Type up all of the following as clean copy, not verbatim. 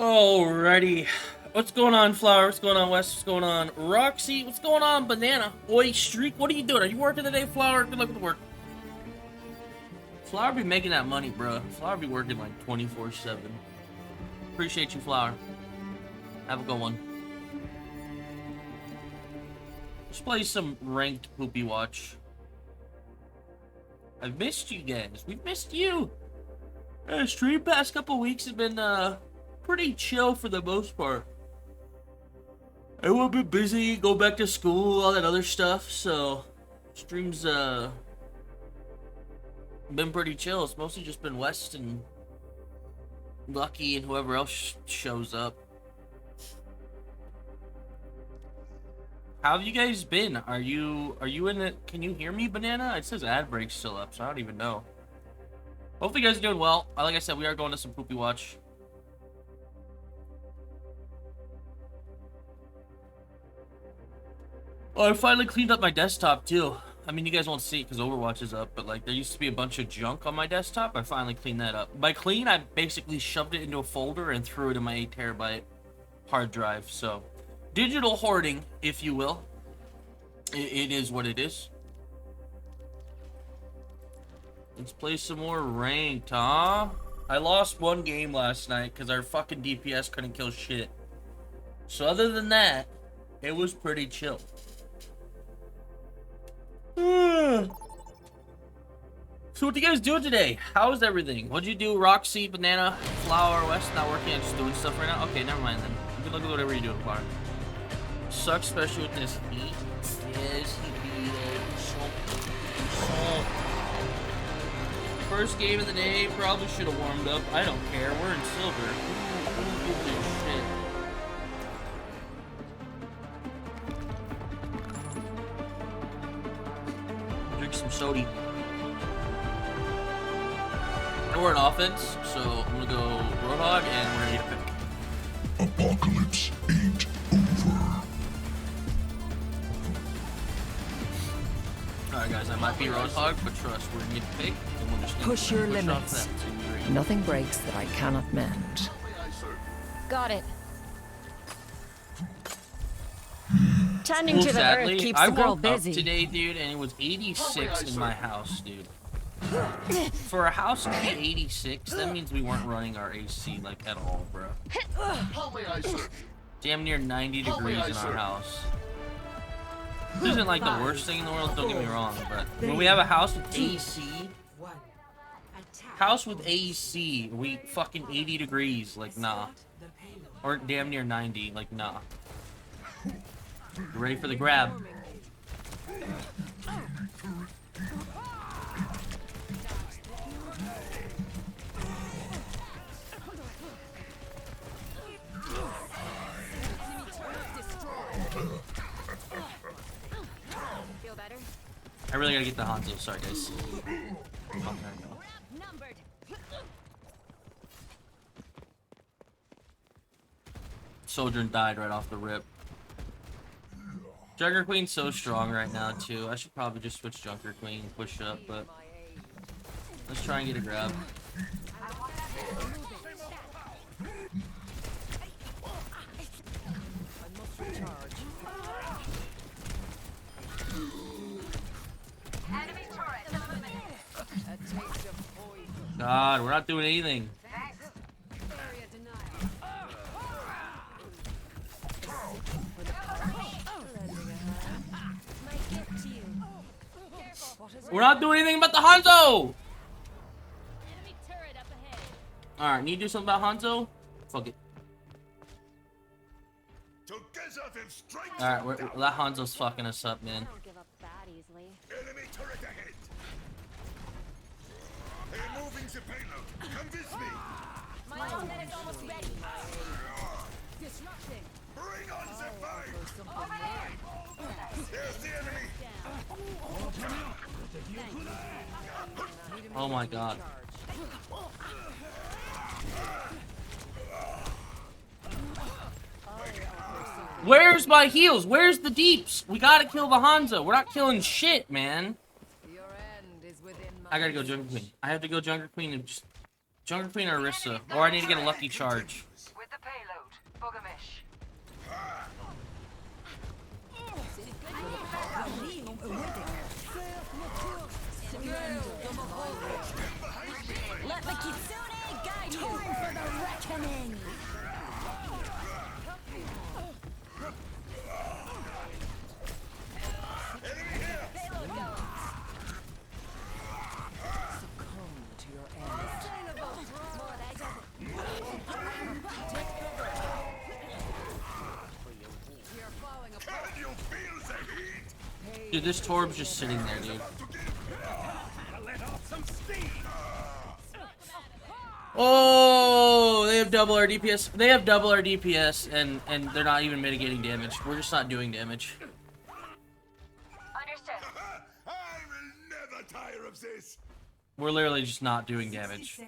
Alrighty. What's going on, Flower? What's going on, Wes? What's going on, Roxy? What's going on, Banana? Oi, Streak, what are you doing? Are you working today, Flower? Good luck with work. Flower be making that money, bro. Flower be working like 24/7. Appreciate you, Flower. Have a good one. Let's play some ranked Poopy Watch. I've missed you guys. We've missed you. Stream past couple weeks have been pretty chill for the most part. Everyone been busy, go back to school, all that other stuff, so streams been pretty chill. It's mostly just been West and Lucky and whoever else shows up. How have you guys been? Are you in it? Can you hear me, Banana? It says ad break's still up, so I don't even know. Hopefully you guys are doing well. Like I said, we are going to some Poopy Watch. Oh, I finally cleaned up my desktop too. I mean, you guys won't see it because Overwatch is up, but like there used to be a bunch of junk on my desktop. I finally cleaned that up. By clean, I basically shoved it into a folder and threw it in my 8 terabyte hard drive. So, digital hoarding, if you will. It is what it is. Let's play some more ranked, huh? I lost one game last night because our fucking DPS couldn't kill shit. So other than that, it was pretty chill. So what you guys doing today? How's everything? What'd you do, Roxy, Banana, Flower, West? Not working, I'm just doing stuff right now? Okay, never mind then. You can look at whatever you're doing, Flower. Sucks, especially with this heat. Yes, first game of the day, probably should have warmed up. I don't care, we're in silver. Who gives a shit? Drink some soda. We're on offense, so I'm gonna go Roadhog and we're gonna get a pick. Apocalypse ain't over. Alright guys, I might be Roadhog, but trust, we're gonna get a pick and we'll just push your push limits. Nothing breaks that I cannot mend. Got it. Tending Well, to the sadly, earth keeps I the girl woke up busy. today, dude, and it was 86 in my house, dude. For a house to be 86, that means we weren't running our AC, like, at all, bro. Damn near 90 degrees in our house. This isn't, like, the worst thing in the world, don't get me wrong, but when we have a house with AC, we fucking 80 degrees, like, nah. Or damn near 90, like, nah. You ready for the grab? Feel better? I really gotta get the Hanzo, sorry guys. Oh, Sojourn died right off the rip. Junker Queen's so strong right now too. I should probably just switch Junker Queen and push up, but let's try and get a grab. God, we're not doing anything. We're not doing anything about the Hanzo! Alright, need to do something about Hanzo? Fuck it. Alright, that Hanzo's fucking us up, man. Don't give up that easily. Enemy turret ahead. They're moving the payload. Come with me. My ultimate is almost ready. Disrupting. Bring on the fire. There's the enemy. Oh my god. Where's my heals? Where's the deeps? We gotta kill the Hanzo. We're not killing shit, man. I gotta go Junker Queen. I have to go Junker Queen and just... Junker Queen or Orisa. Or I need to get a lucky charge. Let the kitsune guide you. Time for the reckoning. Succumb to your end. Can you feel the heat? Dude, this Torb's just sitting there, dude. Let off some steam. Oh, they have double our DPS. They have double our DPS, and they're not even mitigating damage. We're just not doing damage. Understood. I will never tire of this. We're literally just not doing damage.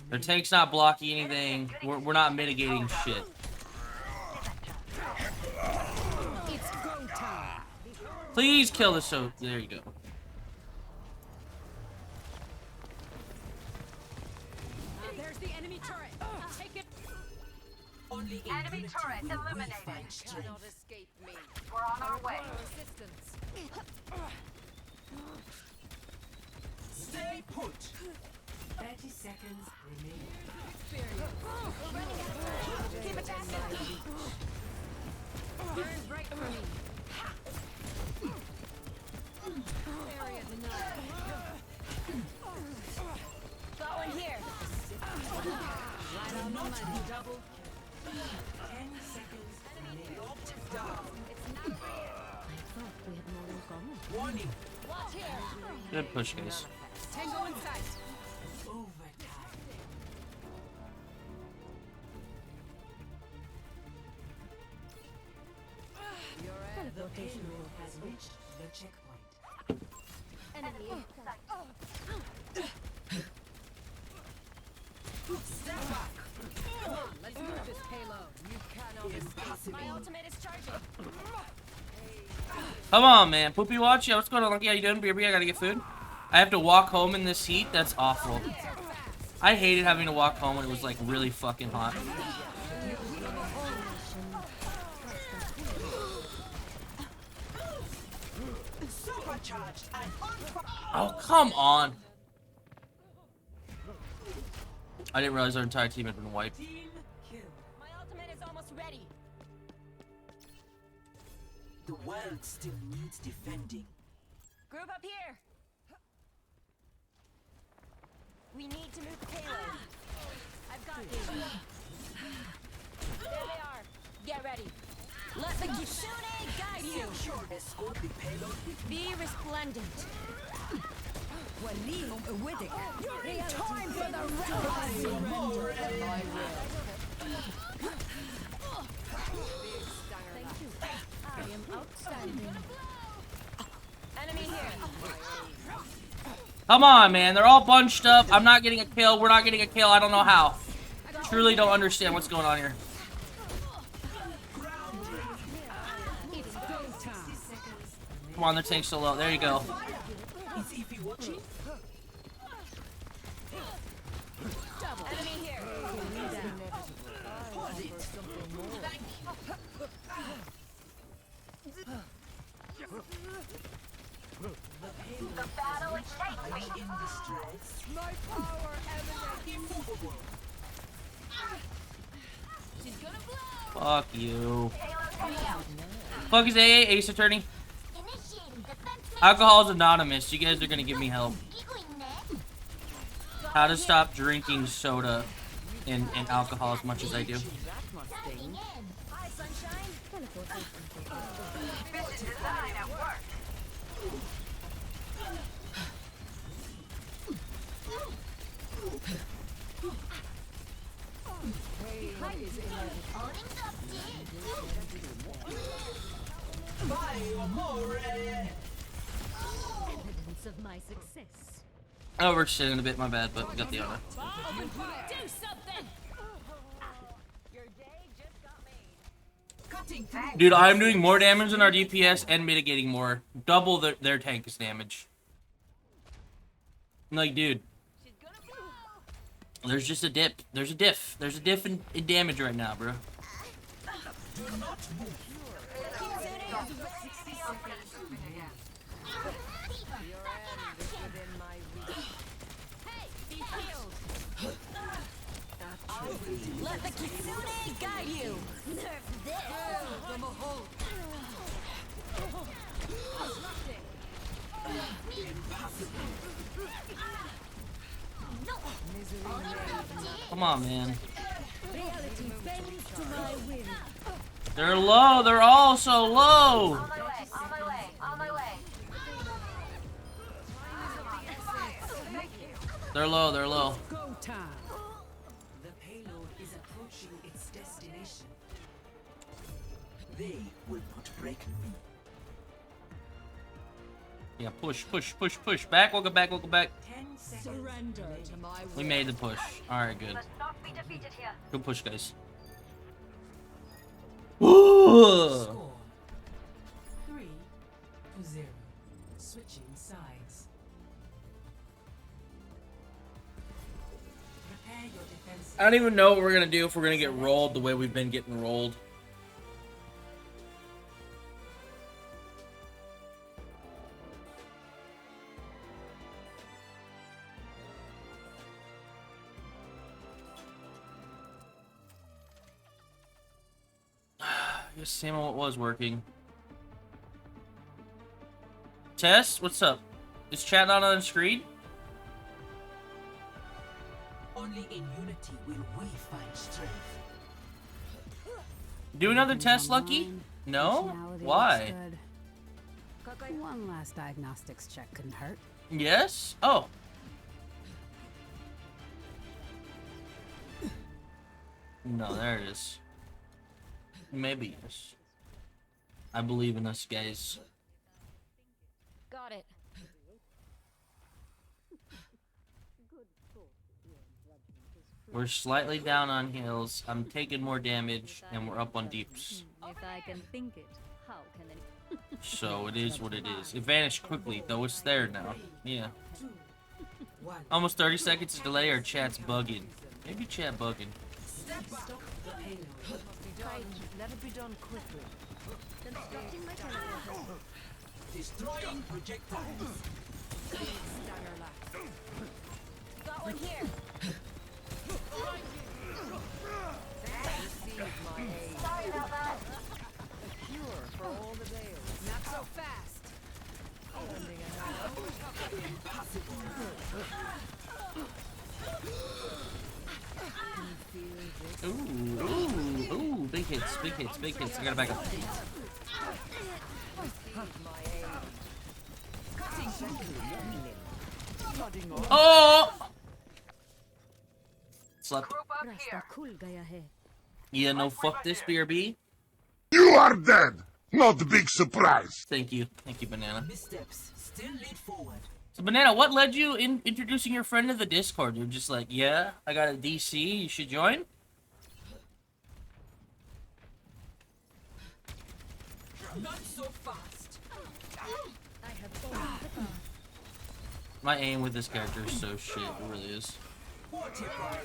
Their tank's not blocking anything. We're not mitigating shit. It's go time. Please kill the so. There you go. There's the enemy turret. Take it. Enemy turret eliminated. Cannot escape me. We're on our way. Assistance. Stay put. 30 seconds remaining. Keep attacking. Burns right for me. Area denied. Go in here. Right on the money. Double. 10 seconds remaining. Warning. Watch here. Good push, guys. Tango in sight. Overtime. The payload has reached the checkpoint. Enemy. Step back. Let's move this payload. You cannot escape My me. ultimate is charging. Come on, man. Poopy watch. Yeah, what's going on? Lucky, how you doing? BRB, I gotta get food. I have to walk home in this heat. That's awful. I hated having to walk home when it was like really fucking hot. Supercharged and Oh, come on. I didn't realize our entire team had been wiped. team kill. My ultimate is almost ready. The world still needs defending. Group up here. We need to move the payload. I've got this. There they are. Get ready. Let the kitsune guide you. Sure, escort the payload with Be resplendent. Time for the reckoning. Thank you. I am outstanding. Enemy here. Come on, man. They're all bunched up. I'm not getting a kill. We're not getting a kill. I don't know how. Truly don't understand what's going on here. It's go time. Come on, their tank's so low. There you go. Is if you watching? Enemy here. Pause it. Thank The battle is you. In the strides. My power emanates. Immovable. She's gonna blow. Fuck you. Payload coming out. Fuck is AA, Ace Attorney? Initiating defense. Alcohol's anonymous. You guys are gonna give me help. Equaling net. How to stop drinking soda and alcohol as much as I do. Diving in. Hi, sunshine. Mission design at work. Evidence of my success. I overextended a bit, my bad, but we got the honor. Do something. Your day just got made. Cutting through. Dude, I'm doing more damage than our DPS and mitigating more. Double their tank's damage. I'm like, dude, She's gonna blow. there's just a dip. There's a diff. There's a diff in damage right now, bro. Your end is within my reach. Hey, be healed. Let the Kitsune guide you. Nerf this. Come on, man. Reality bends to my whim. They're low. They're all so low. On my way, on my way, on my way. They're low. They're low. Go time. The payload is approaching its destination. They will not break me. Yeah, push, push, push, push. Back. Welcome back. Welcome back. 10 seconds. Surrender to my will. We made the push. All right, good. Must not be defeated here. Good push, guys. Woo! Score 3-0. Switching sides. Prepare your defense. I don't even know what we're gonna do if we're gonna get rolled the way we've been getting rolled. I guess same old was working. Tess, what's up? Is chat not on the screen? Only in unity will we find strength. Do another test, Lucky? No? Why? One last diagnostics check couldn't hurt. Yes? Oh. No, there it is. Maybe yes. I believe in us, guys. Got it. We're slightly down on heals. I'm taking more damage, and we're up on deeps. If I can think it, how can any... So it is what it is. It vanished quickly, though it's there now. Yeah. 2, 1. Almost 30 seconds of delay, or chat's bugging. Maybe chat bugging. Step back. The payload. Let it be done quickly. Constructing my teleporter. Destroying projectiles. Got one here. Receive my aid. Sorry about that. A cure for all the bales. Not so fast. Lending a hand. Ooh, ooh, ooh. Big hits, big hits, big hits. I gotta back up. Oh! Slept. Rasta kul gaya hai. Yeah, no, fuck this, BRB. You are dead! Not a big surprise. Thank you. Thank you, Banana. Missteps still lead forward. So, Banana, what led you in introducing your friend to the Discord? You're just like, yeah, I got a DC, you should join? Not so fast. I have opened the path. My aim with this character is so shit, it really is. Fortify.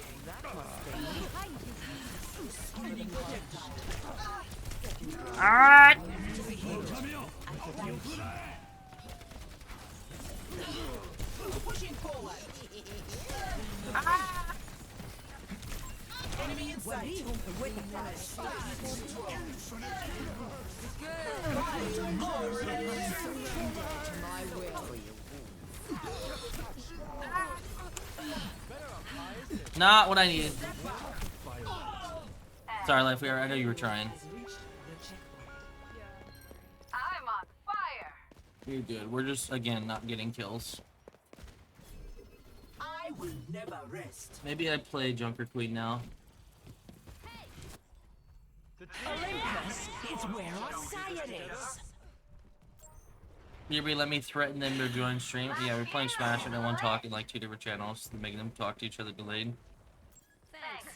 Alright! Pushing forward. Enemy in sight. With the flash. My will. Not what I needed. Sorry, Life, I know you were trying. Has reached the checkpoint. I'm on fire. You're good. We're just, again, not getting kills. I will never rest. Maybe I play Junker Queen now. Olympus is where Osiris is. BRB, let me threaten them to join stream. Yeah, we're playing Smash and I want to talk in like 2 different channels, making them talk to each other delayed. Thanks.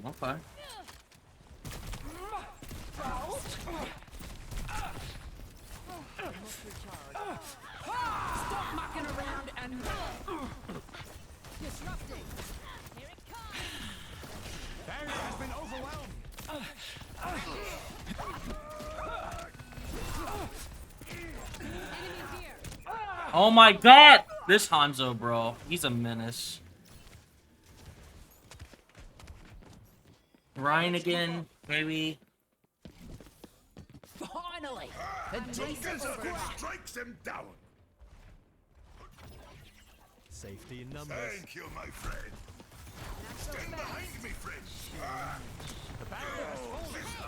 Okay. Stop mucking around and Disrupting. Here it comes. Barrier has been overwhelmed. Oh my god! This Hanzo, bro. He's a menace. Ryan again, maybe. Finally! A decent Together scrap! strikes him down. Safety in numbers. Thank you, my friend. Stand behind me, friend.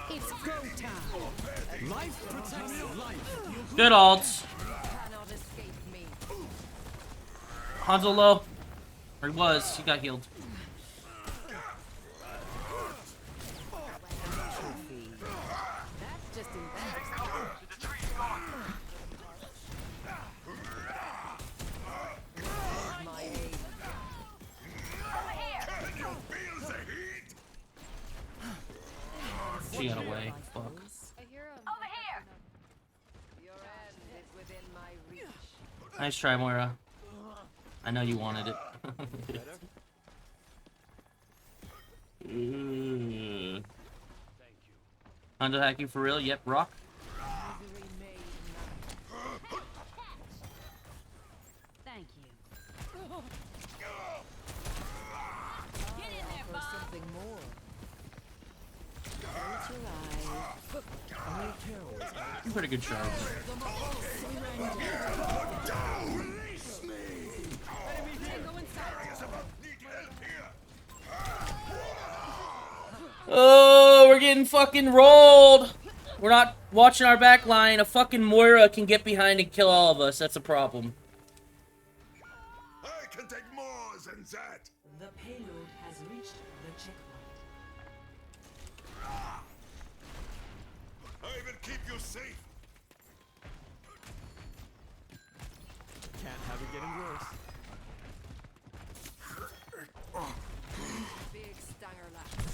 It's go time! Life protects life. Good ults. Cannot escape me. Hanzo low. Or he was. He got healed. That's just embarrassing. My aim. Can you feel the heat? She got away. Fuck. I hear him. Over here. Your end is within my reach. Nice try, Moira. I know you wanted it. Hanzo hacking for real? Yep, rock. Misery made none. Thank you. Get in there, For Bob. something more. Pretty good charge. Release me. Areas above need help here. Oh, we're getting fucking rolled. We're not watching our back line. A fucking Moira can get behind and kill all of us. That's a problem. I can take more than that. The payload has reached the checkpoint. I will keep you safe. Can't have it getting worse. Big stanger laps.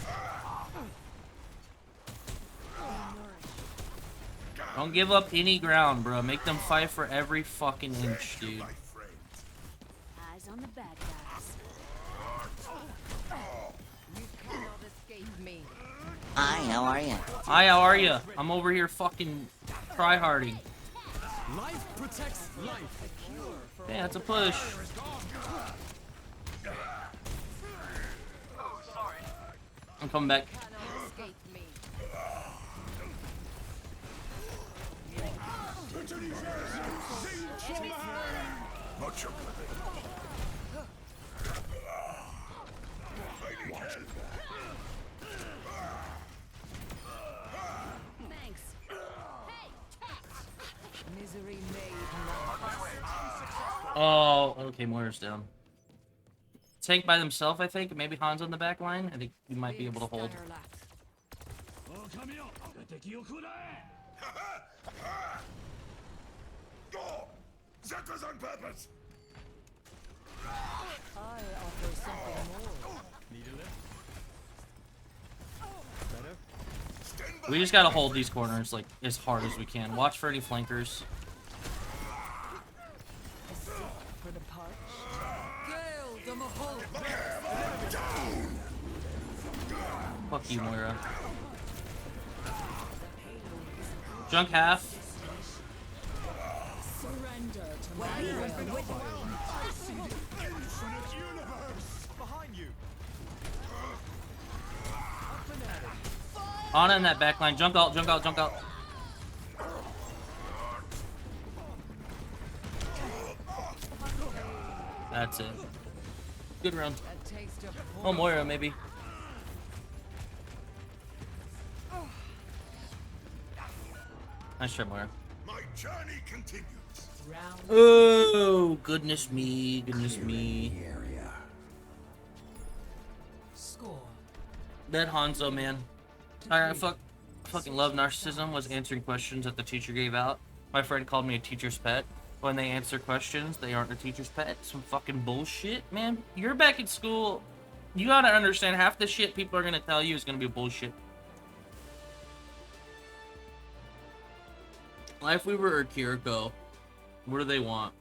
Don't give up any ground, bro. Make them fight for every fucking inch, dude. My friend. Eyes on the bad guys. You cannot escape me. Hi, how are you? Hi, how are you? I'm over here fucking tryharding. Life protects life. Yeah, it's a push. I'm coming back. Cannot escape me. Much obliged. I need help. Thanks. Misery made none. Oh, okay, Moira's down. Tank by themselves, I think. Maybe Han's on the back line. I think we might be able to hold. Stanger laps. Go! That was on purpose. I offer something more. Need a lift? Better? Stand We just gotta hold these corners like as hard as we can. Watch for any flankers. A sip for the parched. Gale the Mahal. Fuck you, Moira. Junk half. Surrender to my will. Infinite universe. Behind you. Ana in that back line. Junk out, junk out, junk out. That's it. Good round. A taste of Oh, Moira, maybe. Nice try, Moira. My journey continues. Round Oh, goodness me, goodness me. score. That Hanzo, man. I fucking love narcissism, was answering questions that the teacher gave out. My friend called me a teacher's pet. When they answer questions, they aren't a teacher's pet. Some fucking bullshit, man. You're back in school. You gotta understand, half the shit people are gonna tell you is gonna be bullshit. Life Weaver or Kiriko? What do they want?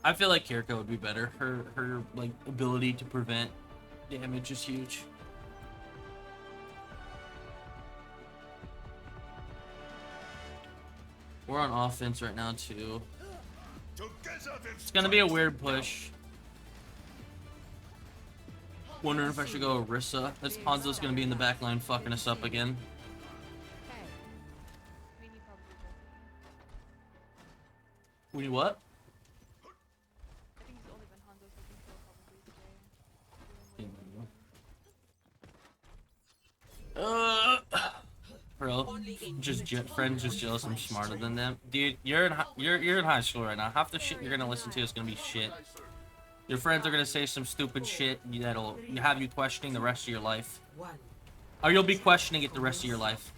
I feel like Kiriko would be better. Her like ability to prevent damage is huge. We're on offense right now too. It's gonna be a weird push. Wondering if I should go Orisa. That's Hanzo's gonna be in the back line fucking us up again. Hey. We need probably both. We need what? I think it's only been Hanzo's looking for probably today. Bro, friends just jealous I'm smarter than them. Dude, you're in high school right now. Half the shit you're gonna listen to is gonna be shit. Your friends are gonna say some stupid shit that'll have you questioning the rest of your life. Or you'll be questioning it the rest of your life.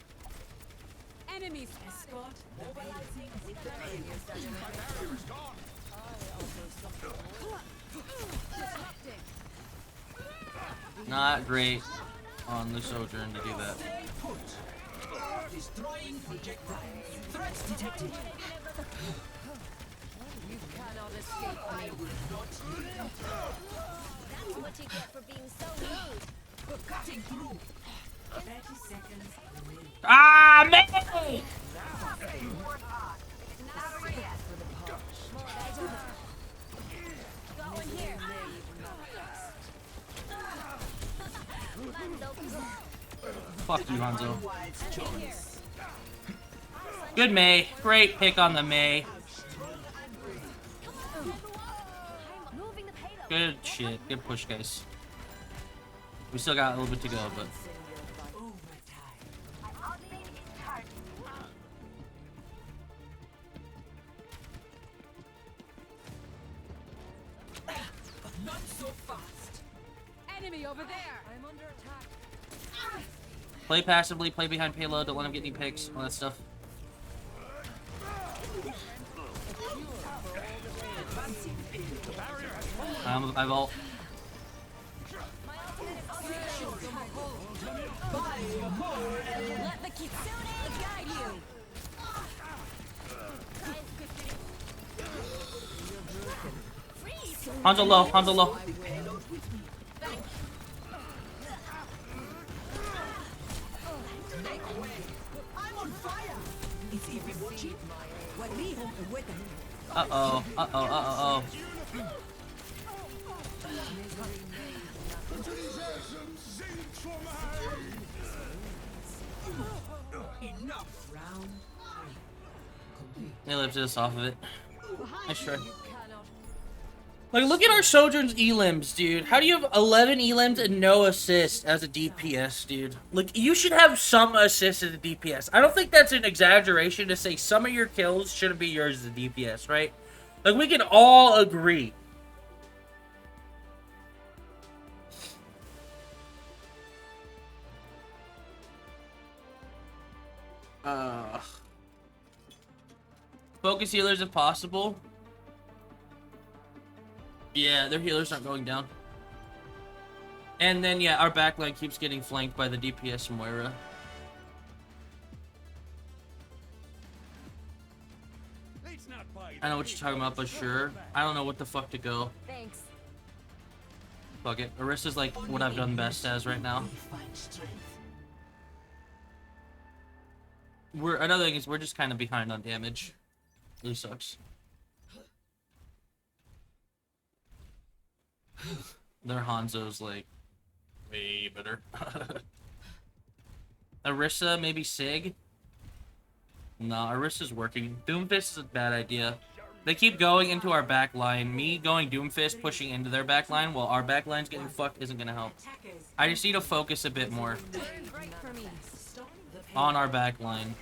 Enemies. Not great on the Sojourn to do that. Destroying projectile. Threats detected. You cannot escape me. That's what you get for being so rude. Cutting through. 30 seconds remaining. Ah, me! Go in here. Fuck you, Hanzo. Good May. Great pick on the May. Good shit. Good push, guys. We still got a little bit to go, but... Not so fast. Enemy over there. I'm under attack. Play passively, play behind payload, don't let him get any picks, all that stuff. I've ult. Let the Kitsune guide you. Hanzo low, Hanzo low. Uh-oh, uh-oh, uh-oh. Enough. Round 3. They lifted us off of it. Nice try. Like, look at our Sojourn's elims, dude. How do you have 11 elims and no assist as a DPS, dude? Like, you should have some assist as a DPS. I don't think that's an exaggeration to say some of your kills shouldn't be yours as a DPS, right? Like, we can all agree. Focus healers if possible. Yeah, their healers aren't going down. And then, yeah, our backline keeps getting flanked by the DPS Moira. I know what you're talking about, but sure. I don't know what the fuck to go. Thanks. Fuck it. Orisa's like what I've done best as right now. Another thing is we're just kind of behind on damage. Really sucks. Their Hanzo's like way better. Orisa, maybe Sig? No, Orisa's working. Doomfist is a bad idea. They keep going into our back line. Me going Doomfist pushing into their back line while our back line's getting fucked isn't gonna help. I just need to focus a bit more on our back line.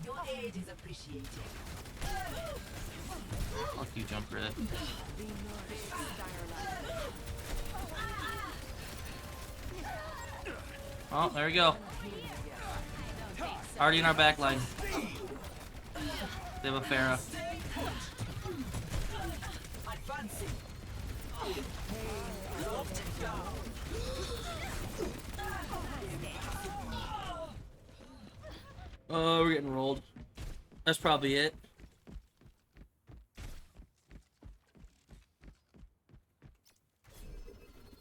Your aid is appreciated. Fuck you, Junkrat. Oh, there we go. Already in our back line. They have a Pharah. Oh, we're getting rolled. That's probably it.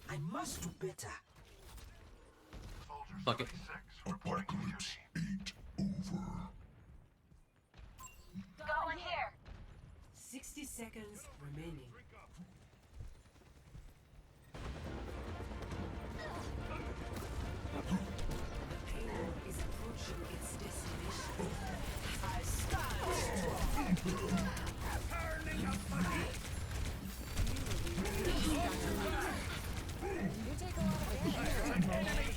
I must do better. Fuck it. Apocalypse ain't over. Go in here. seconds remaining. The payload is approaching its destination. You take a lot of damage.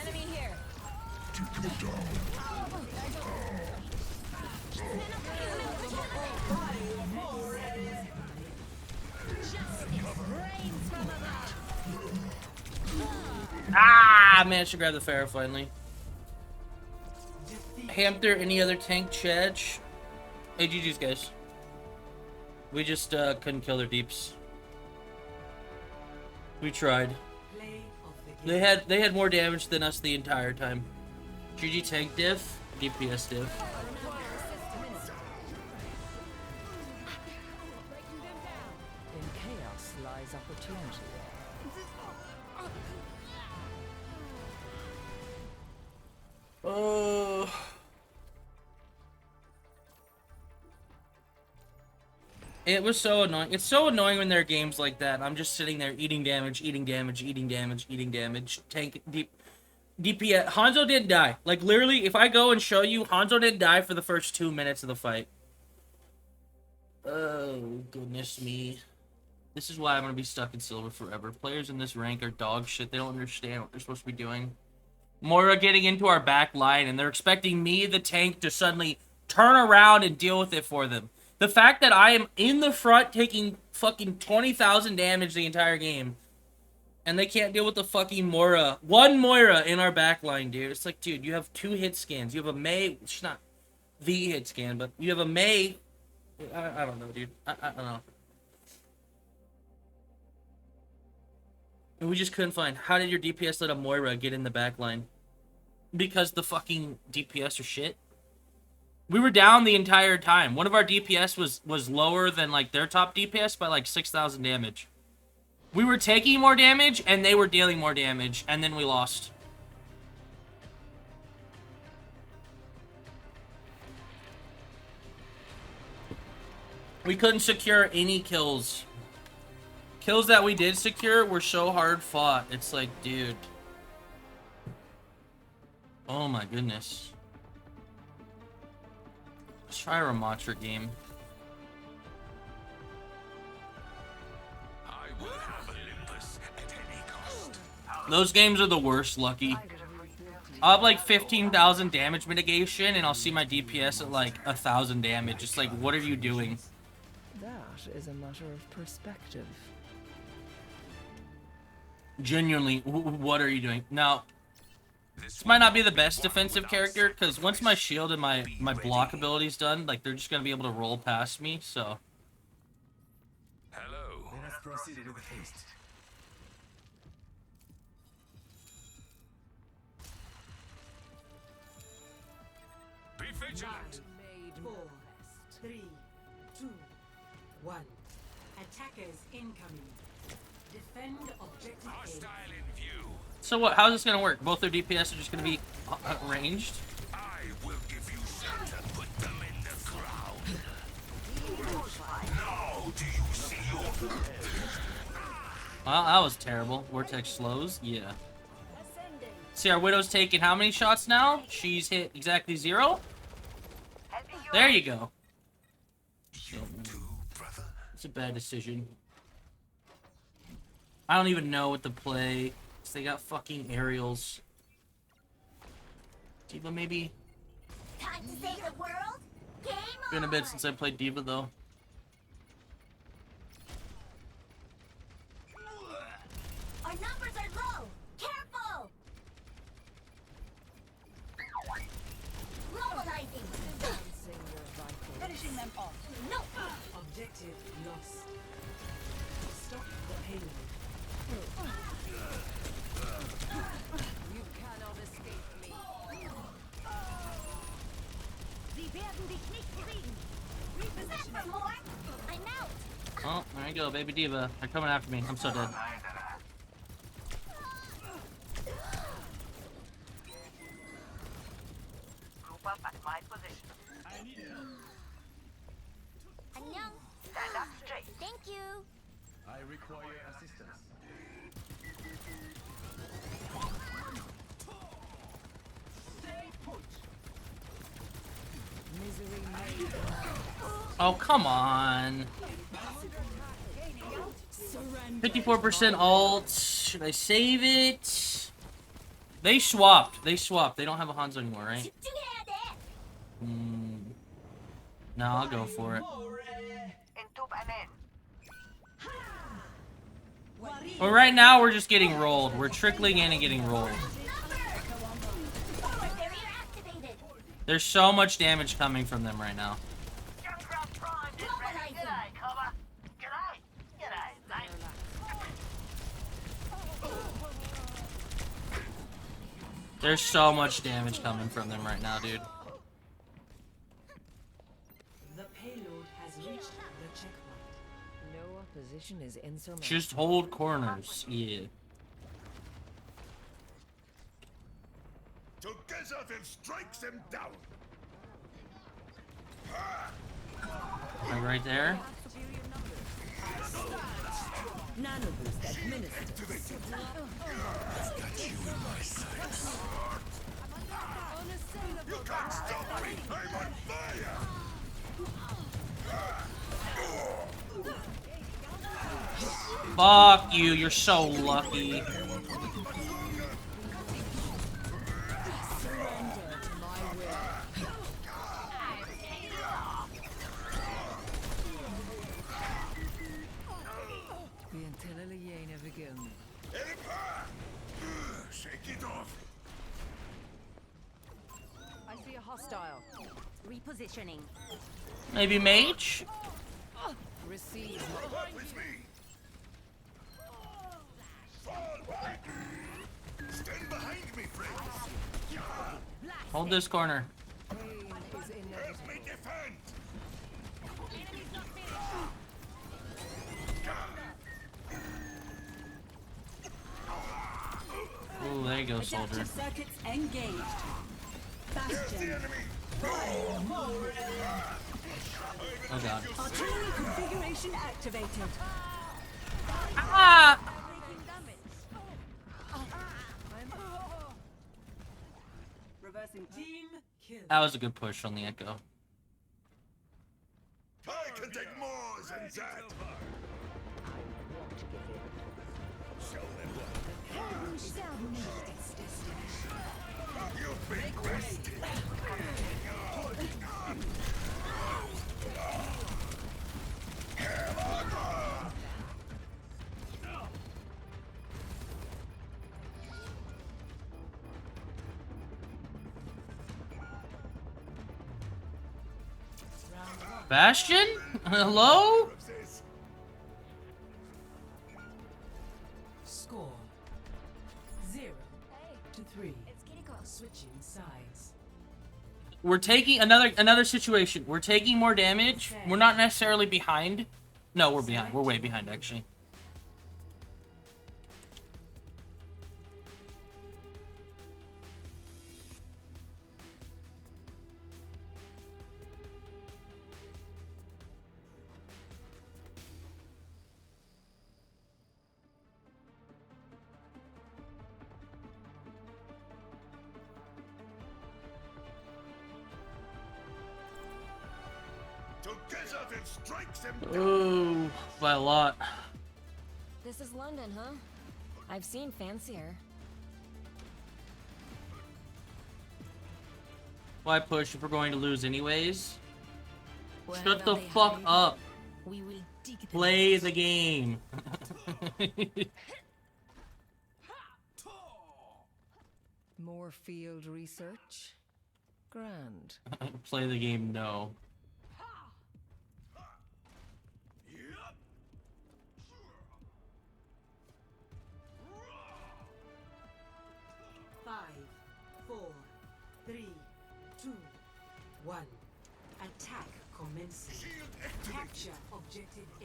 Enemy here. Ah, I managed to grab the Pharaoh finally. Hamster, any other tank chedge? Hey, GG's guys. We just couldn't kill their deeps. We tried. Play of the game. They had more damage than us the entire time. GG tank diff, DPS diff. In chaos lies opportunity. Oh. It was so annoying. It's so annoying when there are games like that. I'm just sitting there eating damage, eating damage, eating damage, eating damage. Tank deep DPS. Hanzo didn't die. Like literally, if I go and show you, Hanzo didn't die for the first 2 minutes of the fight. Oh goodness me. This is why I'm gonna be stuck in silver forever. Players in this rank are dog shit. They don't understand what they're supposed to be doing. Moira getting into our back line, and they're expecting me, the tank, to suddenly turn around and deal with it for them. The fact that I am in the front taking fucking 20,000 damage the entire game, and they can't deal with the fucking Moira. One Moira in our back line, dude. It's like, dude, you have 2 hit scans. You have a Mei. She's not the hit scan, but you have a Mei. I don't know, dude. I don't know. And we just couldn't find. How did your DPS let a Moira get in the back line? Because the fucking DPS are shit. We were down the entire time. One of our DPS was lower than like their top DPS by like 6,000 damage. We were taking more damage and they were dealing more damage, and then we lost. We couldn't secure any kills. Kills that we did secure were so hard fought. It's like, dude. Oh my goodness. Let's try a Ramatra game. I will have Olympus at any cost. Those games are the worst, Lucky. I'll have like 15,000 damage mitigation and I'll see my DPS at like 1,000 damage. It's like, what are you doing? That is a matter of perspective. Genuinely, what are you doing? Now, this might not be the best defensive character, because once my shield and my block ability's done, like, they're just going to be able to roll past me, so... Hello. Let us proceed with haste. Be vigilant. 4, 3, 2, 1. Attackers incoming. Defend objective A. Hostile in view. So what, how's this going to work? Both their DPS are just going to be ranged? I will give you shelter. Put them in the ground. Now do you see your... Well, that was terrible. Vortex slows? Yeah. See, our Widow's taking how many shots now? She's hit exactly 0? There you go. You too, brother. It's a bad decision. I don't even know what to play. They got fucking aerials. Diva, maybe? Time to save the world? Game Been a bit since I played Diva, though. Our numbers are low! Careful! Mobilizing! Finishing them off. No! Objective lost. Stop the payload. You cannot escape me. Sie werden dich nicht kriegen. Reposition for more. I'm out. Oh, there you go, baby Diva. They're coming after me. I'm so dead. Group up at my position. 안녕. Thank you. I require assistance. Misery made. Oh, come on. 54% ult. Should I save it? They swapped. They swapped. They don't have a Hanzo anymore, right? No, I'll go for it. Well, right now we're just getting rolled. We're trickling in and getting rolled. There's so much damage coming from them right now. There's so much damage coming from them right now, dude. The payload has reached the checkpoint. No opposition is insurmountable. Just hold corners. Yeah. Together then strikes them down. Right there. Nanoboost administered. Got you in my sights. You can't stop me! I'm on fire! Fuck you. You're so lucky. Shake it off! I see a hostile. Repositioning. Maybe mage? Receive. What with me? Fall back! Stand behind me, friends! Hold this corner. Pain is inevitable. Help me defend! Ooh, there you go, soldier. Circuits engaged. There's the enemy! Oh god. Artillery configuration activated. Ah! Reversing team kill. That was a good push on the Echo. I can take more than that! Show them what. You've been bested! Bastion? Hello? Score 0-3. Switching sides. We're taking another situation. We're taking more damage. We're not necessarily behind. No, we're behind. We're way behind, actually. Together then strikes them down! Ooh, by a lot. This is London, huh? I've seen fancier. Why push if we're going to lose anyways? Where Shut the they fuck hide, up. We will dig them Play out. the game. More field research? Grand. Play the game, no. Five, 4, 3, 2, 1. Attack commencing. Capture objective A.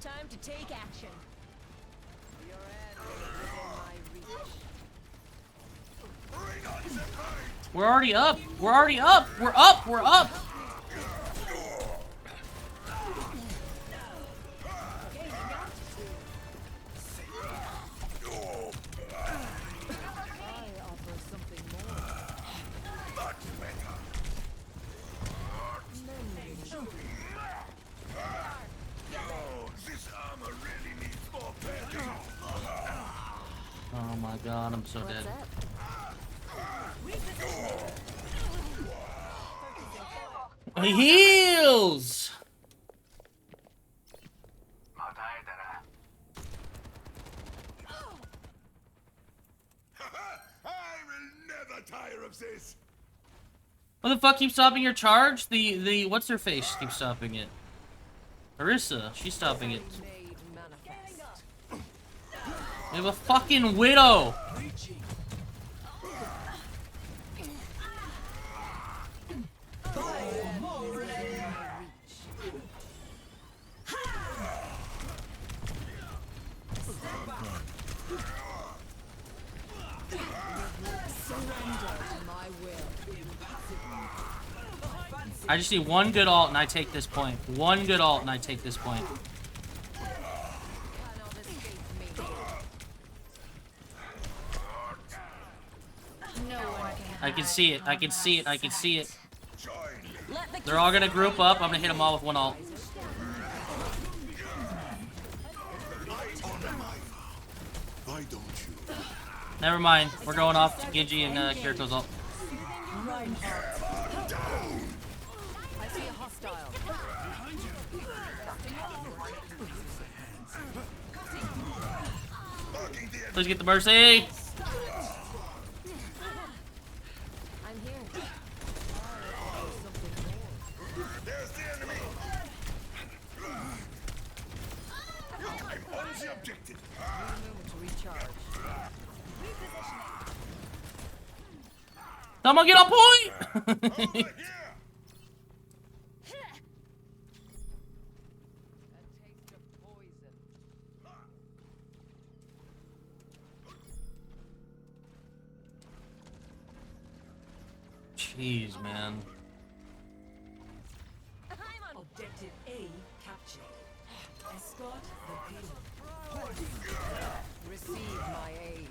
Time to take action. Your end is within my reach. Bring on the fight! We're already up. We're already up. We're up. We're up. god, I'm so What's dead. up? Heals! I will never tire of this. What the fuck keeps stopping your charge? The what's her face keeps stopping it. Marissa, she's stopping it. Made manifest. We have a fucking widow! Surrender to my will. I just need one good ult and I take this point. One good ult and I take this point. Cannot escape me. No one can I can see it, I can see it, I can see it. Let the They're all gonna group up, I'm gonna hit them all with one ult. Why don't you? Never mind, we're going off to Genji and Kirito's ult. I see a hostile. Please get the mercy! I'm here. There's the enemy. I'm on the objective. To recharge. Someone get on point! Over here. A taste of poison. Jeez, man. Objective A captured. Escort the payload. Receive my aid.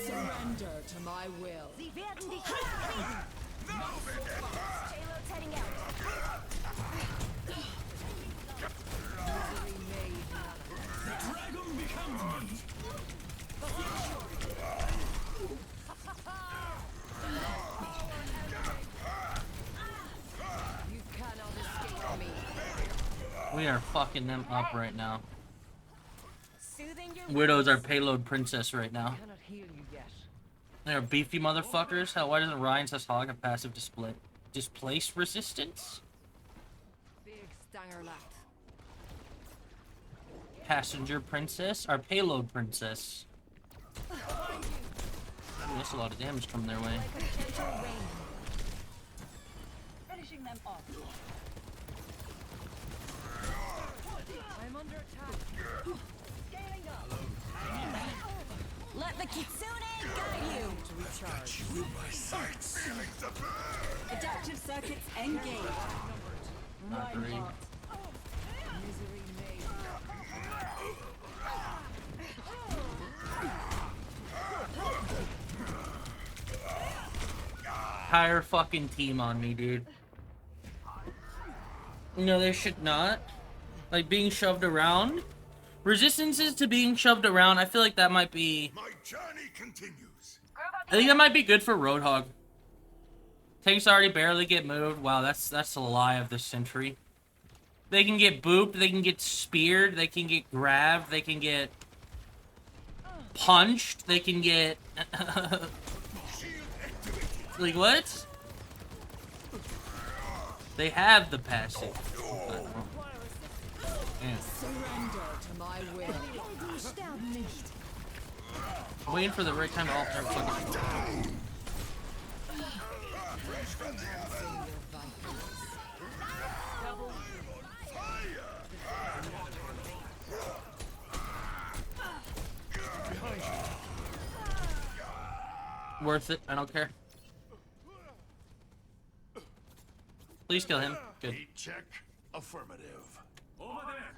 Surrender to my will. Sie werden dich kriegen. Payload's heading out. Misery made manifest. You cannot escape me. We are fucking them up right now. Soothing your Widow's our payload princess right now. Cannot heal you yet. They're beefy motherfuckers. Hell, why doesn't Ryan's Hog have passive displace resistance? Big stanger left. Passenger princess? Our payload princess. Ooh, that's a lot of damage coming their way. Finishing them off. I'm under attack. Scaling up. Let the Kitsune guide you. To recharge. You my sights. Feeling the burn. Adaptive circuits engaged. Not great. Misery made. Entire fucking team on me, dude. No, they should not. Like, being shoved around. Resistances to being shoved around, I feel like that might be... My journey continues. I think that might be good for Roadhog. Tanks already barely get moved. Wow, that's the lie of the century. They can get booped, they can get speared, they can get grabbed, they can get punched, they can get... Like, what? They have the passive. Yeah. Surrender to my will. I'm waiting for the right time to alt there. Fucking... Worth it. I don't care. Please kill him. Good. Check. Affirmative. Over there.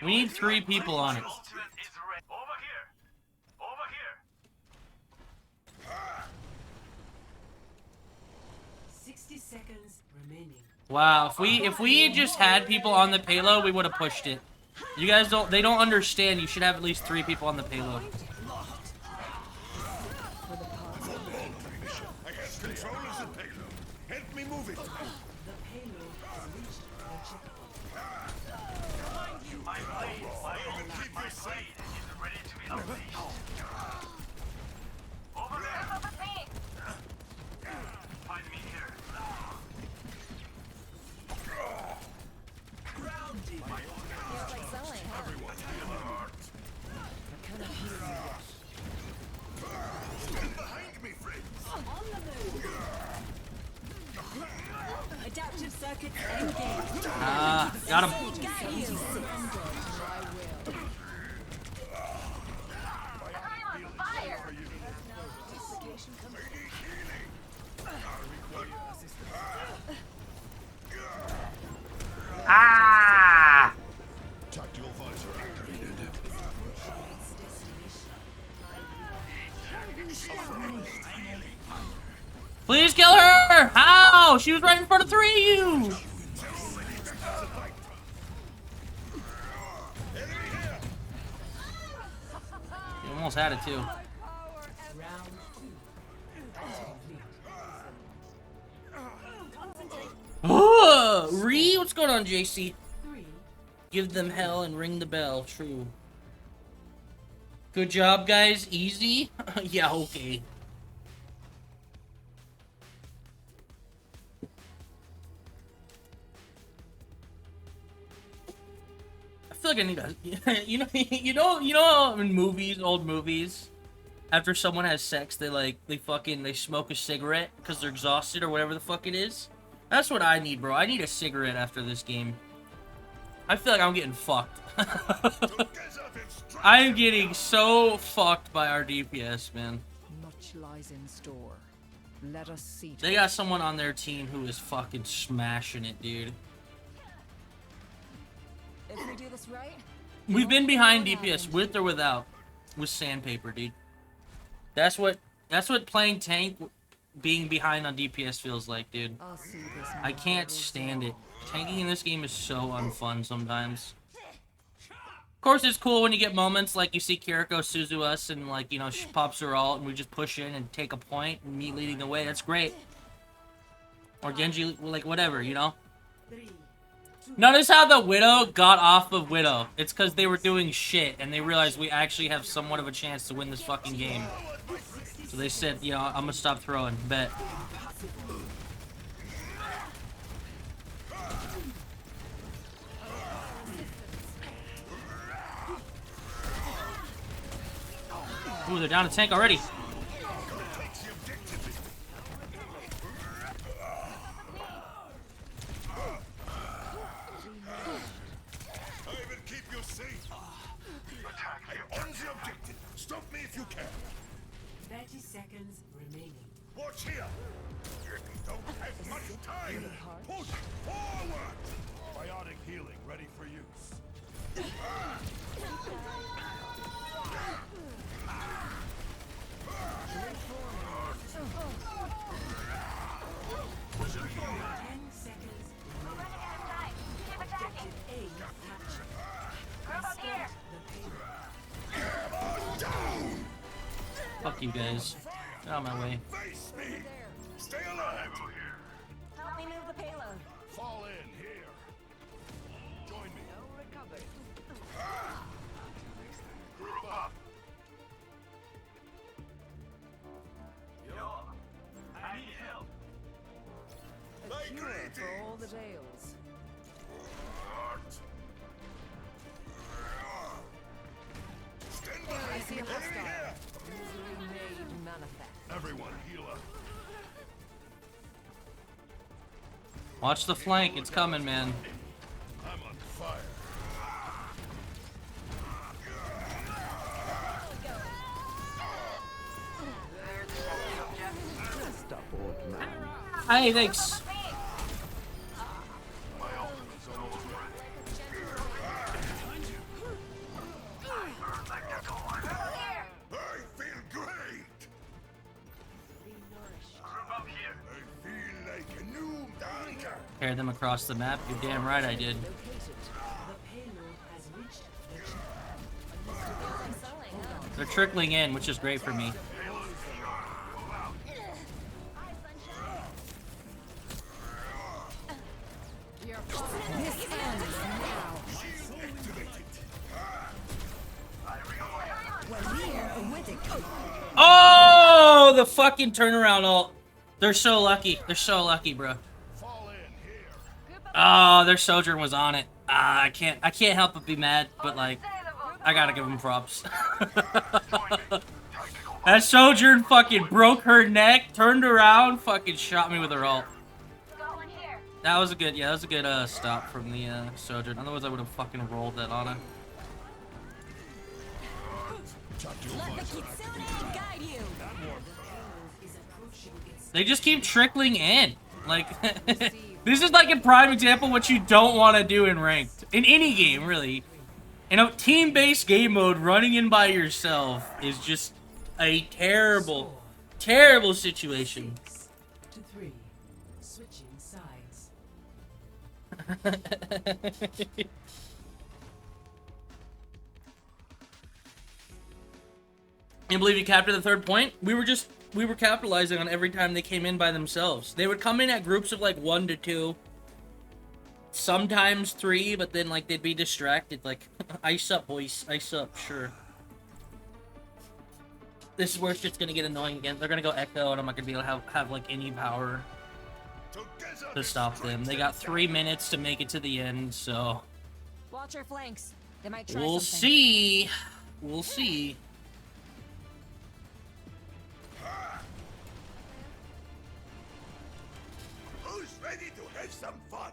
We need 3 people on it. Over here. Over here. 60 seconds remaining. Wow, if we just had people on the payload, we would have pushed it. You guys don't. They don't understand. You should have at least 3 people on the payload. I have control of the payload. Help me move it. My keep you safe. Ready to be unleashed. Over there. Find me here. Feels like selling, huh? Everyone, feel alert. I cannot hear you yet. Stand behind me, friends. On the move. Adaptive circuits engaged. Ah, got him. Got you. Ah! Tactical visor activated. Please kill her! How? She was right in front of 3 of you! You almost had it too. Oh, Ree, what's going on, JC? Give them hell and ring the bell. True. Good job, guys. Easy? Yeah, okay. I feel like I need a, you know, in movies, old movies, after someone has sex, they smoke a cigarette because they're exhausted or whatever the fuck it is. That's what I need, bro. I need a cigarette after this game. I feel like I'm getting fucked. I am getting so fucked by our DPS, man. Much lies in store. Let us see. They got someone on their team who is fucking smashing it, dude. If we do this right, We've been behind DPS with or without, with sandpaper, dude. That's what playing tank, being behind on DPS feels like, dude. I'll see this I can't stand it. Tanking in this game is so unfun sometimes. Of course, it's cool when you get moments like you see Kiriko Suzu us and, like, you know, she pops her ult and we just push in and take a point and me leading the way. That's great. Or Genji, like, whatever, you know? Notice how the Widow got off of Widow. It's because they were doing shit and they realized we actually have somewhat of a chance to win this fucking game. So they said, you know, I'm gonna stop throwing. Bet. Ooh, they're down a tank already. I will keep you safe. I own the objective. Stop me if you can. 30 seconds remaining. Watch here. We don't have much time. Push forward. Biotic healing ready for use. 10 seconds remaining. Objective A captured. Escort the payload. Fuck you guys. Get out of my way. Face me. Stay alive. help me move the payload. Fall in here. Join me. Group up. I need help. A cure for all the tales. Stand I behind see me. a hostile. Here. Misery made manifest. Everyone heal up. Watch the flank. It's coming, man. I'm on fire. Hey, thanks. I feel great. Up here. I feel like a new dancer. Carry them across the map. You're damn right I did. The payload has reached trickling in, which is great for me. Oh, the fucking turnaround ult. They're so lucky. They're so lucky, bro. Oh, their Sojourn was on it. I can't help but be mad, but like, I gotta give them props. That Sojourn fucking broke her neck, turned around, fucking shot me with her ult. That was a good, yeah, that was a good stop from the Sojourn. Otherwise, I would have fucking rolled that on her. They just keep trickling in. Like, this is like a prime example of what you don't want to do in ranked. In any game, really. In a team-based game mode, running in by yourself is just a terrible, terrible situation. 6-3. Switching sides. Can't believe you captured the third point. We were capitalizing on every time they came in by themselves. They would come in at groups of like 1 to 2. Sometimes 3, but then like they'd be distracted. Like, ice up, boys. Ice up, sure. This is where shit's gonna get annoying again. They're gonna go Echo, and I'm not gonna be able to have like any power to stop them. They got 3 minutes to make it to the end, so Watch your flanks. They might try we'll something. see. We'll see. Who's ready to have some fun?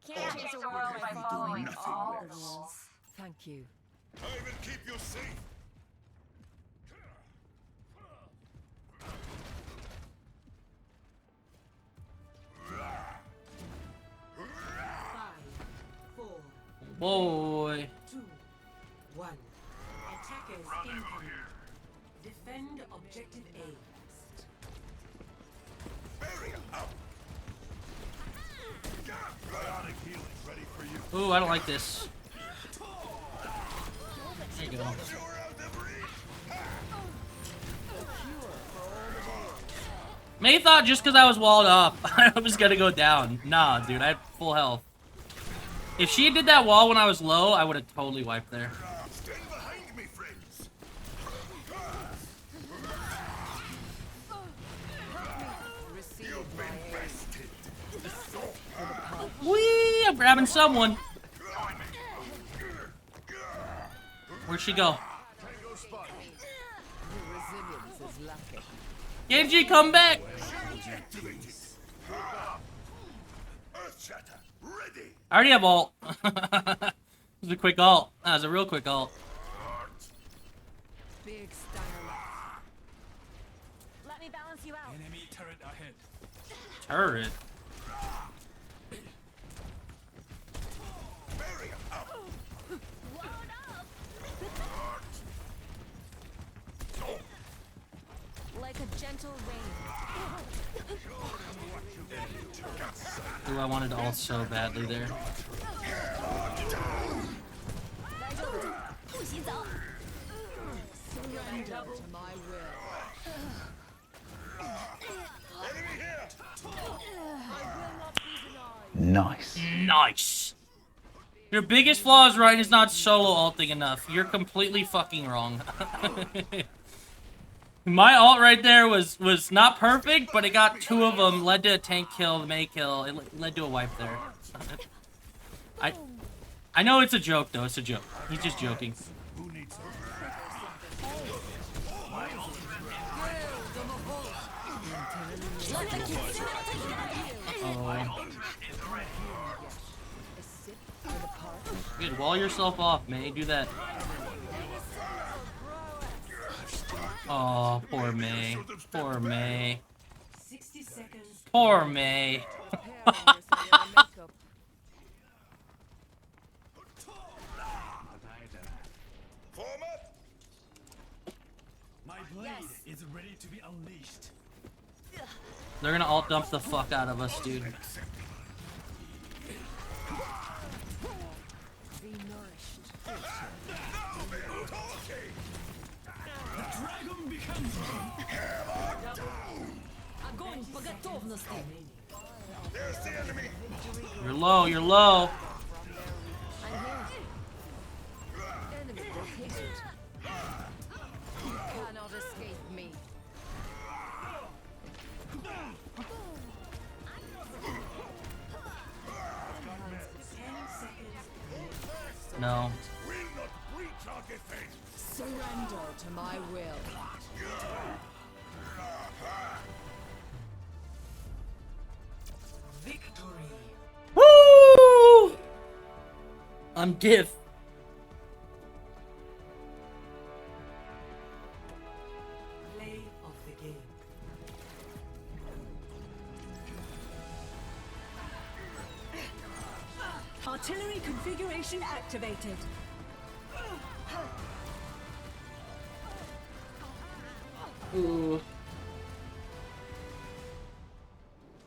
Can't change the world by following nothing all the less. rules. Thank you. I will keep you safe. Boy. 2, 1. Attackers incoming. Defend objective A. Barrier up. Bionic healing ready for you. Ooh, I don't like this. There you go. You're out of reach. May thought just because I was walled up, I was gonna go down. Nah, dude, I had full health. If she did that wall when I was low, I would have totally wiped there. Stand behind me, friends. You've been bested. Whee! I'm grabbing someone. Where'd she go? Genji, come back! Earthshatter, ready. I already have ult. It was a quick ult. That was a real quick ult. Big style. Let me balance you out. Enemy turret ahead. Turret. Barrier up. Load up. Like a gentle rain. Ooh, I wanted ult so badly there. Surrender to my will. Enemy here. Nice. Nice. Your biggest flaw is Ryan is not solo ulting enough. You're completely fucking wrong. My ult right there was not perfect, but it got 2 of them, led to a tank kill, the May kill. It led to a wipe there. I know it's a joke though. It's a joke. He's just joking. Who needs Oh. Good, wall yourself off, May. Do that. Oh, poor May. Poor May. 60 seconds. Poor May. Form up. My blade is ready to be unleashed. They're gonna alt dump the fuck out of us, dude. Dragon becomes Огонь по готовности. There's the enemy. You're low, you're low. Enemy located. You cannot escape me. No. Will not breach our defense. Surrender to my will. Victory. Woo! I'm diff. Play of the game. Artillery configuration activated. Ooh.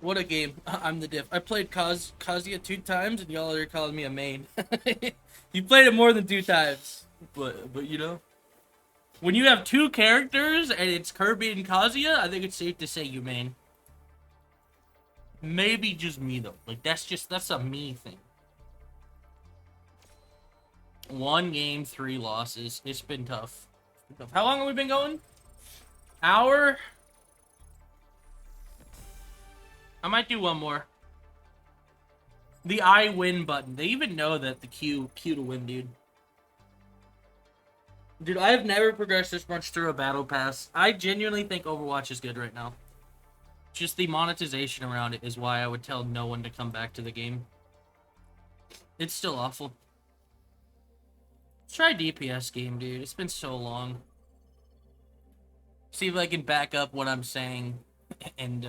What a game. I'm the diff. I played Kazuya 2 times and y'all are calling me a main. You played it more than 2 times. But you know. When you have 2 characters and it's Kirby and Kazuya, I think it's safe to say you main. Maybe just me though. Like that's a me thing. 1 game, 3 losses. It's been tough. How long have we been going? Hour? I might do one more. The I win button. They even know that the Q to win, dude. Dude, I have never progressed this much through a battle pass. I genuinely think Overwatch is good right now. Just the monetization around it is why I would tell no one to come back to the game. It's still awful. Let's try DPS game, dude. It's been so long. See if I can back up what I'm saying. And,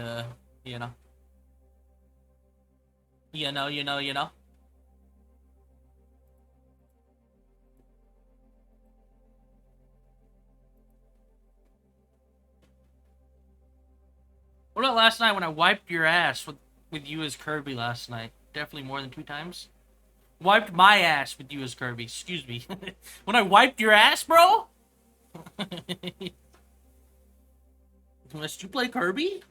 you know. You know. What about last night when I wiped your ass with you as Kirby last night? Definitely more than 2 times. Wiped my ass with you as Kirby. Excuse me. When I wiped your ass, bro? West, you play Kirby?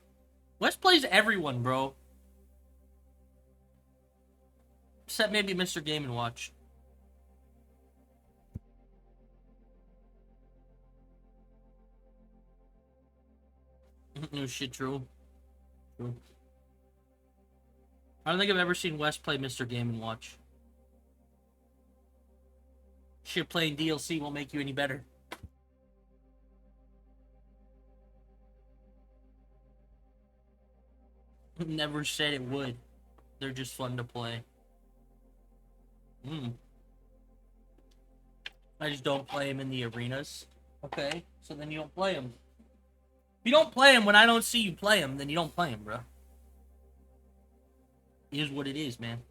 West plays everyone, bro. Except maybe Mr. Game & Watch. No shit, true. True. I don't think I've ever seen West play Mr. Game & Watch. Shit, playing DLC won't make you any better. Never said it would. They're just fun to play. I just don't play them in the arenas. Okay, so then you don't play them. If you don't play them when I don't see you play them, then you don't play them, bro. It is what it is, man.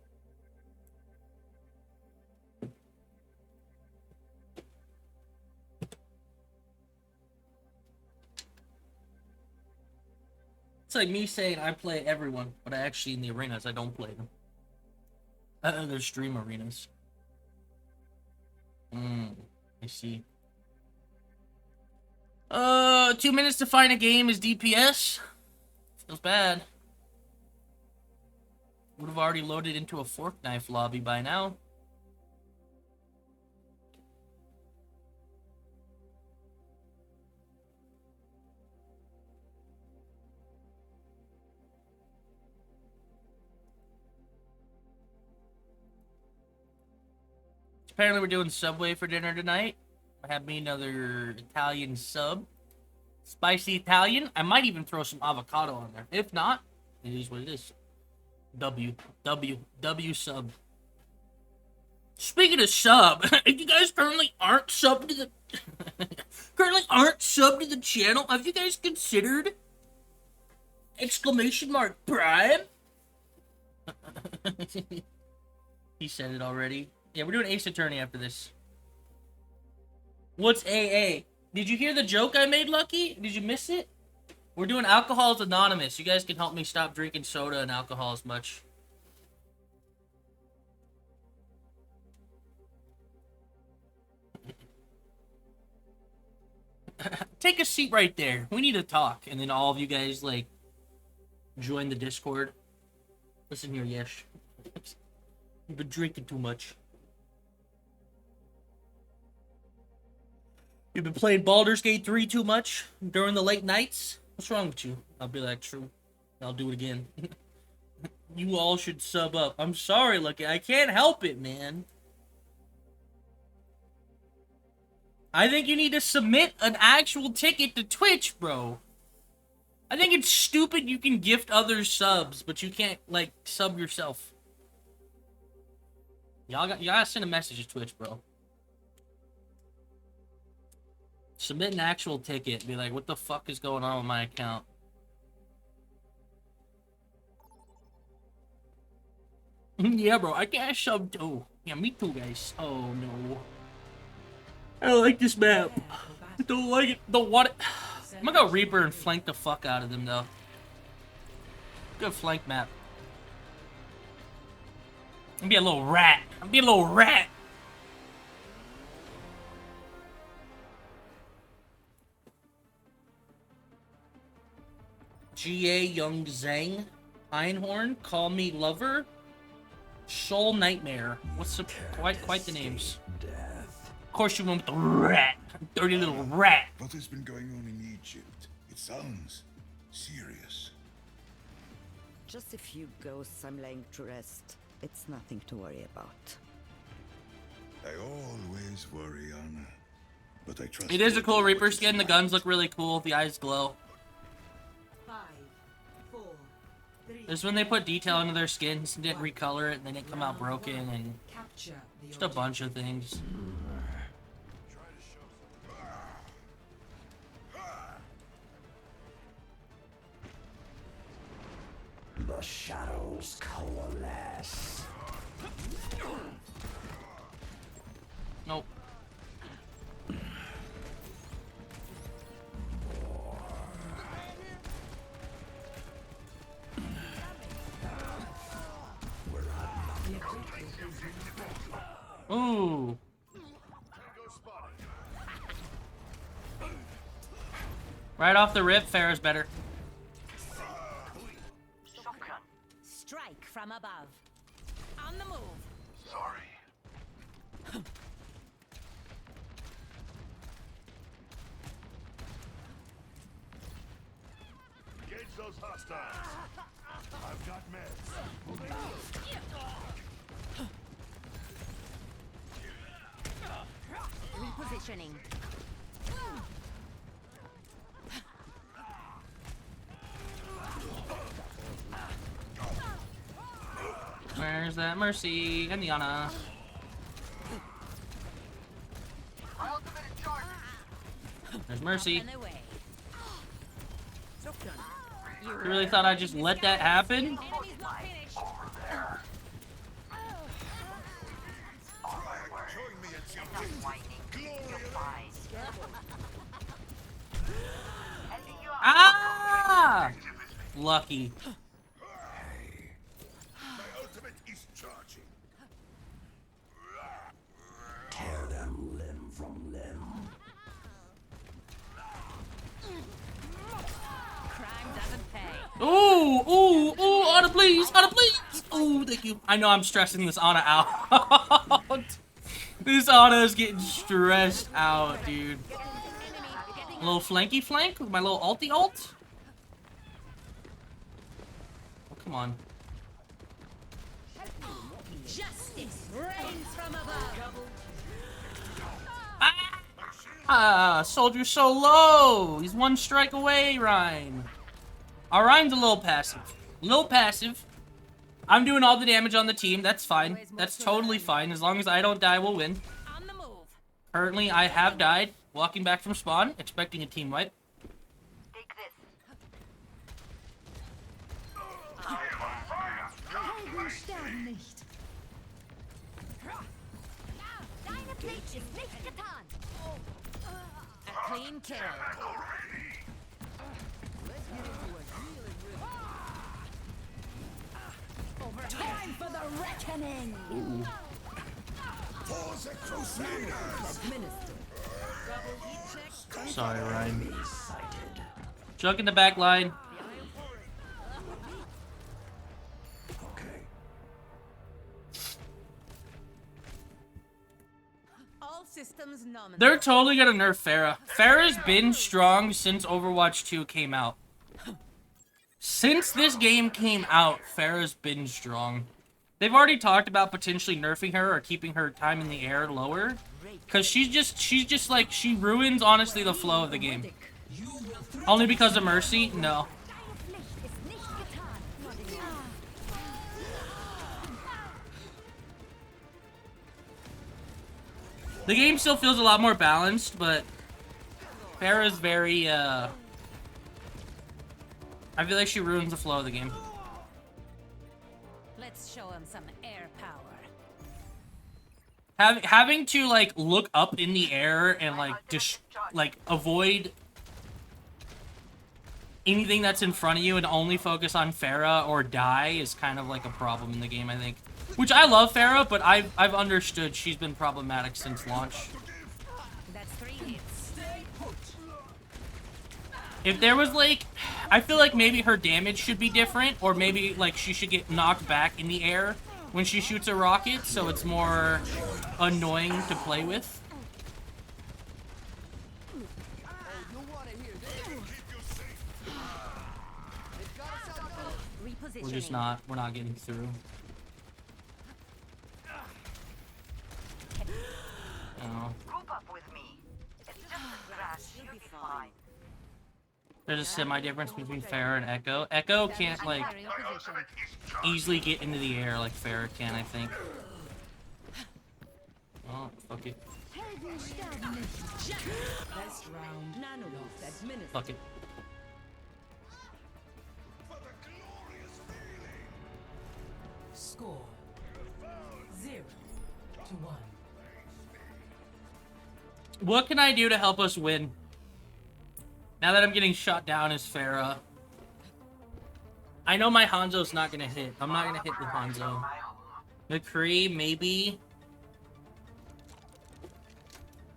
It's like me saying I play everyone, but I actually in the arenas I don't play them. They're stream arenas. I see. 2 minutes to find a game is DPS. Feels bad. Would have already loaded into a fork knife lobby by now. Apparently we're doing Subway for dinner tonight. I have me another Italian sub. Spicy Italian. I might even throw some avocado on there. If not, it is what it is. W sub. Speaking of sub, if you guys currently aren't subbed to the channel, have you guys considered !Prime? He said it already. Yeah, we're doing Ace Attorney after this. What's AA? Did you hear the joke I made, Lucky? Did you miss it? We're doing Alcohol's Anonymous. You guys can help me stop drinking soda and alcohol as much. take a seat right there. We need to talk. And then all of you guys, like, join the Discord. Listen here, Yesh. You've been drinking too much. You've been playing Baldur's Gate 3 too much during the late nights? What's wrong with you? I'll be like, true. I'll do it again. You all should sub up. I'm sorry, Lucky. I can't help it, man. I think you need to submit an actual ticket to Twitch, bro. I think it's stupid you can gift others subs, but you can't, like, sub yourself. You gotta send a message to Twitch, bro. Submit an actual ticket. Be like, what the fuck is going on with my account? Yeah, bro. I can't sub too. Yeah, me too, guys. Oh, no. I don't like this map. I don't like it. Don't want it. I'm gonna go Reaper and flank the fuck out of them, though. Good flank map. I'm be a little rat. I'm be a little rat. G.A. Young Zhang. Einhorn. Call Me Lover. Soul Nightmare. What's the... Quite the names. Of course you went with the rat. Dirty little rat. What has been going on in Egypt? It sounds serious. Just a few ghosts I'm laying to rest. It's nothing to worry about. I always worry, Anna. But I trust It is a cool you Reaper what is skin. The right. guns look really cool. The eyes glow. 5, 4, 3. This is when they put detail into their skins and didn't recolor it and then it come out broken and Capture the just a bunch of things. The shadows coalesce. Nope. Ooh. Right off the rip, fair is better. Strike from above. On the move. Sorry. Engage those hostiles. I've got meds. Repositioning. Where's that Mercy and the Ana? There's Mercy. On the way. You really thought I'd just let that happen? Enemy's not finished. Join me at your Ah! Lucky. My ultimate is charging. Tear them limb from limb. Crime doesn't pay. Ooh, ooh, ooh, Ana, please, Ana, please. Ooh, thank you. I know I'm stressing this Ana out. This Ana is getting stressed out, dude. A little flanky flank with my little ulti ult. Oh, come on. Justice reigns from above. Ah, soldier's so low. He's one strike away, Ryan. Our Ryan's a little passive. Little passive. I'm doing all the damage on the team. That's fine. That's totally fine. As long as I don't die, we'll win. On the move. Currently, I have died. Walking back from spawn, expecting a team wipe. Take this. Deine Pflicht ist nicht getan. A clean kill. Time for the reckoning. For the Crusaders! Administer. Sorry, Ryan. Enemy sighted. Junk in the back line. Okay. All systems nominal. They're totally gonna nerf Pharah. Pharah's been strong since Overwatch 2 came out. Since this game came out, Pharah's been strong. They've already talked about potentially nerfing her or keeping her time in the air lower. Cause she's just like, she ruins, honestly, the flow of the game. Only because of Mercy? No. The game still feels a lot more balanced, but Pharah's very, I feel like she ruins the flow of the game. Let's show him some air power. Having to, like, look up in the air and, like, just, like, avoid anything that's in front of you and only focus on Pharah or die is kind of, like, a problem in the game, I think. Which, I love Pharah, but I've understood she's been problematic since launch. That's 3 hits. If there was, like, I feel like maybe her damage should be different, or maybe, like, she should get knocked back in the air when she shoots a rocket, so it's more annoying to play with. We're not getting through. Oh. Group up with me. It's just a crash. You'll be fine. There's a semi-difference between Pharah and Echo. Echo can't, like, easily get into the air like Pharah can, I think. Oh, fuck it. Best round. Fuck it. Score 0-1. What can I do to help us win? Now that I'm getting shot down as Pharah. I know my Hanzo's not gonna hit. I'm not gonna hit the Hanzo. McCree, maybe.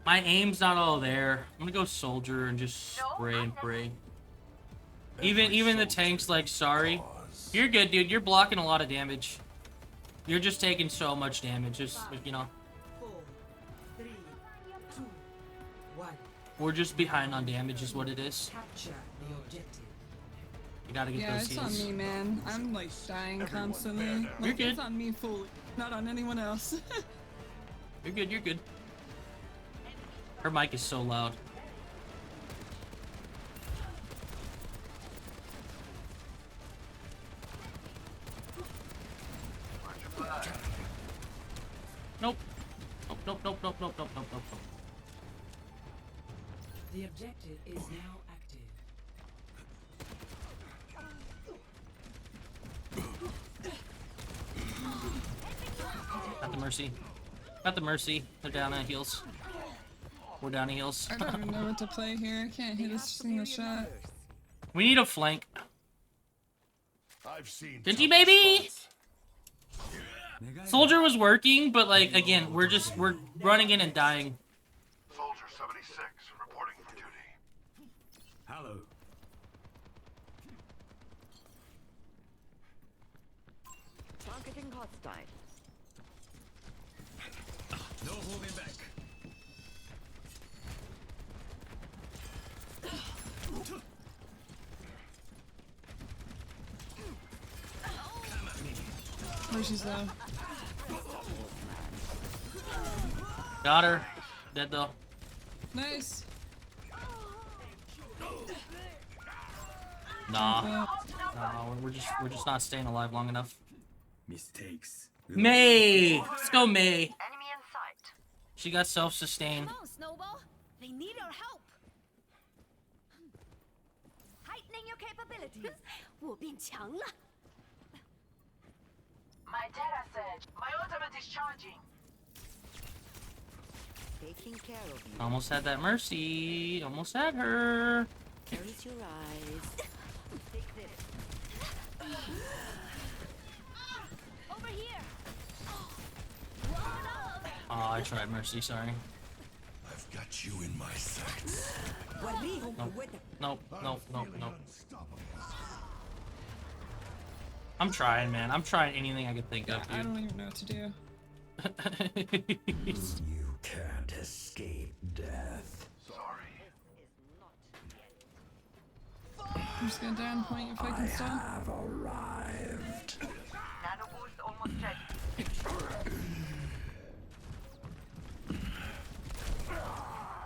My aim's not all there. I'm gonna go soldier and just spray and pray. Even the tank's like, sorry. You're good, dude. You're blocking a lot of damage. You're just taking so much damage. Just, you know. 4, 3, 2, 1. We're just behind on damage is what it is. Capture the objective. You gotta get Yeah, those it's on heals. me, man. I'm like dying constantly. You're Like, good. It's on me fully, not on anyone else. You're good, you're good. Her mic is so loud. Nope. Nope, nope, nope, nope, nope, nope, nope, nope. The objective is now active. Got the Mercy. Got the Mercy. They're down on heals. We're down on heals. I don't even know what to play here. I can't hit a single shot. We need a flank. I've seen Genji, baby! Soldier was working, but like, again, we're running in and dying. Soldier 76 reporting for duty. Hello. Targeting hostile. No holding back. Where she's low. Got her. Dead though. Nice. Nah. We're just not staying alive long enough. Mistakes. May! Let's go, May. Enemy in sight. She got self-sustained. Come on, Snowball. They need our help. Heightening your capabilities. 我变强了. My data said my ultimate is charging. Taking care of you. Almost had that Mercy. Almost had her. Close your eyes. Take this. Over here. Oh, I tried Mercy, sorry. I've got you in my sights. Nope. I'm trying, man. I'm trying anything I can think of, I dude. don't even know what to do. You can't escape death. Sorry. I'm just gonna down point your fucking stun. Have arrived. Nano boost almost ready.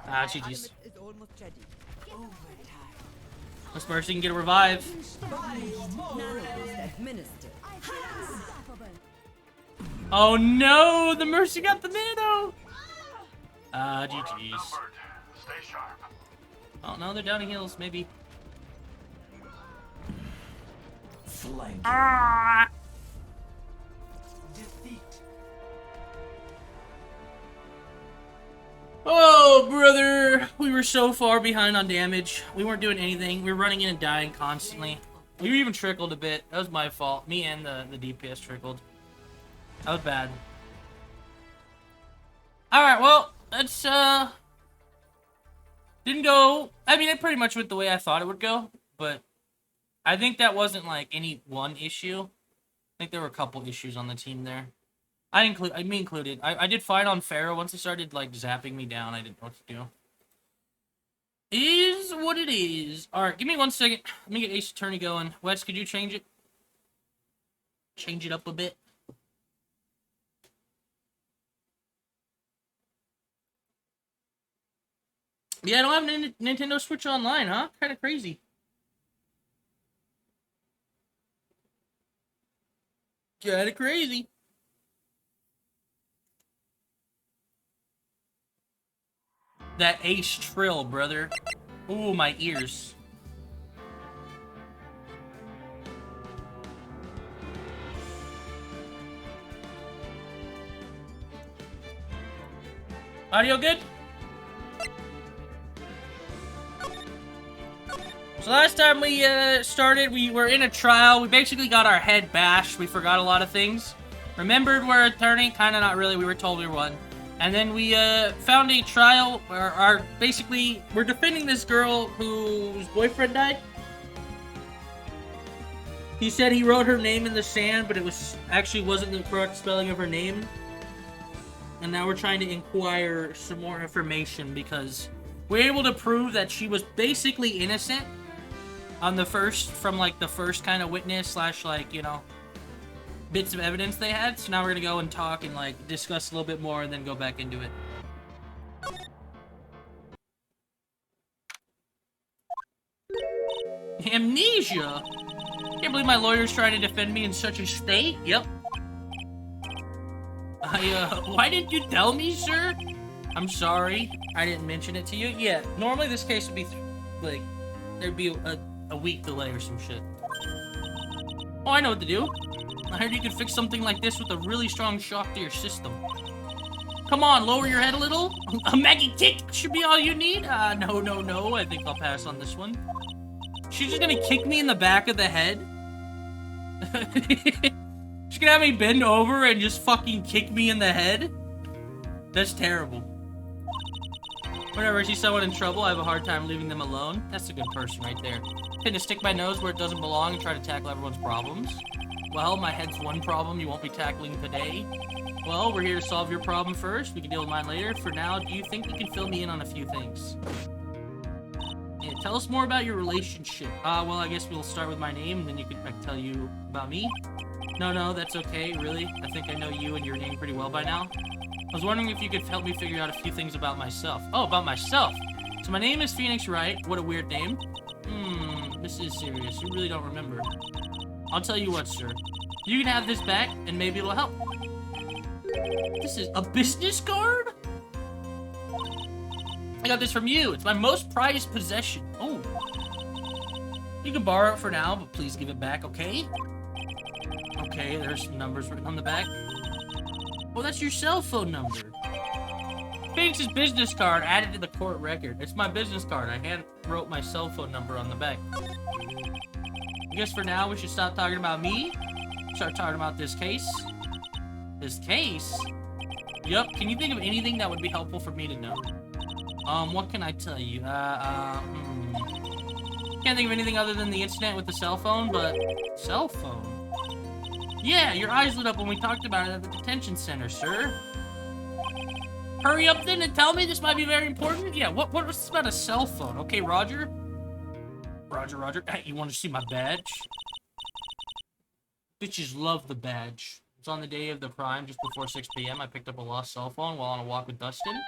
Ah, GG's. Is almost ready. Miss Mercy can get a revive. Nanoboost administered. Oh no, the Mercy got the nano. Ah, GG's. Stay sharp. Oh no, they're down to heals, maybe. Flank. Ah! Defeat. Oh, brother! We were so far behind on damage. We weren't doing anything. We were running in and dying constantly. We even trickled a bit. That was my fault. Me and the DPS trickled. That was bad. Alright, well, that's, didn't go... I mean, it pretty much went the way I thought it would go, but I think that wasn't, like, any one issue. I think there were a couple issues on the team there. Me included. I did fine on Pharaoh. Once he started, like, zapping me down, I didn't know what to do. Is what it is. Alright, give me 1 second. Let me get Ace Attorney going. Wes, could you change it? Change it up a bit. Yeah, I don't have Nintendo Switch Online, huh? Kind of crazy. Kind of crazy. That Ace Trill, brother. Ooh, my ears. Audio good? So last time we started, we were in a trial. We basically got our head bashed. We forgot a lot of things. Remembered we're attorney, kind of not really. We were told we won. And then we found a trial where basically we're defending this girl whose boyfriend died. He said he wrote her name in the sand, but it wasn't the correct spelling of her name. And now we're trying to inquire some more information because we're able to prove that she was basically innocent on the first kind of witness slash, like, you know, bits of evidence they had. So now we're gonna go and talk and, like, discuss a little bit more and then go back into it. Amnesia? Can't believe my lawyer's trying to defend me in such a state. Yep. Why didn't you tell me, sir? I'm sorry. I didn't mention it to you. Yeah, normally this case would be, like, there'd be a week delay or some shit. Oh, I know what to do. I heard you could fix something like this with a really strong shock to your system. Come on, lower your head a little. A Maggie kick should be all you need. No. I think I'll pass on this one. She's just gonna kick me in the back of the head. She's gonna have me bend over and just fucking kick me in the head. That's terrible. Whenever I see someone in trouble, I have a hard time leaving them alone. That's a good person right there. Tend to stick my nose where it doesn't belong and try to tackle everyone's problems. Well, my head's one problem you won't be tackling today. Well, we're here to solve your problem first. We can deal with mine later. For now, do you think you can fill me in on a few things? Yeah, tell us more about your relationship. Well, I guess we'll start with my name, and then I can tell you about me. No, that's okay, really. I think I know you and your name pretty well by now. I was wondering if you could help me figure out a few things about myself. Oh, about myself. So my name is Phoenix Wright. What a weird name. This is serious. You really don't remember. I'll tell you what, sir. You can have this back, and maybe it'll help. This is a business card? I got this from you. It's my most prized possession. Oh. You can borrow it for now, but please give it back, okay? Okay, there's some numbers written on the back. Oh, that's your cell phone number. Phoenix's business card added to the court record. It's my business card. I hand wrote my cell phone number on the back. I guess for now we should stop talking about me. Start talking about this case. This case? Yup. Can you think of anything that would be helpful for me to know? What can I tell you? Can't think of anything other than the incident with the cell phone, but... Cell phone? Yeah, your eyes lit up when we talked about it at the detention center, sir. Hurry up then and tell me, this might be very important. Yeah, what was this about a cell phone? Okay, Roger? Roger. Hey, you want to see my badge? Bitches love the badge. It's on the day of the crime, just before 6 p.m. I picked up a lost cell phone while on a walk with Dustin.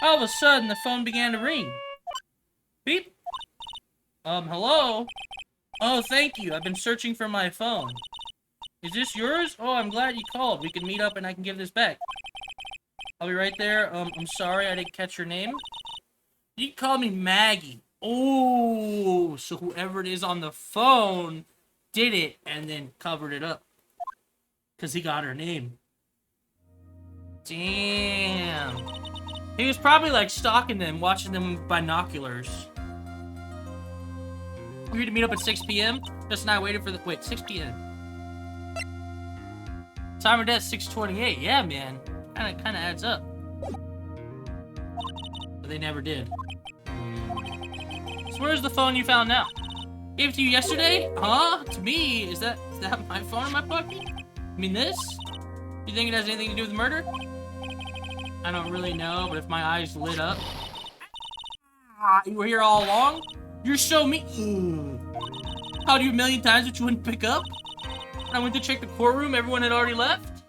All of a sudden, the phone began to ring. Beep. Hello? Oh, thank you. I've been searching for my phone. Is this yours? Oh, I'm glad you called. We can meet up and I can give this back. I'll be right there. I'm sorry I didn't catch your name. You can call me Maggie. Oh, so whoever it is on the phone did it and then covered it up. Because he got her name. Damn. He was probably like stalking them, watching them with binoculars. We agreed to meet up at 6 p.m. Just and I waited for the... Wait, 6 p.m. Time of death, 6:28. Yeah, man. Kinda adds up. But they never did. So where's the phone you found now? Gave it to you yesterday? Huh? To me? Is that my phone in my pocket? I mean this? You think it has anything to do with the murder? I don't really know, but if my eyes lit up... You were here all along? You're so mean. Called you a million times, but you wouldn't pick up? When I went to check the courtroom, everyone had already left?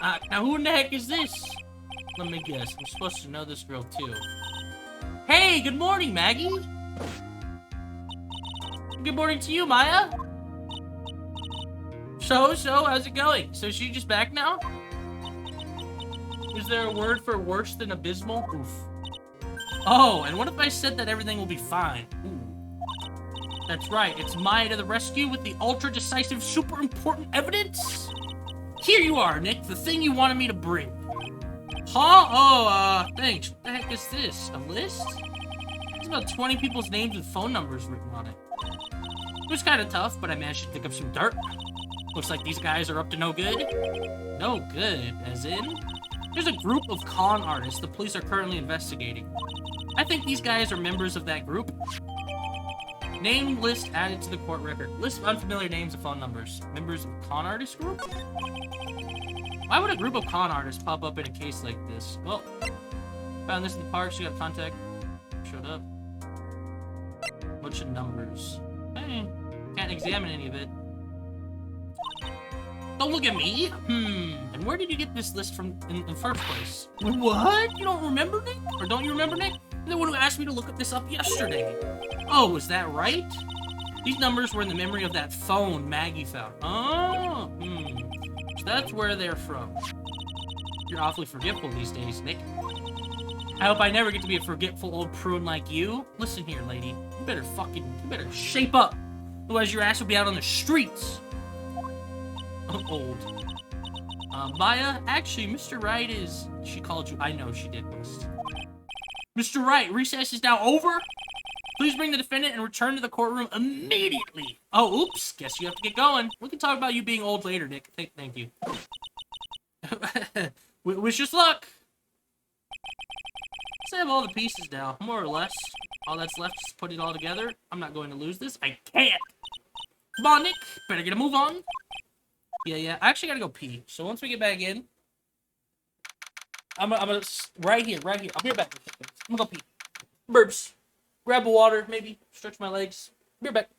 Now who in the heck is this? Let me guess, I'm supposed to know this girl too. Hey, good morning, Maggie! Good morning to you, Maya! So, how's it going? So she just back now? Is there a word for worse than abysmal? Oof. Oh, and what if I said that everything will be fine? Ooh. That's right, it's Maya to the rescue with the ultra-decisive, super important evidence? Here you are, Nick, the thing you wanted me to bring. Huh? Oh, thanks. What the heck is this? A list? It's about 20 people's names with phone numbers written on it. It was kind of tough, but I managed to pick up some dirt. Looks like these guys are up to no good. No good, as in? There's a group of con artists the police are currently investigating. I think these guys are members of that group. Name list added to the court record. List of unfamiliar names and phone numbers. Members of con artist group? Why would a group of con artists pop up in a case like this? Well, found this in the park, she got contact. Showed up. Bunch of numbers. Hey, can't examine any of it. Don't look at me! And where did you get this list from in the first place? What? You don't remember, Nick? Or don't you remember, Nick? You're the one who asked me to look this up yesterday. Oh, is that right? These numbers were in the memory of that phone Maggie found. Oh, So that's where they're from. You're awfully forgetful these days, Nick. I hope I never get to be a forgetful old prune like you. Listen here, lady. You better shape up. Otherwise your ass will be out on the streets. Old. Maya, actually, Mr. Wright is... She called you. I know she did, West. Mr. Wright, recess is now over. Please bring the defendant and return to the courtroom immediately. Oh, oops. Guess you have to get going. We can talk about you being old later, Nick. Thank you. Wish us luck. I have all the pieces now, more or less. All that's left is to put it all together. I'm not going to lose this. I can't. Come on, Nick. Better get a move on. Yeah. I actually gotta go pee. So once we get back in, I'm gonna right here. I'll be right back. I'm gonna go pee. Burps. Grab a water, maybe. Stretch my legs. Be right back.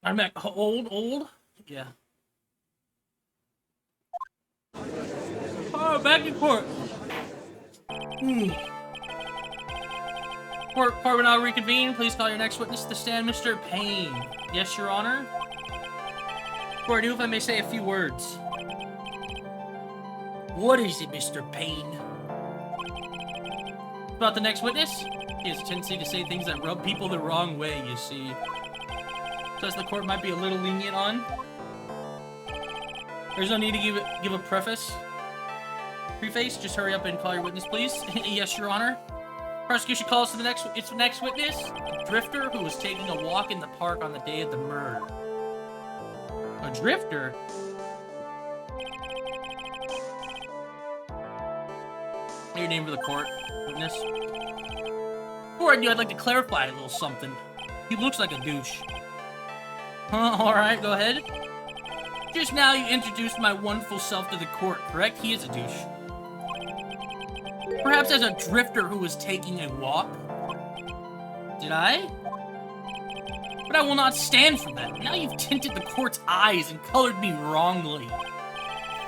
I'm at old? Yeah. Oh, back in court. Court will now reconvene. Please call your next witness to the stand, Mr. Payne. Yes, Your Honor. Court, I do if I may say a few words. What is it, Mr. Payne? About the next witness? He has a tendency to say things that rub people the wrong way, you see. So as the court might be a little lenient on. There's no need to give a preface. Preface, just hurry up and call your witness, please. Yes, Your Honor. Prosecution calls to its next witness, a drifter who was taking a walk in the park on the day of the murder. A drifter? Your name for the court, witness. Before I do, I'd like to clarify a little something. He looks like a douche. Alright, go ahead. Just now you introduced my wonderful self to the court, correct? He is a douche. Perhaps as a drifter who was taking a walk? Did I? But I will not stand for that. Now you've tinted the court's eyes and colored me wrongly.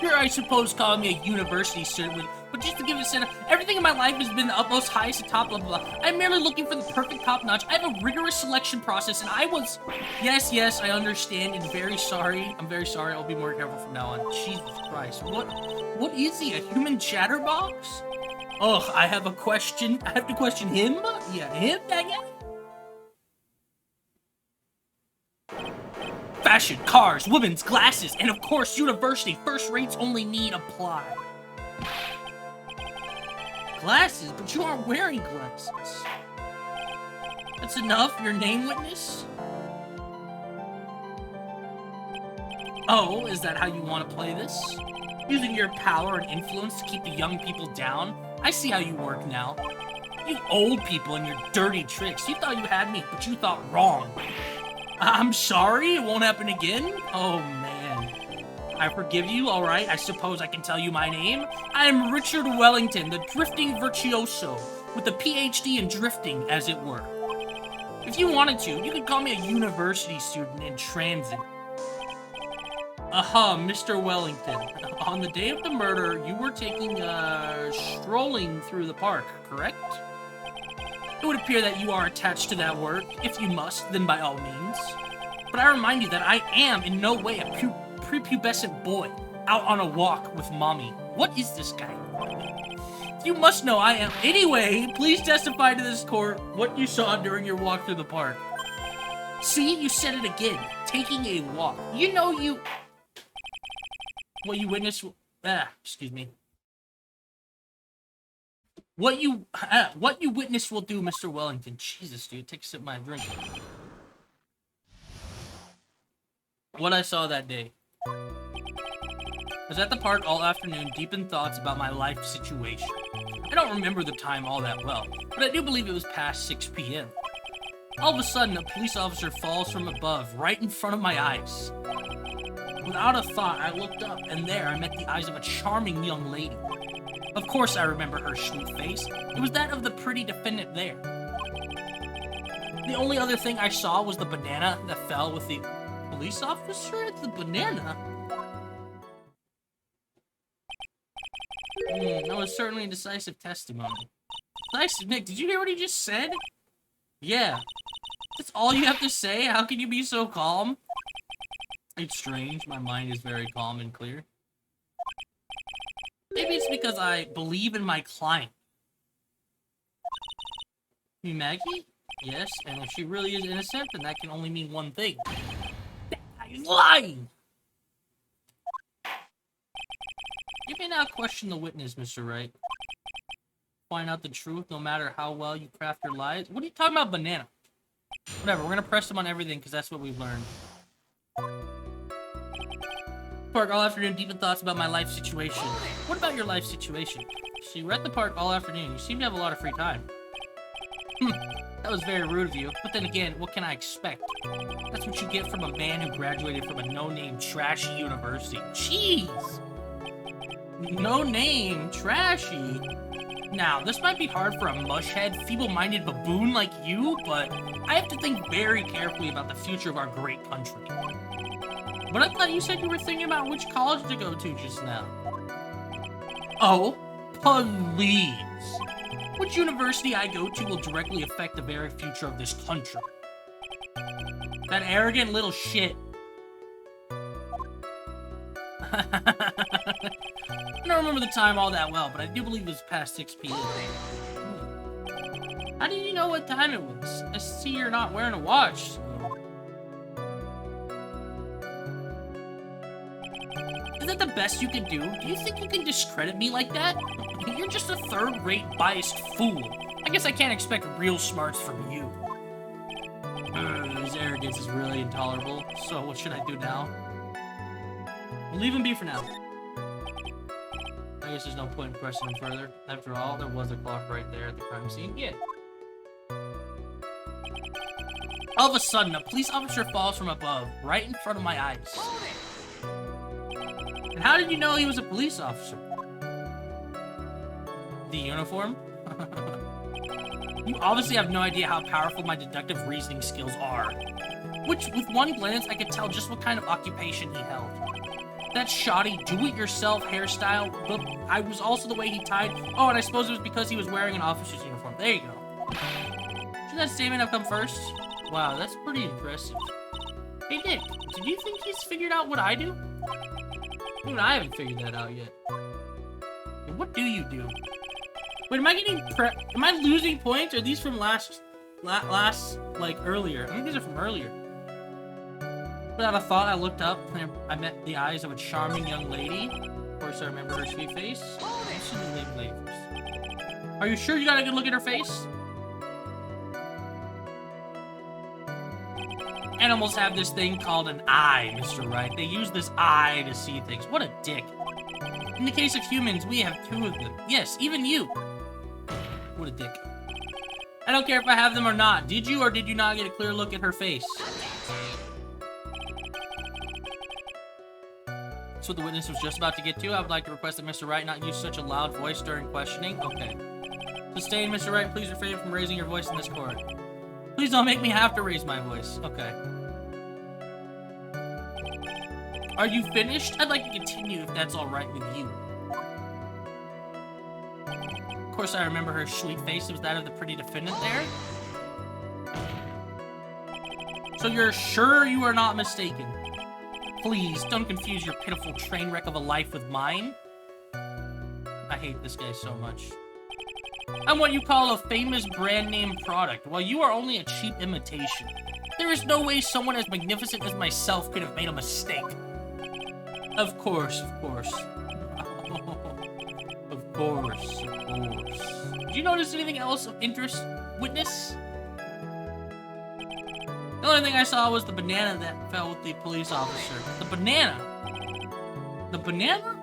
You're, I suppose, calling me a university student, but just to give it a sense, everything in my life has been the utmost highest and top level. I'm merely looking for the perfect top notch. I have a rigorous selection process, and I was... Yes, I understand, and very sorry. I'm very sorry. I'll be more careful from now on. Jesus Christ. What is he, a human chatterbox? Ugh, I have a question. I have to question him? Yeah, him, that guy? Fashion, cars, women's glasses, and of course, university. First rates only need apply. Glasses? But you aren't wearing glasses. That's enough? Your name, witness? Oh, is that how you want to play this? Using your power and influence to keep the young people down? I see how you work now. You old people and your dirty tricks. You thought you had me, but you thought wrong. I'm sorry, it won't happen again? Oh, man. I forgive you, alright? I suppose I can tell you my name? I am Richard Wellington, the drifting virtuoso, with a PhD in drifting, as it were. If you wanted to, you could call me a university student in transit. Aha, Mr. Wellington. On the day of the murder, you were strolling through the park, correct? It would appear that you are attached to that work. If you must, then by all means. But I remind you that I am in no way a prepubescent boy out on a walk with mommy. What is this guy? You must know I am. Anyway, please testify to this court what you saw during your walk through the park. See, you said it again. Taking a walk. You know you... What you witnessed... excuse me. What you witnessed will do, Mr. Wellington. Jesus, dude, take a sip of my drink. What I saw that day. I was at the park all afternoon, deep in thoughts about my life situation. I don't remember the time all that well, but I do believe it was past 6 p.m. All of a sudden, a police officer falls from above, right in front of my eyes. Without a thought, I looked up, and there I met the eyes of a charming young lady. Of course I remember her sweet face. It was that of the pretty defendant there. The only other thing I saw was the banana that fell with the police officer. It's the banana. That was certainly a decisive testimony. Decisive, Nick, did you hear what he just said? Yeah. That's all you have to say? How can you be so calm? It's strange. My mind is very calm and clear. Maybe it's because I believe in my client. You Maggie? Yes, and if she really is innocent, then that can only mean one thing. That guy is lying! You may now question the witness, Mr. Wright. Find out the truth no matter how well you craft your lies. What are you talking about, banana? Whatever, we're gonna press him on everything because that's what we've learned. Park all afternoon, deep in thoughts about my life situation. What about your life situation? So you were at the park all afternoon. You seem to have a lot of free time. That was very rude of you. But then again, what can I expect? That's what you get from a man who graduated from a no-name trashy university. Jeez! No name, trashy. Now, this might be hard for a mushhead, feeble-minded baboon like you, but I have to think very carefully about the future of our great country. But I thought you said you were thinking about which college to go to just now. Oh, please. Which university I go to will directly affect the very future of this country. That arrogant little shit. I don't remember the time all that well, but I do believe it was past 6 p.m. How do you know what time it was? I see you're not wearing a watch. So. Is that the best you can do? Do you think you can discredit me like that? You're just a third-rate biased fool. I guess I can't expect real smarts from you. His arrogance is really intolerable. So what should I do now? We'll leave him be for now. I guess there's no point in questioning him further. After all, there was a clock right there at the crime scene. Yeah. All of a sudden, a police officer falls from above, right in front of my eyes. And how did you know he was a police officer? The uniform? You obviously have no idea how powerful my deductive reasoning skills are. Which, with one glance, I could tell just what kind of occupation he held. That shoddy do-it-yourself hairstyle, but I was also the way he tied. Oh, and I suppose it was because he was wearing an officer's uniform. There you go. Should that statement have come first? Wow, that's pretty impressive. Hey, Nick, did you think he's figured out what I do? Even I haven't figured that out yet. Hey, what do you do? Wait, am I losing points? Or are these from last, like, earlier? I think these are from earlier. Without a thought, I looked up and I met the eyes of a charming young lady. Of course, I remember her sweet face. She's the lady first. Are you sure you got a good look at her face? Animals have this thing called an eye, Mr. Wright. They use this eye to see things. What a dick. In the case of humans, we have 2 of them. Yes, even you. What a dick. I don't care if I have them or not. Did you or did you not get a clear look at her face? That's what the witness was just about to get to. I would like to request that Mr. Wright not use such a loud voice during questioning. Okay. Sustained, Mr. Wright, please refrain from raising your voice in this court. Please don't make me have to raise my voice. Okay. Are you finished? I'd like to continue if that's alright with you. Of course, I remember her sweet face. It was that of the pretty defendant there. So you're sure you are not mistaken? Please, don't confuse your pitiful train wreck of a life with mine. I hate this guy so much. I'm what you call a famous brand name product, while you are only a cheap imitation. There is no way someone as magnificent as myself could have made a mistake. Of course, of course. Of course, of course. Did you notice anything else of interest, witness? The only thing I saw was the banana that fell with the police officer. The banana? The banana?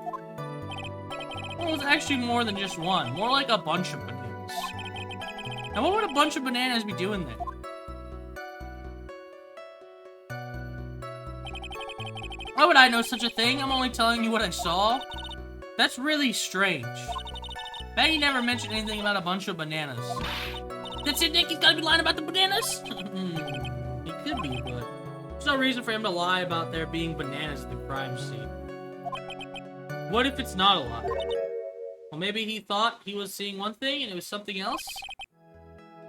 Well, it was actually more than just one. More like a bunch of bananas. Now, what would a bunch of bananas be doing there? Why would I know such a thing? I'm only telling you what I saw. That's really strange. Maggie never mentioned anything about a bunch of bananas. That's it, Nick? He's gotta be lying about the bananas? He could be, but there's no reason for him to lie about there being bananas at the crime scene. What if it's not a lie? Well, maybe he thought he was seeing one thing and it was something else?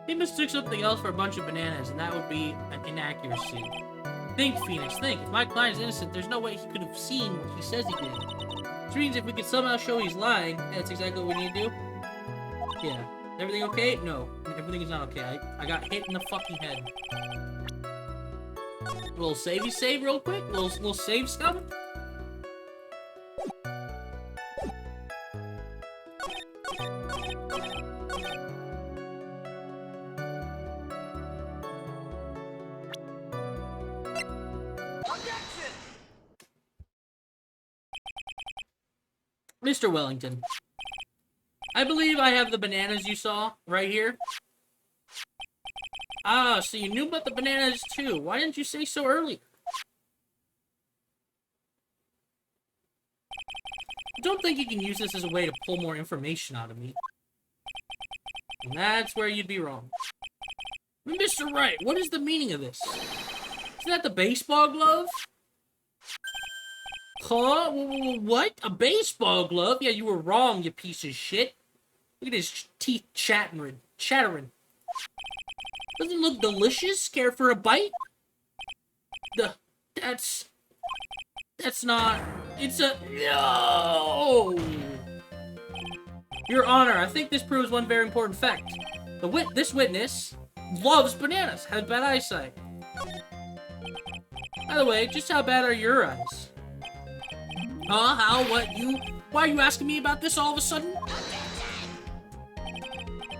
He mistook something else for a bunch of bananas, and that would be an inaccuracy. Think, Phoenix, think. If my client is innocent, there's no way he could have seen what he says he did. Which means if we could somehow show he's lying, that's exactly what we need to do. Yeah. Everything okay? No. Everything is not okay. I got hit in the fucking head. A little savey save real quick? Little save scum? Mr. Wellington, I believe I have the bananas you saw right here. Ah, so you knew about the bananas too. Why didn't you say so earlier? I don't think you can use this as a way to pull more information out of me. And that's where you'd be wrong. Mr. Wright, what is the meaning of this? Isn't that the baseball glove? Huh? What? A baseball glove? Yeah, you were wrong, you piece of shit. Look at his teeth chattering. Doesn't it look delicious? Care for a bite? That's not... It's a... No! Your Honor, I think this proves one very important fact. This witness loves bananas, has bad eyesight. By the way, just how bad are your eyes? Huh? How? What? You? Why are you asking me about this all of a sudden?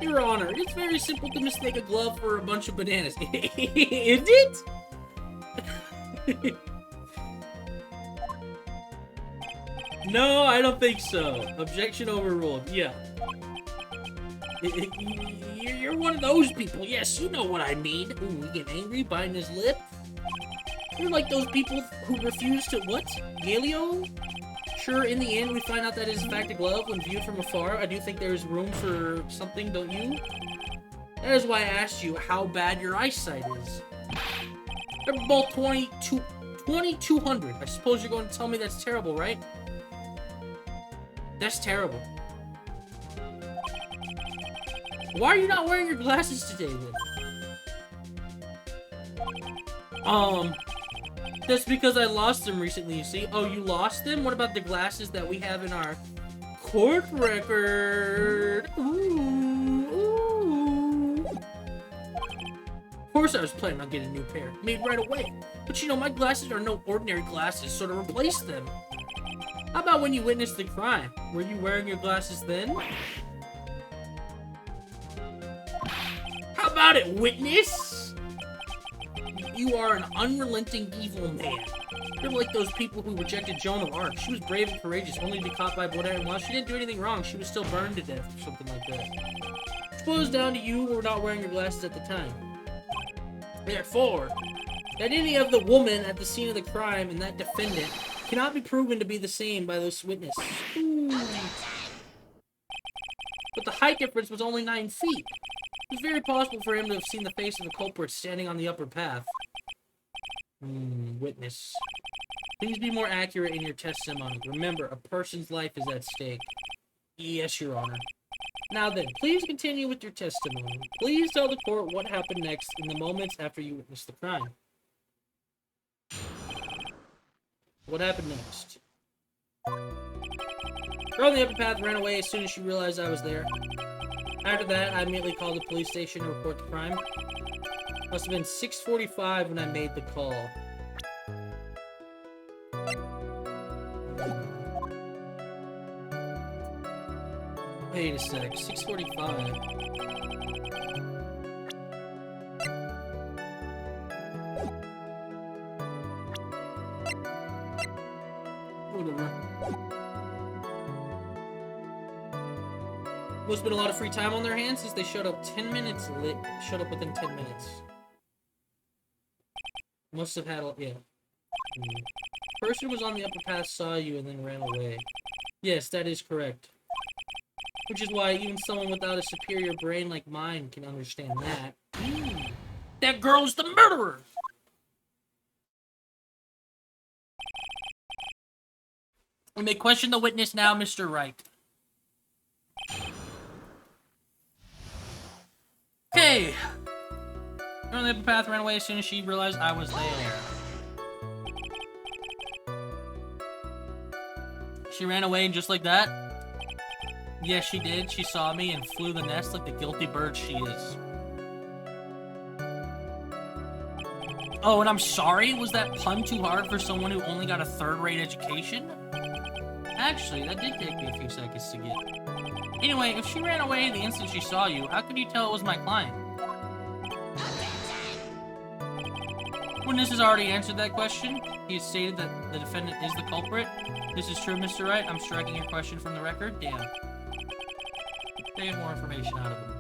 Your Honor, it's very simple to mistake a glove for a bunch of bananas. Is it? No, I don't think so. Objection overruled. Yeah. You're one of those people. Yes, you know what I mean. Ooh, he get angry, biting his lip. You're like those people who refuse to... What? Galio? Sure, in the end, we find out that it is in fact a glove when viewed from afar. I do think there is room for something, don't you? That is why I asked you how bad your eyesight is. They're both 2200. I suppose you're going to tell me that's terrible, right? That's terrible. Why are you not wearing your glasses today, then? That's because I lost them recently, you see? Oh, you lost them? What about the glasses that we have in our court record? Ooh. Of course I was planning on getting a new pair. Made right away. But you know, my glasses are no ordinary glasses, so to replace them... How about when you witnessed the crime? Were you wearing your glasses then? How about it, witness? You are an unrelenting evil man. You're like those people who rejected Joan of Arc. She was brave and courageous, only to be caught by Baudet, and while she didn't do anything wrong, she was still burned to death, or something like that. Suppose down to you who were not wearing your glasses at the time. Therefore, that any of the woman at the scene of the crime and that defendant cannot be proven to be the same by this witness. Ooh. But the height difference was only 9 feet. It was very possible for him to have seen the face of the culprit standing on the upper path. Witness. Please be more accurate in your testimony. Remember, a person's life is at stake. Yes, Your Honor. Now then, please continue with your testimony. Please tell the court what happened next in the moments after you witnessed the crime. What happened next? Girl on the upper path ran away as soon as she realized I was there. After that, I immediately called the police station to report the crime. Must have been 6:45 when I made the call. Wait a sec, 6:45. Whatever. Must have been a lot of free time on their hands since they showed up 10 minutes late. Showed up within 10 minutes. Must have had a... yeah. Person was on the upper path, saw you, and then ran away. Yes, that is correct. Which is why even someone without a superior brain like mine can understand that. That girl's the murderer! We may question the witness now, Mr. Wright. Okay. Girl on the upper path ran away as soon as she realized I was there. She ran away just like that? Yes, she did. She saw me and flew the nest like the guilty bird she is. Oh, and I'm sorry? Was that pun too hard for someone who only got a third-rate education? Actually, that did take me a few seconds to get. Anyway, if she ran away the instant she saw you, how could you tell it was my client? Witness has already answered that question. He has stated that the defendant is the culprit. This is true, Mr. Wright. I'm striking your question from the record. Damn. They get more information out of him.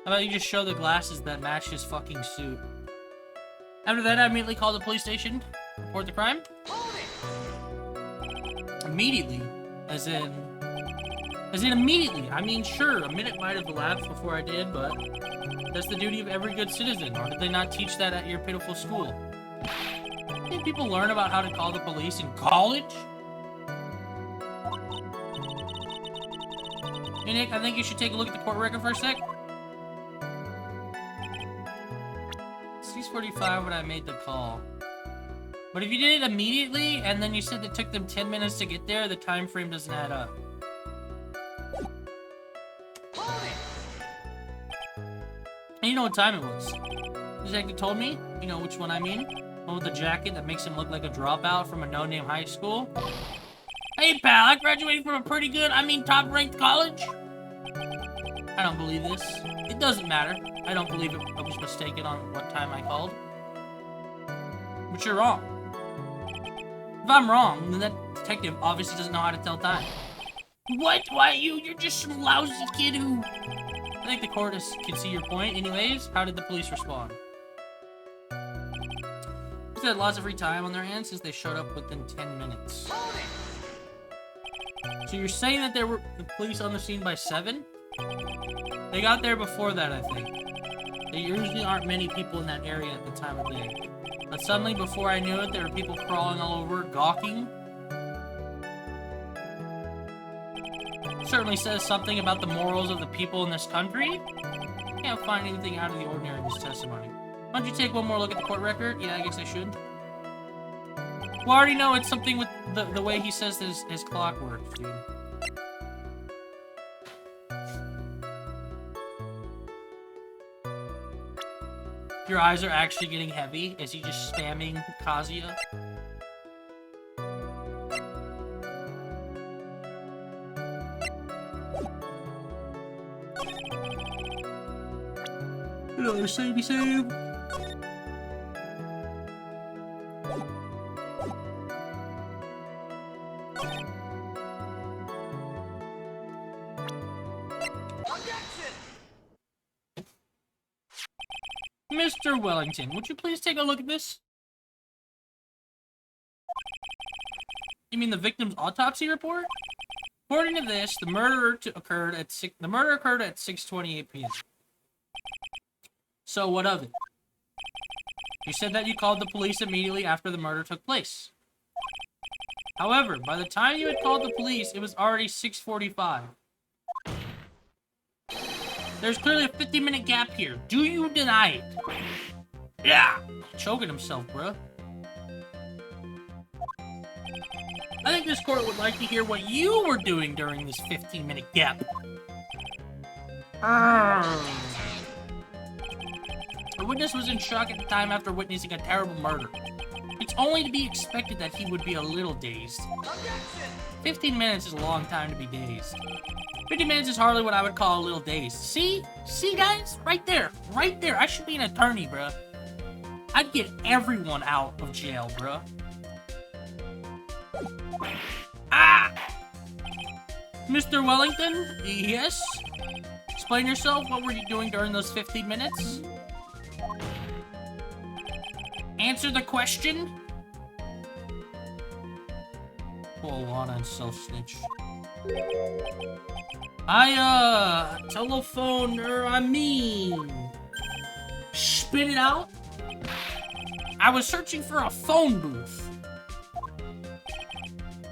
How about you just show the glasses that match his fucking suit? After that, I immediately called the police station. Report the crime? Immediately. As in... As in immediately. I mean, sure, a minute might have elapsed before I did, but that's the duty of every good citizen. Or did they not teach that at your pitiful school? Did people learn about how to call the police in college? Hey, Nick, I think you should take a look at the court record for a sec. 6:45 when I made the call. But if you did it immediately, and then you said it took them 10 minutes to get there, the time frame doesn't add up. And you know what time it was. The detective told me, you know which one I mean? One with the jacket that makes him look like a dropout from a no-name high school. Hey pal, I graduated from a pretty good, top-ranked college. I don't believe this. It doesn't matter. I don't believe it. I was mistaken on what time I called. But you're wrong. If I'm wrong, then that detective obviously doesn't know how to tell time. What? Why you're just some lousy kid who... I think the court can see your point. Anyways, how did the police respond? They had lots of free time on their hands since they showed up within 10 minutes. So you're saying that there were the police on the scene by 7? They got there before that, I think. There usually aren't many people in that area at the time of day. But suddenly, before I knew it, there were people crawling all over, gawking. Certainly says something about the morals of the people in this country. Can't find anything out of the ordinary in this testimony. Why don't you take one more look at the court record? Yeah, I guess I should. Well, I already know it's something with the way he says his clock works, dude. Your eyes are actually getting heavy. Is he just spamming Kazuya? Hello, Savey Save. Mr. Wellington, would you please take a look at this? You mean the victim's autopsy report? According to this, the murder occurred at 6:28 p.m. So what of it? You said that you called the police immediately after the murder took place. However, by the time you had called the police, it was already 6:45. There's clearly a 50-minute gap here. Do you deny it? Yeah! Choking himself, bruh. I think this court would like to hear what you were doing during this 15-minute gap. The witness was in shock at the time after witnessing a terrible murder. It's only to be expected that he would be a little dazed. 15 minutes is a long time to be dazed. 50 minutes is hardly what I would call a little dazed. See? See, guys? Right there. Right there. I should be an attorney, bruh. I'd get everyone out of jail, bruh. Ah! Mr. Wellington? Yes? Explain yourself. What were you doing during those 15 minutes? Answer the question. Pull Lana and self-snitch. Spit it out. I was searching for a phone booth.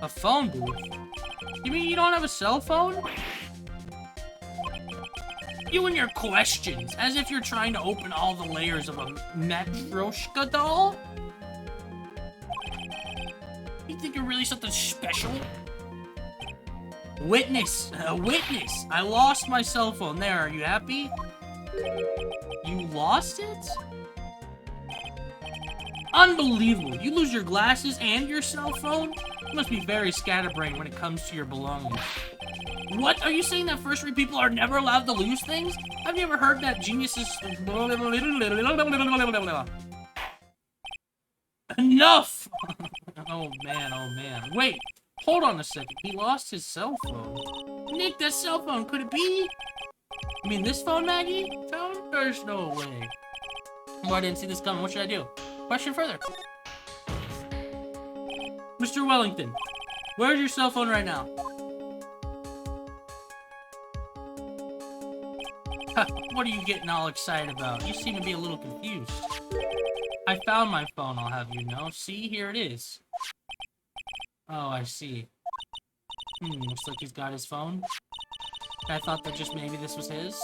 A phone booth? You mean you don't have a cell phone? You and your questions, as if you're trying to open all the layers of a Matryoshka doll? You think you're really something special? Witness! Witness! I lost my cell phone. There, are you happy? You lost it? Unbelievable. You lose your glasses and your cell phone? You must be very scatterbrained when it comes to your belongings. What? Are you saying that first-rate people are never allowed to lose things? Have you ever heard that geniuses... Enough! Oh man. Wait, hold on a second. He lost his cell phone. Nick, that cell phone, could it be? You mean this phone, Maggie? Phone? There's no way. Oh, I didn't see this coming. What should I do? Question further. Mr. Wellington, where's your cell phone right now? What are you getting all excited about? You seem to be a little confused. I found my phone, I'll have you know. See, here it is. Oh, I see. Looks like he's got his phone. I thought that just maybe this was his.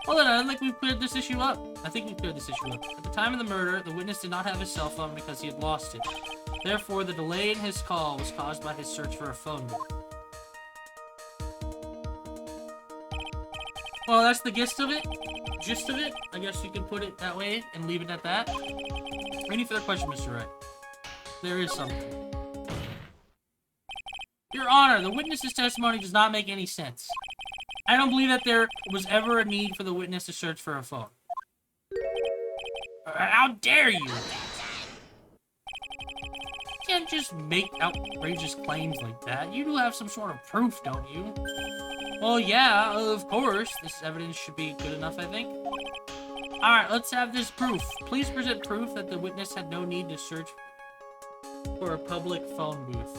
Well then, I think we've cleared this issue up. At the time of the murder, the witness did not have his cell phone because he had lost it. Therefore, the delay in his call was caused by his search for a phone booth. Well, that's the gist of it. I guess you can put it that way and leave it at that. Any further question, Mr. Wright? There is something. Your Honor, the witness's testimony does not make any sense. I don't believe that there was ever a need for the witness to search for a phone. How dare you? You can't just make outrageous claims like that. You do have some sort of proof, don't you? Well, yeah, of course. This evidence should be good enough, I think. Alright, let's have this proof. Please present proof that the witness had no need to search for a public phone booth.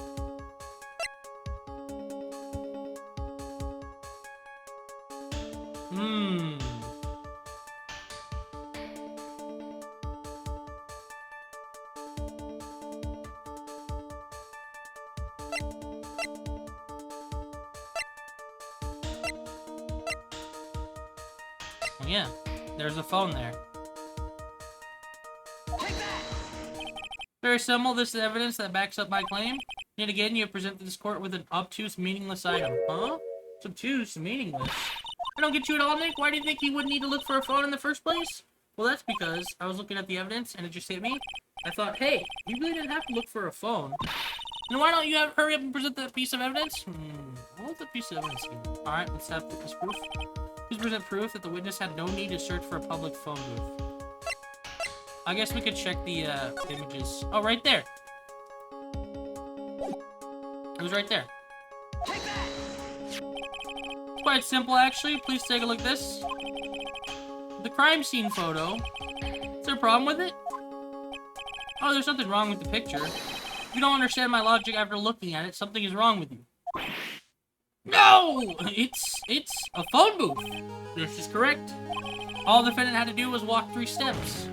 Well, yeah, there's a phone there. Very simple. This is evidence that backs up my claim. Yet again, you have presented this court with an obtuse, meaningless item. Huh? It's obtuse, meaningless. I don't get you at all, Nick. Why do you think he would need to look for a phone in the first place? Well, that's because I was looking at the evidence and it just hit me. I thought, hey, you really didn't have to look for a phone. Then why don't you hurry up and present that piece of evidence? What was the piece of evidence here? Alright, let's have this proof. Please present proof that the witness had no need to search for a public phone booth. I guess we could check the images. Oh, right there. It was right there. Quite simple, actually. Please take a look at this. The crime scene photo. Is there a problem with it? Oh, there's something wrong with the picture. If you don't understand my logic after looking at it, something is wrong with you. No! It's a phone booth. This is correct. All the defendant had to do was walk 3 steps.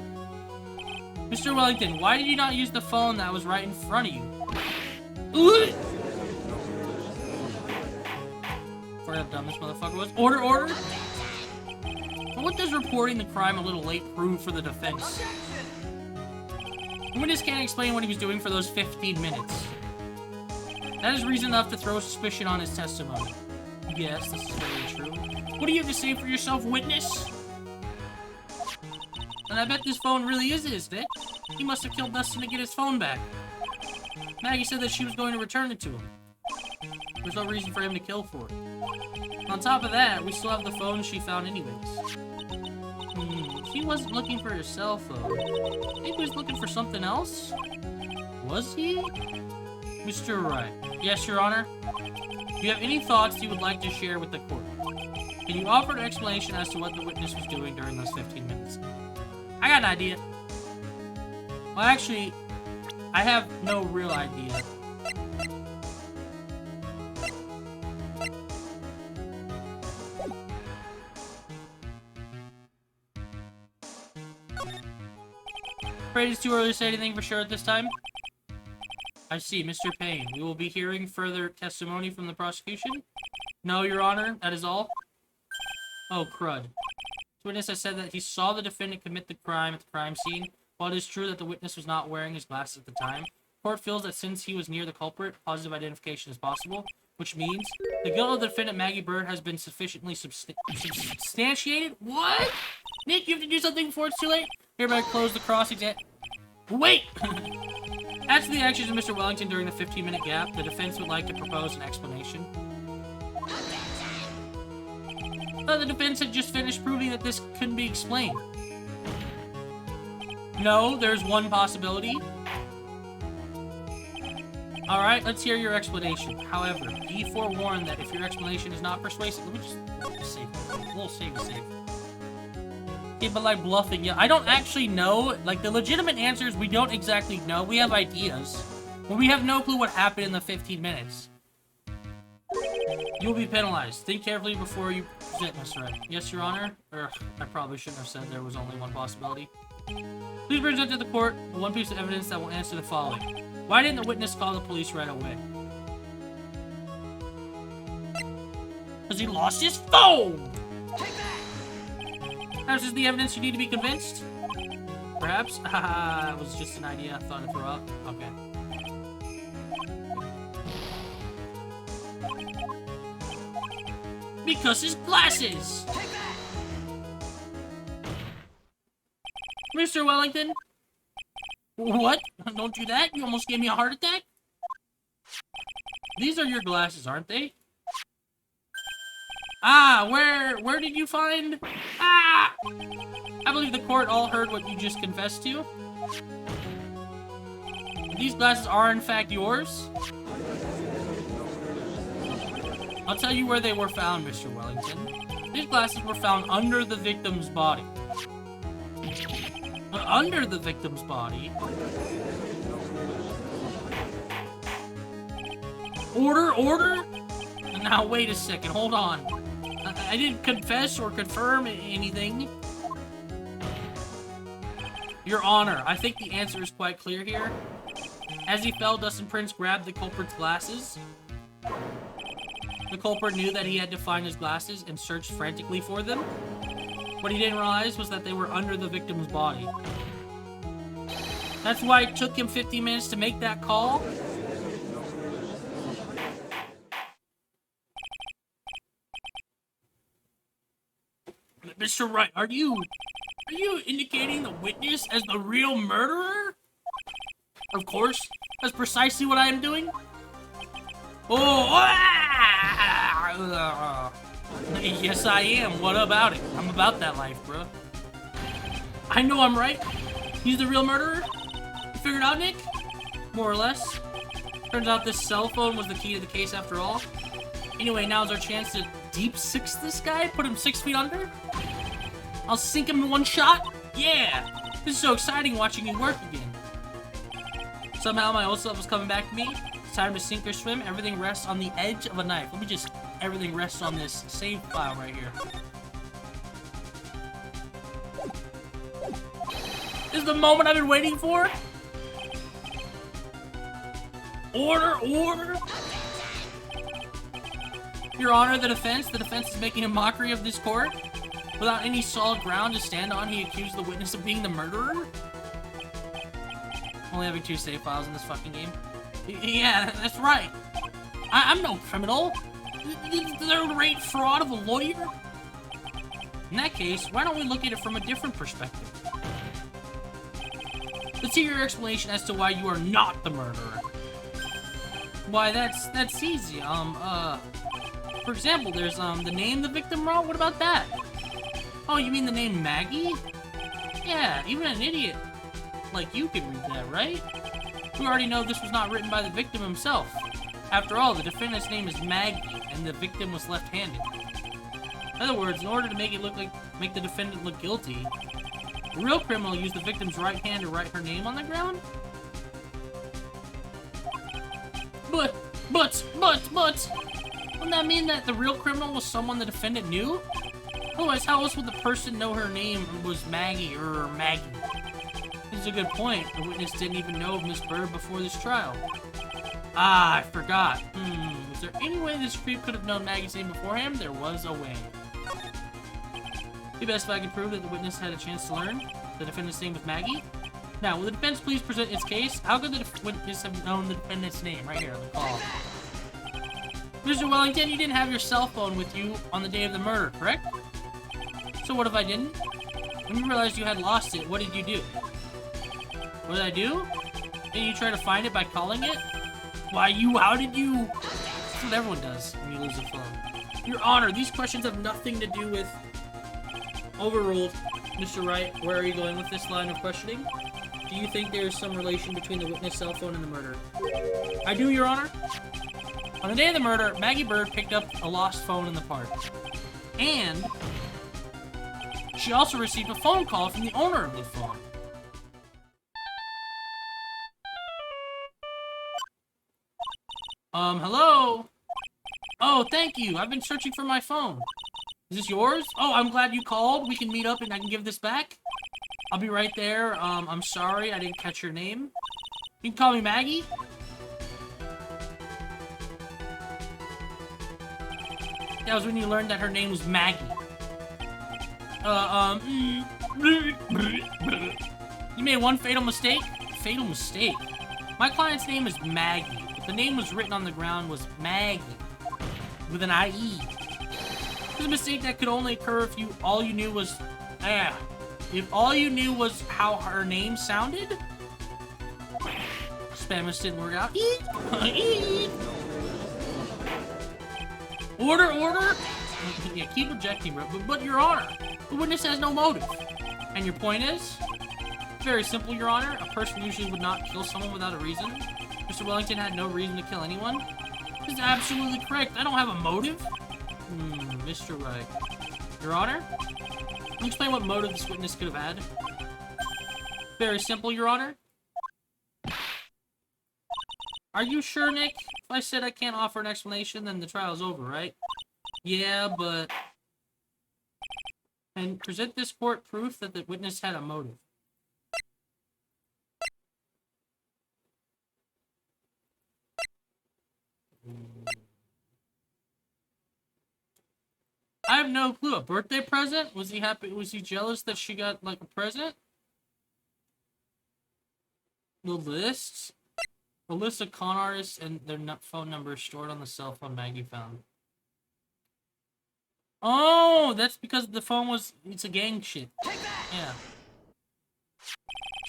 Mr. Wellington, why did you not use the phone that was right in front of you? Forgot how dumb this motherfucker was. Order, order! But what does reporting the crime a little late prove for the defense? The witness can't explain what he was doing for those 15 minutes. That is reason enough to throw suspicion on his testimony. Yes, this is very true. What do you have to say for yourself, witness? And I bet this phone really is his, Nick. He must have killed Dustin to get his phone back. Maggie said that she was going to return it to him. There's no reason for him to kill for it. On top of that, we still have the phone she found anyways. He wasn't looking for his cell phone. Maybe he was looking for something else? Was he? Mr. Wright. Yes, Your Honor? Do you have any thoughts you would like to share with the court? Can you offer an explanation as to what the witness was doing during those 15 minutes? I got an idea. Well, actually, I have no real idea. Afraid it's too early to say anything for sure at this time? I see, Mr. Payne. We will be hearing further testimony from the prosecution? No, Your Honor, that is all? Oh, crud. The witness has said that he saw the defendant commit the crime at the crime scene. While it is true that the witness was not wearing his glasses at the time, the court feels that since he was near the culprit, positive identification is possible, which means the guilt of the defendant, Maggie Bird, has been sufficiently substantiated? What? Nick, you have to do something before it's too late? Hereby close the cross-exam... Wait! As to the actions of Mr. Wellington during the 15-minute gap, the defense would like to propose an explanation. The defense had just finished proving that this couldn't be explained. No, there's one possibility. Alright, let's hear your explanation. However, be forewarned that if your explanation is not persuasive... Let me just save it. A little save. Yeah, but like bluffing, yeah. I don't actually know. Like, the legitimate answers, we don't exactly know. We have ideas. But we have no clue what happened in the 15 minutes. You will be penalized. Think carefully before you present, Mr. Wright. Yes, Your Honor. I probably shouldn't have said there was only one possibility. Please present to the court the one piece of evidence that will answer the following. Why didn't the witness call the police right away? Because he lost his phone! Perhaps this is the evidence you need to be convinced? Perhaps? Haha, it was just an idea I thought I'd throw up. Okay. Because his glasses! Mr. Wellington? What? Don't do that? You almost gave me a heart attack? These are your glasses, aren't they? Ah, where did you find? Ah! I believe the court all heard what you just confessed to. These glasses are in fact yours? I'll tell you where they were found, Mr. Wellington. These glasses were found under the victim's body. Under the victim's body? Order? Now, wait a second, hold on. I didn't confess or confirm anything. Your Honor, I think the answer is quite clear here. As he fell, Dustin Prince grabbed the culprit's glasses. The culprit knew that he had to find his glasses and searched frantically for them. What he didn't realize was that they were under the victim's body. That's why it took him 50 minutes to make that call. Mr. Wright, are you indicating the witness as the real murderer? Of course, that's precisely what I am doing. Yes, I am. What about it? I'm about that life, bro. I know I'm right. He's the real murderer. You figured out, Nick? More or less. Turns out this cell phone was the key to the case after all. Anyway, now's our chance to deep six this guy, put him 6 feet under. I'll sink him in one shot. Yeah, this is so exciting watching you work again. Somehow my old self is coming back to me. It's time to sink or swim. Everything rests on the edge of a knife. Let me just, everything rests on this save file right here. This is the moment I've been waiting for. Order. Your Honor, the defense is making a mockery of this court. Without any solid ground to stand on, he accused the witness of being the murderer? Only having 2 save files in this fucking game. Yeah, that's right. I'm no criminal. The third-rate fraud of a lawyer? In that case, why don't we look at it from a different perspective? Let's hear your explanation as to why you are not the murderer. Why, that's easy. For example, there's, the name the victim wrote. What about that? Oh, you mean the name Maggie? Yeah, even an idiot like you can read that, right? We already know this was not written by the victim himself. After all, the defendant's name is Maggie, and the victim was left-handed. In other words, in order to make the defendant look guilty, the real criminal used the victim's right hand to write her name on the ground? But, wouldn't that mean that the real criminal was someone the defendant knew? Otherwise, how else would the person know her name was Maggie or Maggie? This is a good point. The witness didn't even know of Miss Bird before this trial. Ah, I forgot. Was there any way this creep could have known Maggie's name beforehand? There was a way. It'd be best if I could prove that the witness had a chance to learn the defendant's name was Maggie. Now, will the defense please present its case? How could the witness have known the defendant's name? Right here, the call. Mr. Wellington, you didn't have your cell phone with you on the day of the murder, correct? So what if I didn't? When you realized you had lost it, what did you do? What did I do? Did you try to find it by calling it? Why, how did you... That's what everyone does when you lose a phone. Your Honor, these questions have nothing to do with... Overruled. Mr. Wright, where are you going with this line of questioning? Do you think there is some relation between the witness' cell phone and the murder? I do, Your Honor. On the day of the murder, Maggie Bird picked up a lost phone in the park. And... she also received a phone call from the owner of the phone. Hello? Oh, thank you. I've been searching for my phone. Is this yours? Oh, I'm glad you called. We can meet up and I can give this back. I'll be right there. I'm sorry I didn't catch your name. You can call me Maggie. That was when you learned that her name was Maggie. You made one fatal mistake? Fatal mistake? My client's name is Maggie. The name was written on the ground was Maggie. With an IE. It's a mistake that could only occur if all you knew was if all you knew was how her name sounded. Spanish didn't work out. Order! Yeah, keep objecting, bro. But Your Honor, the witness has no motive. And your point is? Very simple, Your Honor. A person usually would not kill someone without a reason. Mr. Wellington had no reason to kill anyone. This is absolutely correct. I don't have a motive. Mr. Right. Your Honor? Can you explain what motive this witness could have had? Very simple, Your Honor. Are you sure, Nick? If I said I can't offer an explanation, then the trial's over, right? Yeah, but... And present this court proof that the witness had a motive. I have no clue. A birthday present? Was he happy? Was he jealous that she got, like, a present? The lists? A list of con artists and their phone numbers stored on the cell phone Maggie found. Oh, that's because the phone was... It's a gang shit. Yeah.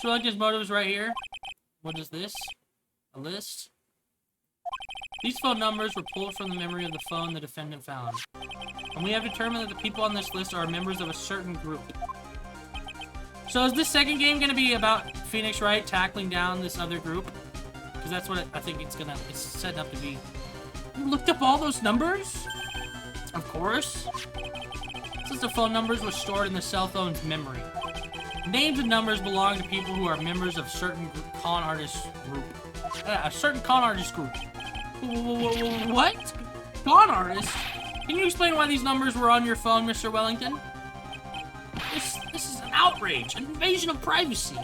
So, like, his motive is right here. What is this? A list? These phone numbers were pulled from the memory of the phone the defendant found. And we have determined that the people on this list are members of a certain group. So is this second game going to be about Phoenix Wright tackling down this other group? Because that's what I think it's set up to be. You looked up all those numbers? Of course. Since the phone numbers were stored in the cell phone's memory. Names and numbers belong to people who are members of certain con artist group. A certain con artist group. What? Con artist? Can you explain why these numbers were on your phone, Mr. Wellington? This is an outrage, an invasion of privacy.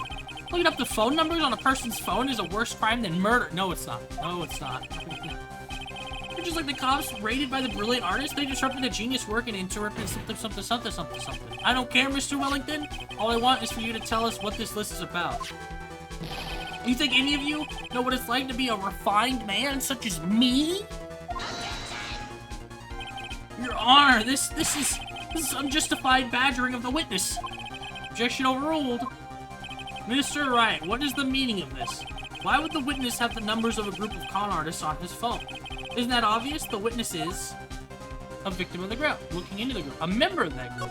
Looking up the phone numbers on a person's phone is a worse crime than murder. No, it's not. No, it's not. They're just like the cops raided by the brilliant artist. They disrupted the genius work and interrupted something. I don't care, Mr. Wellington. All I want is for you to tell us what this list is about. You think any of you know what it's like to be a refined man such as me? Your Honor, this is unjustified badgering of the witness. Objection overruled. Mr. Wright, what is the meaning of this? Why would the witness have the numbers of a group of con artists on his phone? Isn't that obvious? The witness is a victim of the group, looking into the group, a member of that group.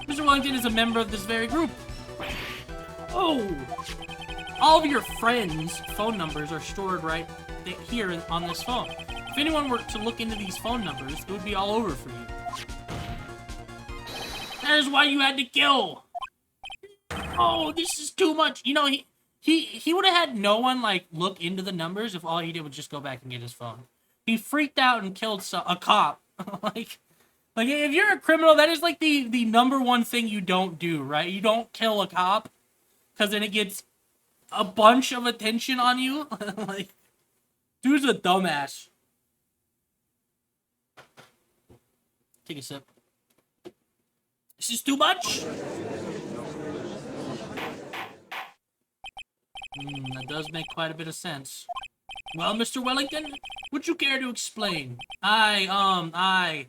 Mr. Wellington is a member of this very group. Oh! All of your friends' phone numbers are stored right here on this phone. If anyone were to look into these phone numbers, it would be all over for you. That is why you had to kill! Oh, this is too much! You know, he would have had no one, like, look into the numbers if all he did was just go back and get his phone. He freaked out and killed a cop. like, if you're a criminal, that is, like, the number one thing you don't do, right? You don't kill a cop, because then it gets a bunch of attention on you. Like, dude's a dumbass. Take a sip. This is too much? That does make quite a bit of sense. Well, Mr. Wellington, would you care to explain? I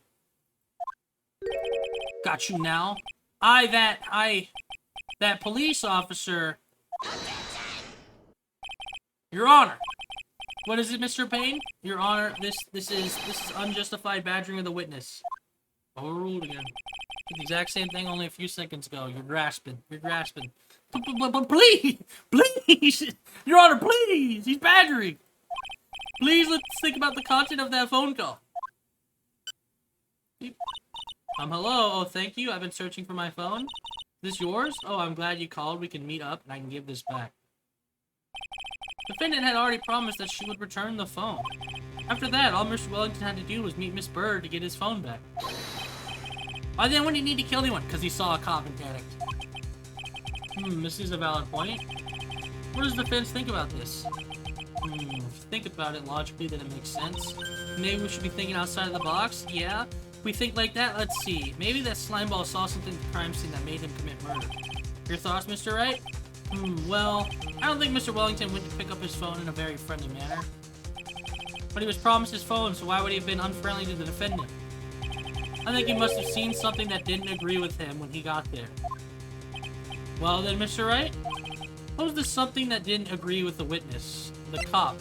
got you now. That police officer. Your Honor. What is it, Mr. Payne? Your Honor, this is unjustified badgering of the witness. Overruled again. Did the exact same thing only a few seconds ago. You're grasping. Please! Your Honor, please! He's badgering! Please, let's think about the content of that phone call. Hello? Oh, thank you. I've been searching for my phone. Is this yours? Oh, I'm glad you called. We can meet up, and I can give this back. The defendant had already promised that she would return the phone. After that, all Mr. Wellington had to do was meet Miss Bird to get his phone back. Why then would he need to kill anyone? Because he saw a common addict. This is a valid point. What does the defense think about this? If you think about it logically, then it makes sense. Maybe we should be thinking outside of the box? Yeah. If we think like that, let's see. Maybe that slimeball saw something at the crime scene that made him commit murder. Your thoughts, Mr. Wright? Well, I don't think Mr. Wellington went to pick up his phone in a very friendly manner. But he was promised his phone, so why would he have been unfriendly to the defendant? I think he must have seen something that didn't agree with him when he got there. Well then, Mr. Wright? What was the something that didn't agree with the witness? The cop.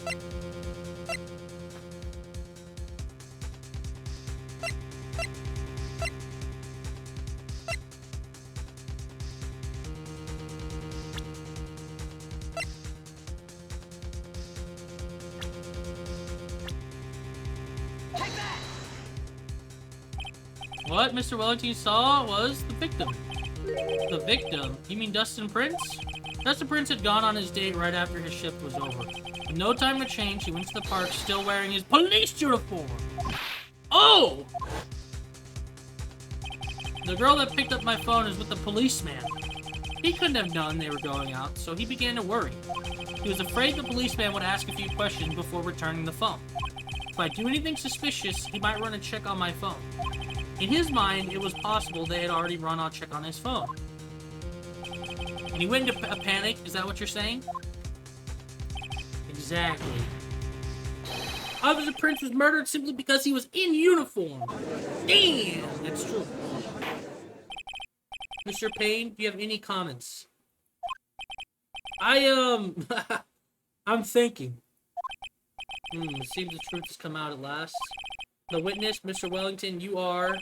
What Mr. Wellington saw was the victim. The victim? You mean Dustin Prince? Dustin Prince had gone on his date right after his shift was over. With no time to change, he went to the park still wearing his police uniform. Oh! The girl that picked up my phone is with the policeman. He couldn't have known they were going out, so he began to worry. He was afraid the policeman would ask a few questions before returning the phone. If I do anything suspicious, he might run a check on my phone. In his mind, it was possible they had already run a check on his phone. And he went into a panic, is that what you're saying? Exactly. Officer Prince was murdered simply because he was in uniform. Damn, that's true. Mr. Payne, do you have any comments? I'm thinking. It seems the truth has come out at last. The witness, Mr. Wellington, you are...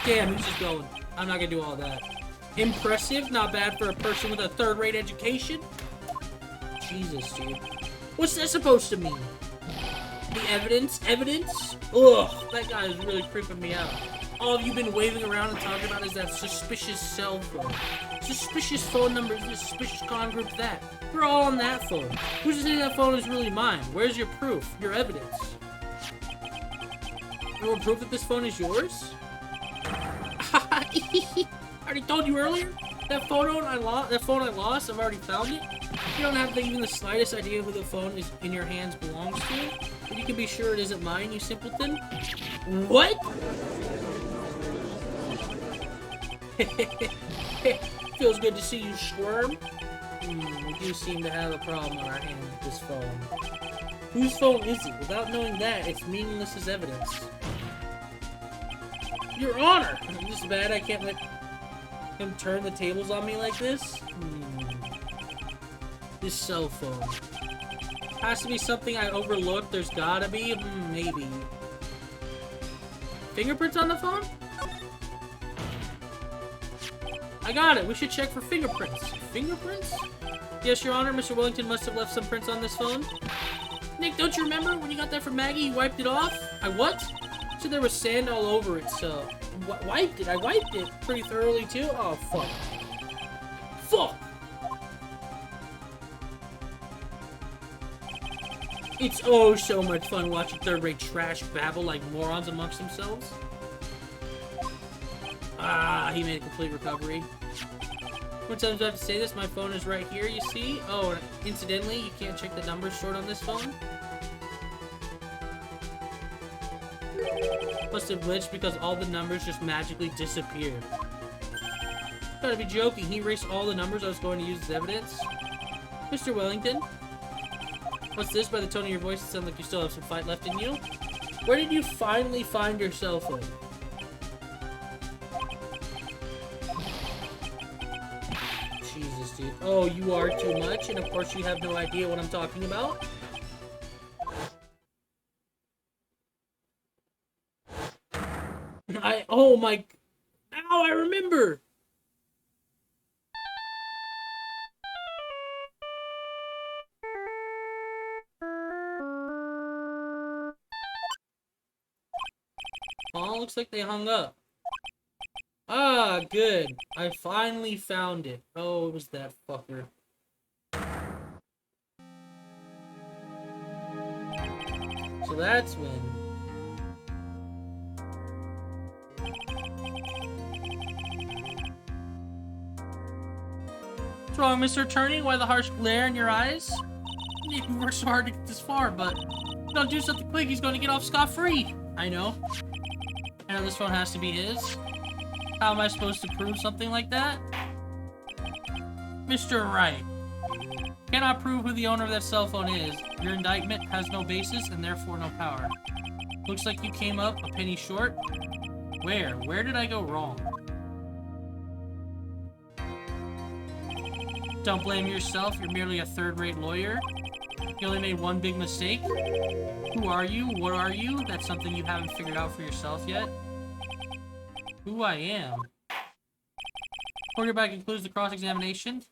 Damn, he's just going. I'm not gonna do all that. Impressive, not bad for a person with a third-rate education. Jesus, dude. What's that supposed to mean? The evidence? Evidence? Ugh, that guy is really creeping me out. All you've been waving around and talking about is that suspicious cell phone. Suspicious phone numbers, this suspicious con group, that. We're all on that phone. Who's to say that phone is really mine? Where's your proof? Your evidence? You want proof that this phone is yours? I already told you earlier. That phone I lost, I've already found it. You don't have even the slightest idea who the phone is in your hands belongs to. But you can be sure it isn't mine, you simpleton. What? Feels good to see you squirm. We do seem to have a problem on our hands with this phone. Whose phone is it? Without knowing that, it's meaningless as evidence. Your Honor! This is bad, I can't let him turn the tables on me like this. This cell phone. Has to be something I overlooked. There's gotta be. Maybe. Fingerprints on the phone? I got it. We should check for fingerprints. Fingerprints? Yes, Your Honor. Mr. Wellington must have left some prints on this phone. Nick, don't you remember when you got that from Maggie? You wiped it off? I what? So there was sand all over it, so... Wiped it? I wiped it pretty thoroughly, too? Oh, fuck. Fuck! It's oh so much fun watching third-rate trash babble like morons amongst themselves. Ah, he made a complete recovery. What times do I have to say this? My phone is right here, you see? Oh, and incidentally, you can't check the numbers stored on this phone. Must have glitched because all the numbers just magically disappeared. Gotta be joking, he erased all the numbers I was going to use as evidence. Mr. Wellington? What's this? By the tone of your voice, it sounds like you still have some fight left in you. Where did you finally find your cell phone? Jesus, dude. Oh, you are too much, and of course you have no idea what I'm talking about. Oh my... Ow, I remember! Oh, looks like they hung up. Ah, Ah, good. I finally found it. Oh, it was that fucker. So that's when. What's wrong, Mr. Attorney? Why the harsh glare in your eyes? You worked so hard to get this far, but if you don't do something quick, he's going to get off scot-free. I know. I know this phone has to be his. How am I supposed to prove something like that? Mr. Wright. Cannot prove who the owner of that cell phone is. Your indictment has no basis and therefore no power. Looks like you came up a penny short. Where? Where did I go wrong? Don't blame yourself. You're merely a third-rate lawyer. You only made one big mistake. Who are you? What are you? That's something you haven't figured out for yourself yet. Who I am. Quarterback concludes the cross-examination.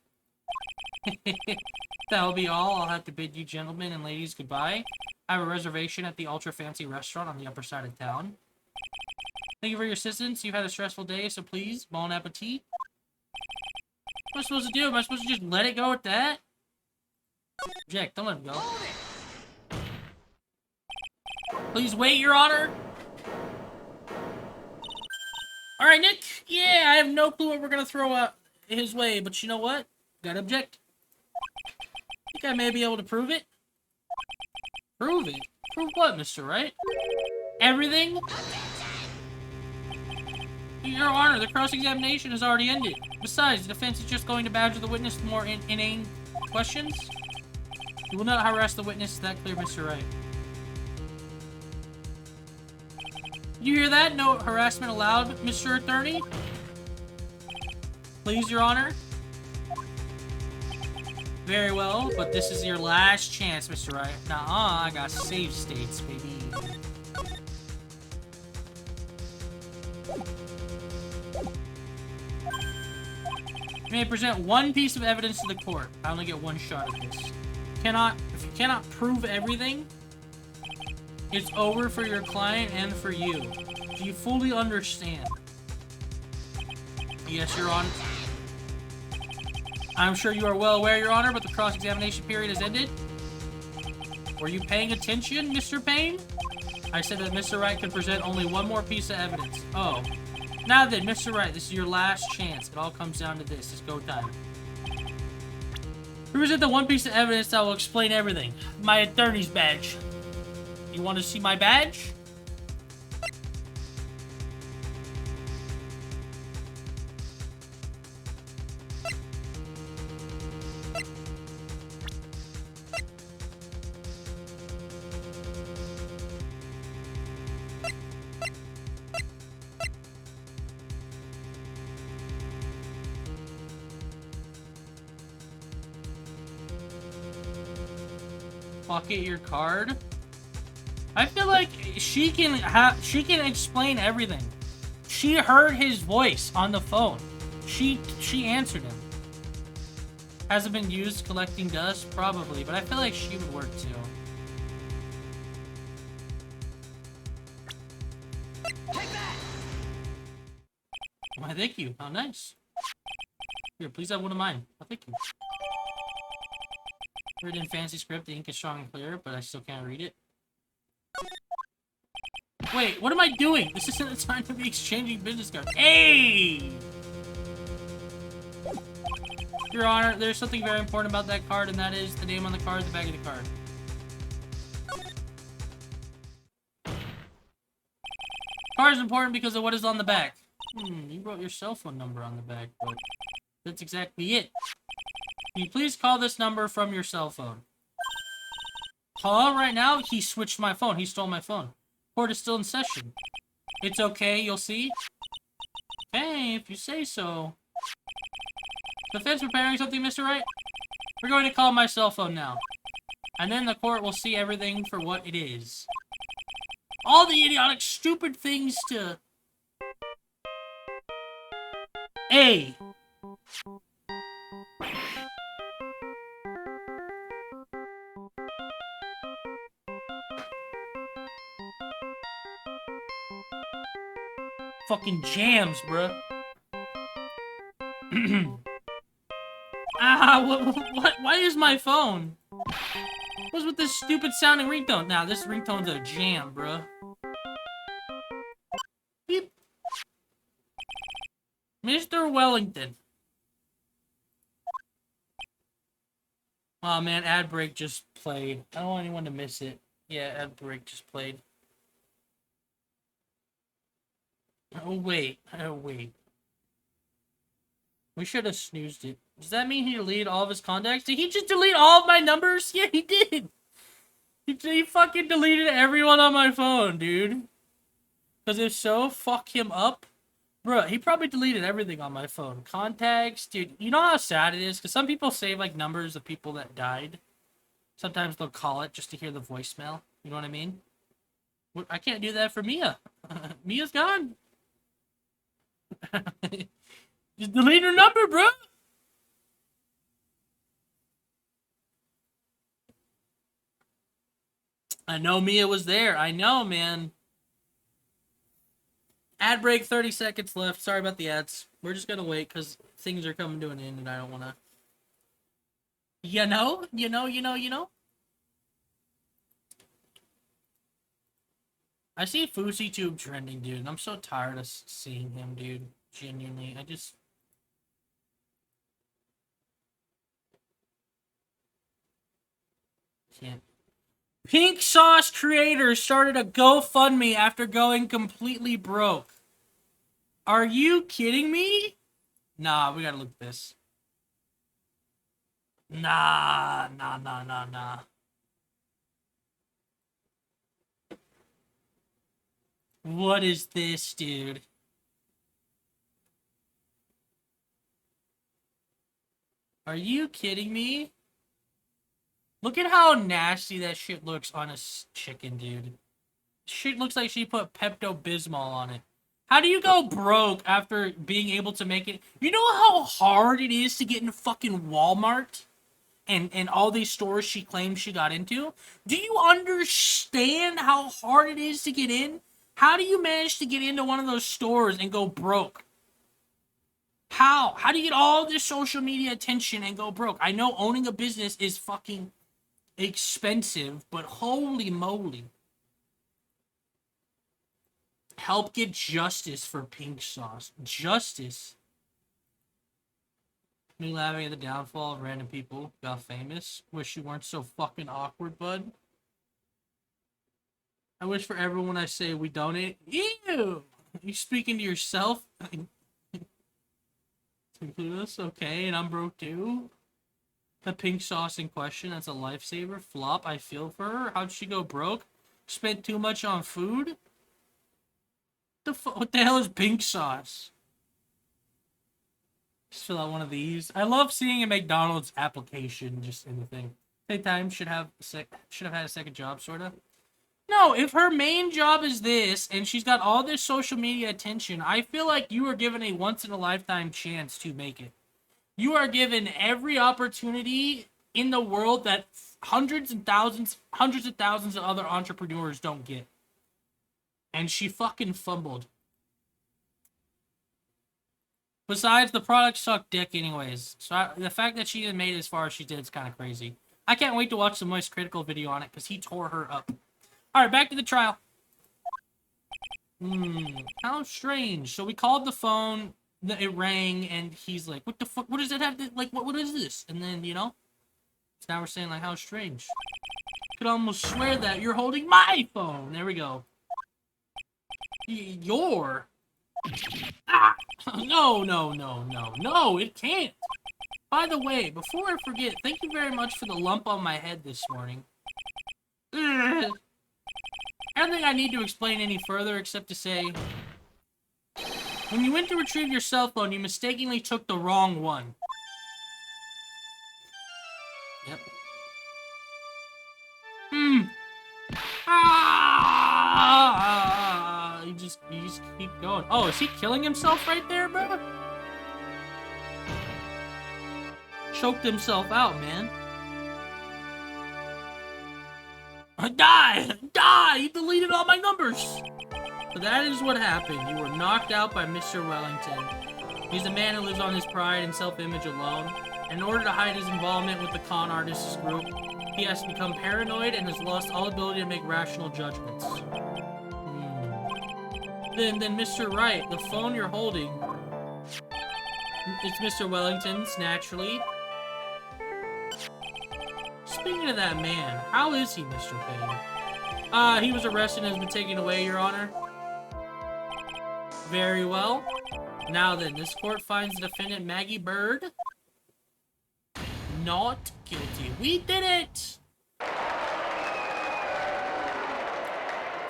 That'll be all. I'll have to bid you gentlemen and ladies goodbye. I have a reservation at the ultra-fancy restaurant on the upper side of town. Thank you for your assistance. You've had a stressful day, so please, bon appetit. What am I supposed to do? Am I supposed to just let it go at that? Jack, don't let him go. Please wait, Your Honor. Alright, Nick. Yeah, I have no clue what we're gonna throw out his way, but you know what? Gotta object. Think I may be able to prove it? Prove it? Prove what, Mr. Wright? Everything? Your Honor, the cross-examination has already ended. Besides, the defense is just going to badger the witness with more inane questions. You will not harass the witness, is that clear, Mr. Wright? You hear that? No harassment allowed, Mr. Attorney? Please, Your Honor? Very well, but this is your last chance, Mr. Wright. Nuh-uh, I got save states, baby. You may present one piece of evidence to the court. I only get one shot at this. If you cannot prove everything, it's over for your client and for you. Do you fully understand? Yes, Your Honor. I'm sure you are well aware, Your Honor, but the cross-examination period has ended. Were you paying attention, Mr. Payne? I said that Mr. Wright could present only one more piece of evidence. Oh. Now then, Mr. Wright, this is your last chance. It all comes down to this. It's go time. Present the one piece of evidence that will explain everything. My attorney's badge. You want to see my badge? Pocket your card. I feel like she can explain everything. She heard his voice on the phone. She answered him. Hasn't been used collecting dust? Probably, but I feel like she would work too. Take that! Why, thank you. How nice. Here, please have one of mine. Oh, thank you. Written in fancy script, the ink is strong and clear, but I still can't read it. Wait, what am I doing? This isn't the time to be exchanging business cards. Hey! Your Honor, there's something very important about that card, and that is the name on the card, the back of the card. Card is important because of what is on the back. You wrote your cell phone number on the back, but that's exactly it. Can you please call this number from your cell phone? Hello, right now? He switched my phone. He stole my phone. Court is still in session. It's okay, you'll see. Okay, if you say so. Defense preparing something, Mr. Wright? We're going to call my cell phone now. And then the court will see everything for what it is. All the idiotic, stupid things to... A. Fucking jams, bruh. Ah, what? Why is my phone? What's with this stupid sounding ringtone? Now, this ringtone's a jam, bruh. Beep. Mr. Wellington. Oh man, ad break just played. I don't want anyone to miss it. Yeah, ad break just played. Oh wait, oh wait. We should have snoozed it. Does that mean he deleted all of his contacts? Did he just delete all of my numbers? Yeah, he did. He fucking deleted everyone on my phone, dude. Because if so, fuck him up. Bruh, he probably deleted everything on my phone. Contacts, dude. You know how sad it is? Because some people save, like, numbers of people that died. Sometimes they'll call it just to hear the voicemail. You know what I mean? I can't do that for Mia. Mia's gone. Just delete her number, bro. I know Mia was there. I know, man. Ad break, 30 seconds left. Sorry about the ads. We're just gonna wait because things are coming to an end and I don't wanna... You know? I see FouseyTube trending, dude, and I'm so tired of seeing him, dude. Genuinely, I just... can't. Pink Sauce creators started a GoFundMe after going completely broke. Are you kidding me? Nah, we gotta look at this. Nah. What is this, dude? Are you kidding me? Look at how nasty that shit looks on a chicken, dude. Shit looks like she put Pepto-Bismol on it. How do you go broke after being able to make it? You know how hard it is to get in fucking Walmart? And all these stores she claims she got into? Do you understand how hard it is to get in? How do you manage to get into one of those stores and go broke? How? How do you get all this social media attention and go broke? I know owning a business is fucking expensive, but holy moly. Help get justice for Pink Sauce. Justice. Me laughing at the downfall of random people got famous. Wish you weren't so fucking awkward, bud. I wish for everyone I say we donate. Ew! You speaking to yourself? Us, okay, and I'm broke too. The Pink Sauce in question, that's a lifesaver. Flop, I feel for her. How'd she go broke? Spent too much on food? What the hell is Pink Sauce? Just fill out one of these. I love seeing a McDonald's application just in the thing. Same time, should have had a second job, sorta. No, if her main job is this, and she's got all this social media attention, I feel like you are given a once-in-a-lifetime chance to make it. You are given every opportunity in the world that hundreds of thousands of other entrepreneurs don't get. And she fucking fumbled. Besides, the product sucked dick anyways. So the fact that she made it as far as she did is kind of crazy. I can't wait to watch the Moist Critical video on it because he tore her up. Alright, back to the trial. How strange. So we called the phone, it rang, and he's like, what the fuck, what does that have to, like, what is this? And then, you know, so now we're saying, like, how strange. Could almost swear that you're holding my phone. There we go. Your... Ah! No, it can't. By the way, before I forget, thank you very much for the lump on my head this morning. I don't think I need to explain any further except to say, when you went to retrieve your cell phone, you mistakenly took the wrong one. Yep. You just keep going. Oh, is he killing himself right there, bro? Choked himself out, man. Die! Die! He deleted all my numbers! So that is what happened. You were knocked out by Mr. Wellington. He's a man who lives on his pride and self-image alone. In order to hide his involvement with the con artists group, he has become paranoid and has lost all ability to make rational judgments. Then Mr. Wright, the phone you're holding, it's Mr. Wellington's, naturally. Speaking of that man, how is he, Mr. Payne? He was arrested and has been taken away, Your Honor. Very well. Now then, this court finds the defendant Maggie Bird not guilty. We did it!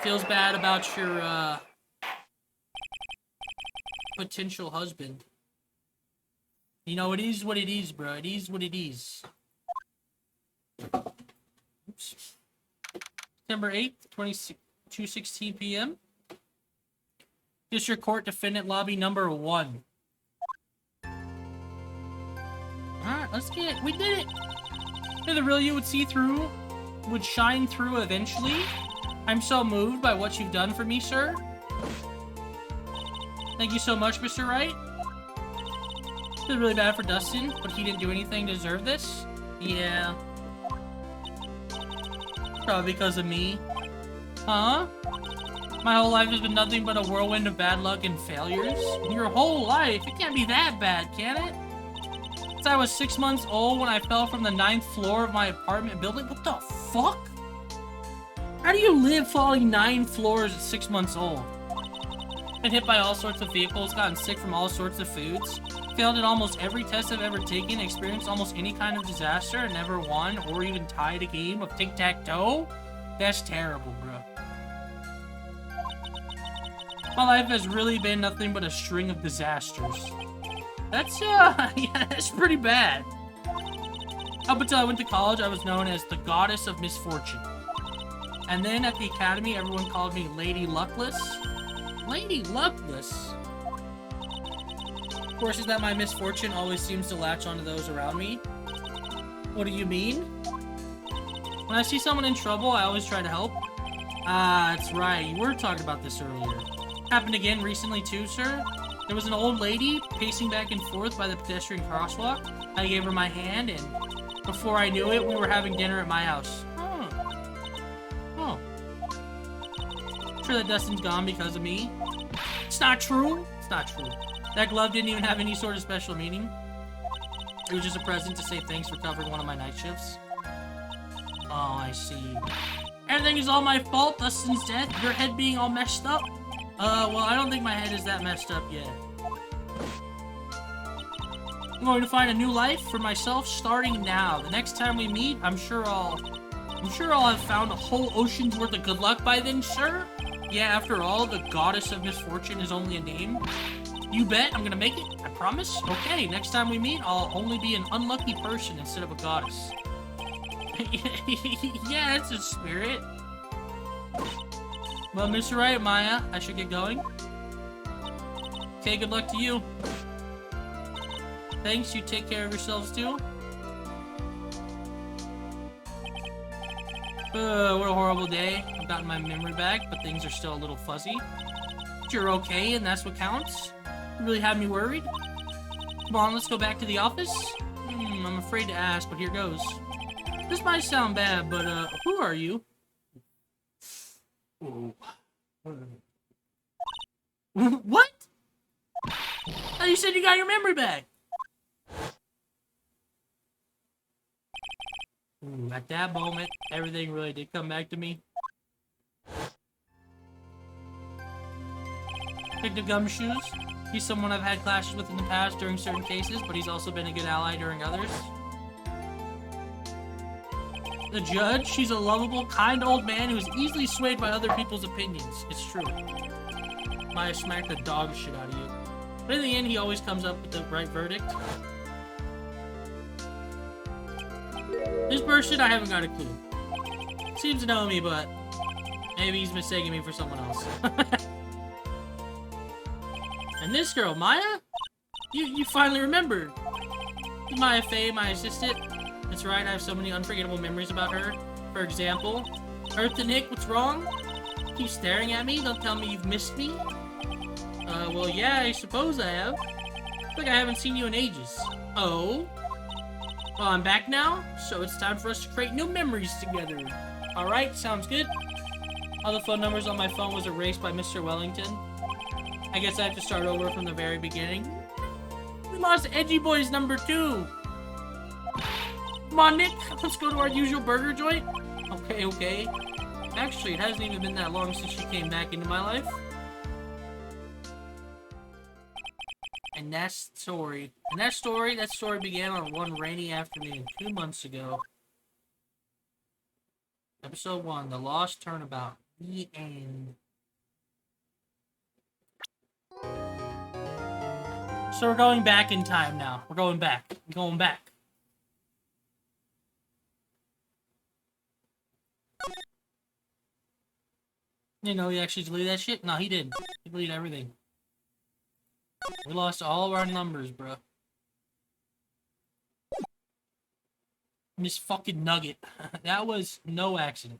Feels bad about your, potential husband. You know, it is what it is, bro. It is what it is. Oops. September 8th, 2:16 p.m. District Court Defendant Lobby number 1. Alright, let's get it. We did it! Yeah, the real you would see through, would shine through eventually. I'm so moved by what you've done for me, sir. Thank you so much, Mr. Wright. It's really bad for Dustin, but he didn't do anything to deserve this. Yeah. Probably because of me. Huh? My whole life has been nothing but a whirlwind of bad luck and failures. Your whole life? It can't be that bad, can it? Since I was 6 months old when I fell from the 9th floor of my apartment building. What the fuck? How do you live falling 9 floors at 6 months old? Been hit by all sorts of vehicles, gotten sick from all sorts of foods, failed at almost every test I've ever taken, experienced almost any kind of disaster, and never won or even tied a game of tic-tac-toe? That's terrible, bro. My life has really been nothing but a string of disasters. That's, yeah, that's pretty bad. Up until I went to college, I was known as the Goddess of Misfortune. And then at the academy, everyone called me Lady Luckless. Lady Luckless? Of course, is that my misfortune always seems to latch onto those around me? What do you mean? When I see someone in trouble, I always try to help. Ah, that's right. You were talking about this earlier. Happened again recently too, sir. There was an old lady pacing back and forth by the pedestrian crosswalk. I gave her my hand, and before I knew it, we were having dinner at my house. Oh. I'm sure that Dustin's gone because of me. It's not true. It's not true. That glove didn't even have any sort of special meaning. It was just a present to say thanks for covering one of my night shifts. Oh, I see. Everything is all my fault. Dustin's death, your head being all messed up. Well, I don't think my head is that messed up yet. I'm going to find a new life for myself starting now. The next time we meet, I'm sure I'll have found a whole ocean's worth of good luck by then, sir. Yeah, after all, the Goddess of Misfortune is only a name. You bet I'm gonna make it. I promise. Okay, next time we meet, I'll only be an unlucky person instead of a goddess. Yeah, it's a spirit. Well, Mr. Wright, Maya, I should get going. Okay, good luck to you. Thanks, you take care of yourselves too. What a horrible day. I've gotten my memory back, but things are still a little fuzzy. But you're okay, and that's what counts. You really had me worried. Come on, let's go back to the office. I'm afraid to ask, but here goes. This might sound bad, but, who are you? What? Oh, you said you got your memory back. At that moment, everything really did come back to me. Detective Gumshoes. He's someone I've had clashes with in the past during certain cases, but he's also been a good ally during others. The judge. She's a lovable, kind old man who is easily swayed by other people's opinions. It's true. Maya smacked the dog shit out of you. But in the end, he always comes up with the right verdict. This person, I haven't got a clue. Seems to know me, but maybe he's mistaking me for someone else. And this girl, Maya? You finally remembered. Maya Faye, my assistant. That's right, I have so many unforgettable memories about her. For example, Earth and Nick, what's wrong? keep staring at me? Don't tell me you've missed me? Well, yeah, I suppose I have. Looks like I haven't seen you in ages. Oh? Well, I'm back now, so it's time for us to create new memories together. Alright, sounds good. All the phone numbers on my phone was erased by Mr. Wellington. I guess I have to start over from the very beginning. We lost Edgy Boys number 2. Come on, Nick. Let's go to our usual burger joint. Okay, okay. Actually, it hasn't even been that long since she came back into my life. And that's the story. And that story began on one rainy afternoon 2 months ago. Episode 1, The Lost Turnabout. The end. So we're going back in time now. We're going back. We're going back. You know, he actually deleted that shit? No, he didn't. He deleted everything. We lost all of our numbers, bro. Miss fucking Nugget. That was no accident.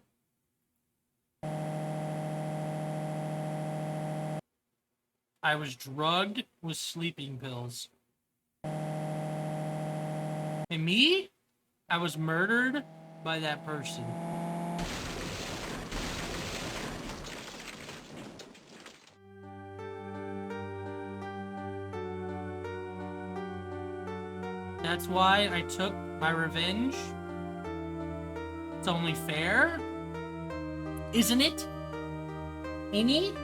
I was drugged with sleeping pills. And me? I was murdered by that person. That's why I took my revenge. It's only fair. Isn't it? Ain't it?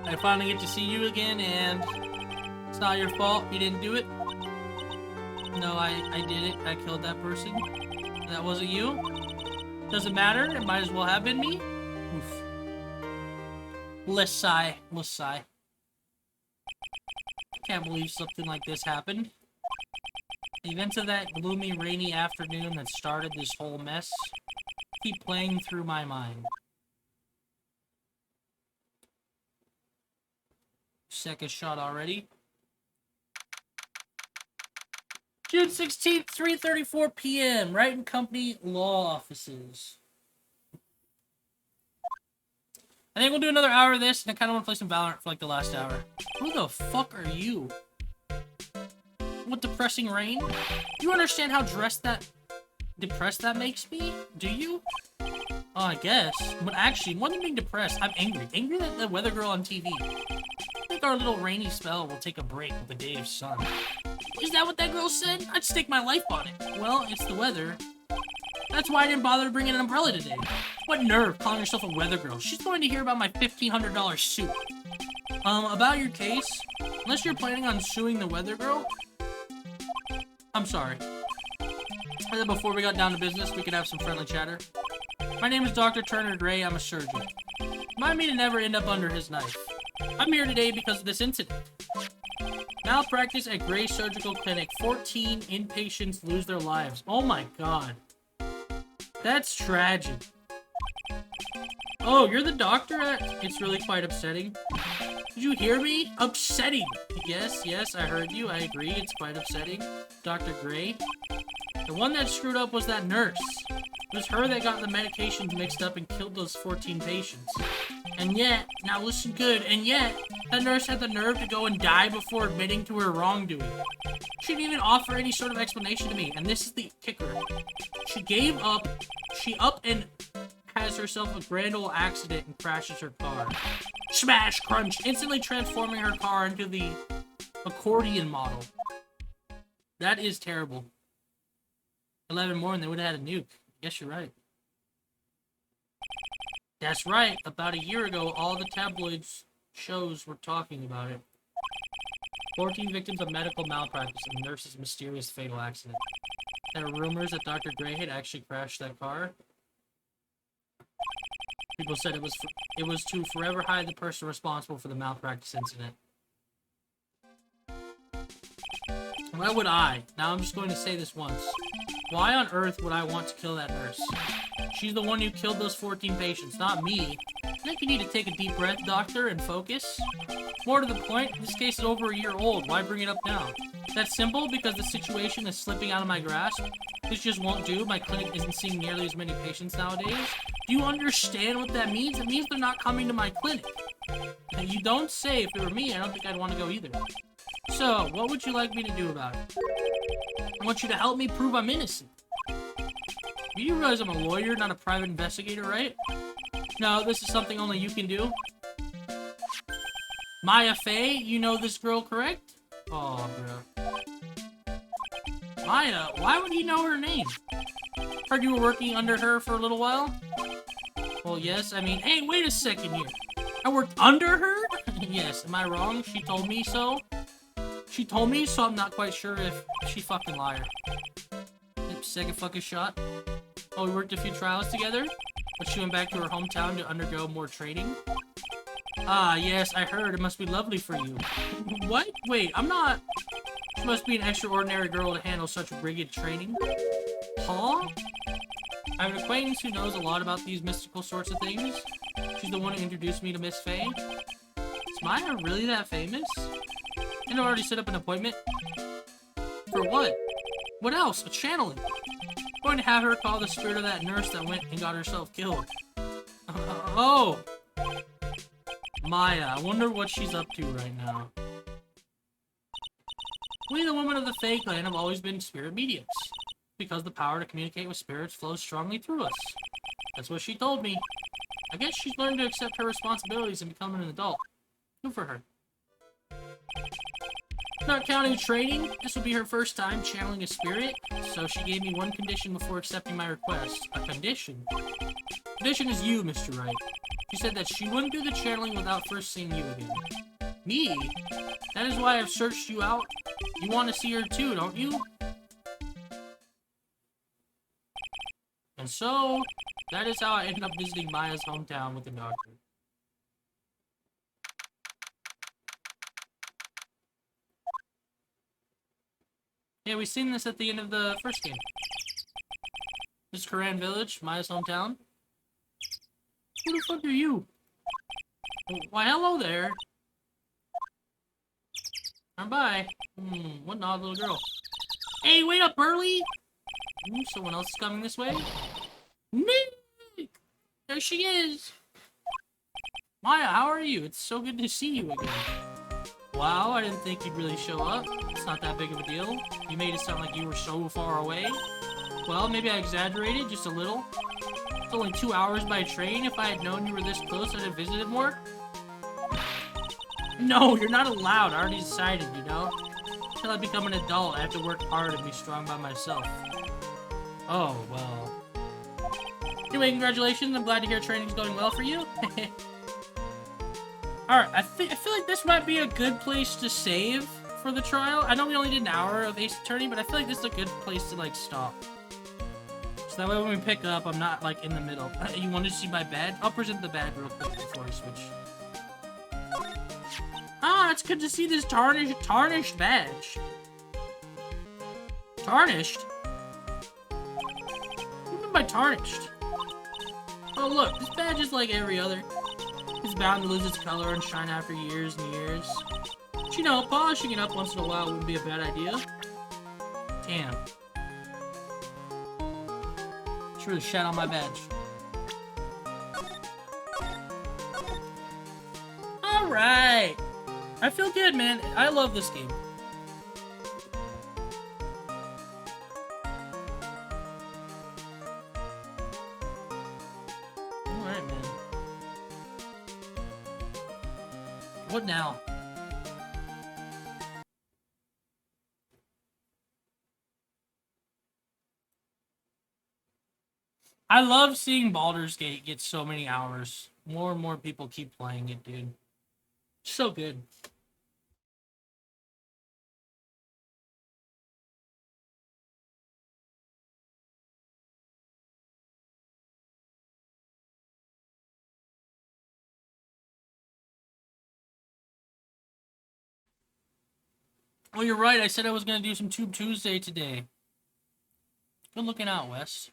I finally get to see you again, and it's not your fault. You didn't do it. No, I did it. I killed that person. That wasn't you. Doesn't matter. It might as well have been me. Oof. Let's sigh. Let's sigh. Can't believe something like this happened. The events of that gloomy, rainy afternoon that started this whole mess keep playing through my mind. Second shot already. June 16th, 3:34 p.m. Wright and Company Law Offices. I think we'll do another hour of this, and I kind of want to play some Valorant for like the last hour. Who the fuck are you? What depressing rain? Do you understand how depressed that makes me? Do you? Oh, I guess. But actually, more than being depressed, I'm angry. Angry that the weather girl on TV. I think our little rainy spell will take a break with the day of sun. Is that what that girl said? I'd stake my life on it. Well, it's the weather. That's why I didn't bother to bring in an umbrella today. What nerve calling herself a weather girl. She's going to hear about my $1,500 suit. About your case, unless you're planning on suing the weather girl, I'm sorry. And then before we got down to business, we could have some friendly chatter. My name is Dr. Turner Gray. I'm a surgeon. Remind me to never end up under his knife. I'm here today because of this incident. Malpractice at Gray Surgical Clinic. 14 inpatients lose their lives. Oh my god. That's tragic. Oh, you're the doctor at... It's really quite upsetting. Did you hear me? Upsetting. Yes, I heard you. I agree. It's quite upsetting. Dr. Gray. The one that screwed up was that nurse. It was her that got the medications mixed up and killed those 14 patients. And yet, now listen good, and yet, that nurse had the nerve to go and die before admitting to her wrongdoing. She didn't even offer any sort of explanation to me, and this is the kicker. She gave up, she up and has herself a grand old accident and crashes her car. Smash, crunch, instantly transforming her car into the accordion model. That is terrible. 11 more and they would have had a nuke. Guess you're right. That's right. About a year ago, all the tabloids shows were talking about it. 14 victims of medical malpractice and nurse's mysterious fatal accident. There are rumors that Dr. Gray had actually crashed that car. People said it was to forever hide the person responsible for the malpractice incident. Why would I? Now I'm just going to say this once. Why on earth would I want to kill that nurse? She's the one who killed those 14 patients, not me. I think you need to take a deep breath, doctor, and focus. More to the point, this case is over a year old. Why bring it up now? That's simple because the situation is slipping out of my grasp. This just won't do. My clinic isn't seeing nearly as many patients nowadays. Do you understand what that means? It means they're not coming to my clinic. And you don't say. If it were me, I don't think I'd want to go either. So, what would you like me to do about it? I want you to help me prove I'm innocent. You realize I'm a lawyer, not a private investigator, right? No, this is something only you can do. Maya Fey, you know this girl, correct? Oh, bro. Maya, why would he know her name? Heard you were working under her for a little while? Well, yes, I mean, hey, wait a second here. I worked under her? Yes, am I wrong? She told me so. She told me, so I'm not quite sure if she fucking liar. Second fucking shot. Oh, we worked a few trials together, but she went back to her hometown to undergo more training. Ah, yes, I heard. It must be lovely for you. What? Wait, I'm not... She must be an extraordinary girl to handle such rigid training. Huh? I have an acquaintance who knows a lot about these mystical sorts of things. She's the one who introduced me to Miss Faye. Is Maya really that famous? And I already set up an appointment. For what? What else? A channeling. I'm going to have her call the spirit of that nurse that went and got herself killed. Oh! Maya, I wonder what she's up to right now. We, the women of the Fae clan, have always been spirit mediums, because the power to communicate with spirits flows strongly through us. That's what she told me. I guess she's learned to accept her responsibilities and become an adult. Good for her. Not counting training, this will be her first time channeling a spirit, so she gave me one condition before accepting my request. A condition? Condition is you, Mr. Wright. She said that she wouldn't do the channeling without first seeing you again. Me? That is why I've searched you out. You want to see her too, don't you? And so, that is how I ended up visiting Maya's hometown with the doctor. Yeah, we seen this at the end of the first game. This is Koran Village, Maya's hometown. Who the fuck are you? Why, hello there. Bye. What an odd little girl. Hey, wait up, Burley! Someone else is coming this way? Nick! There she is! Maya, how are you? It's so good to see you again. Wow, I didn't think you'd really show up. It's not that big of a deal. You made it sound like you were so far away. Well, maybe I exaggerated just a little. It's only 2 hours by train. If I had known you were this close, I'd have visited more. No, you're not allowed. I already decided, you know? Until I become an adult, I have to work hard and be strong by myself. Oh, well. Anyway, congratulations. I'm glad to hear training's going well for you. Alright, I feel like this might be a good place to save for the trial. I know we only did an hour of Ace Attorney, but I feel like this is a good place to, like, stop. So that way when we pick up, I'm not, like, in the middle. You want to see my badge? I'll present the badge real quick before I switch. Ah, it's good to see this tarnished badge. Tarnished? What do you mean by tarnished? Oh, look, this badge is like every other. It's bound to lose its color and shine after years and years. But you know, polishing it up once in a while wouldn't be a bad idea. Damn. Should really shat on my badge. Alright! I feel good, man. I love this game. Alright, man. What now? I love seeing Baldur's Gate get so many hours. More and more people keep playing it, dude. So good. Oh, you're right. I said I was going to do some Tube Tuesday today. Good looking out, Wes.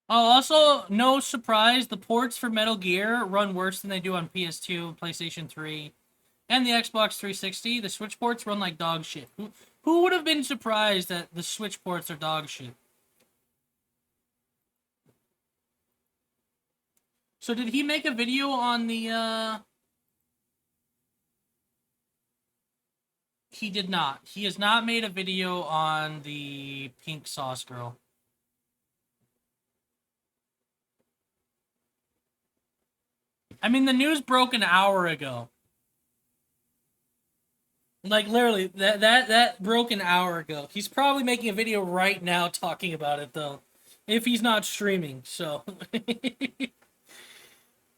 Oh, also, no surprise, the ports for Metal Gear run worse than they do on PS2, PlayStation 3, and the Xbox 360. The Switch ports run like dog shit. Who would have been surprised that the Switch ports are dog shit? So did he make a video on the, He did not. He has not made a video on the pink sauce girl. I mean, the news broke an hour ago. Like, literally, that broke an hour ago. He's probably making a video right now talking about it, though. If he's not streaming, so...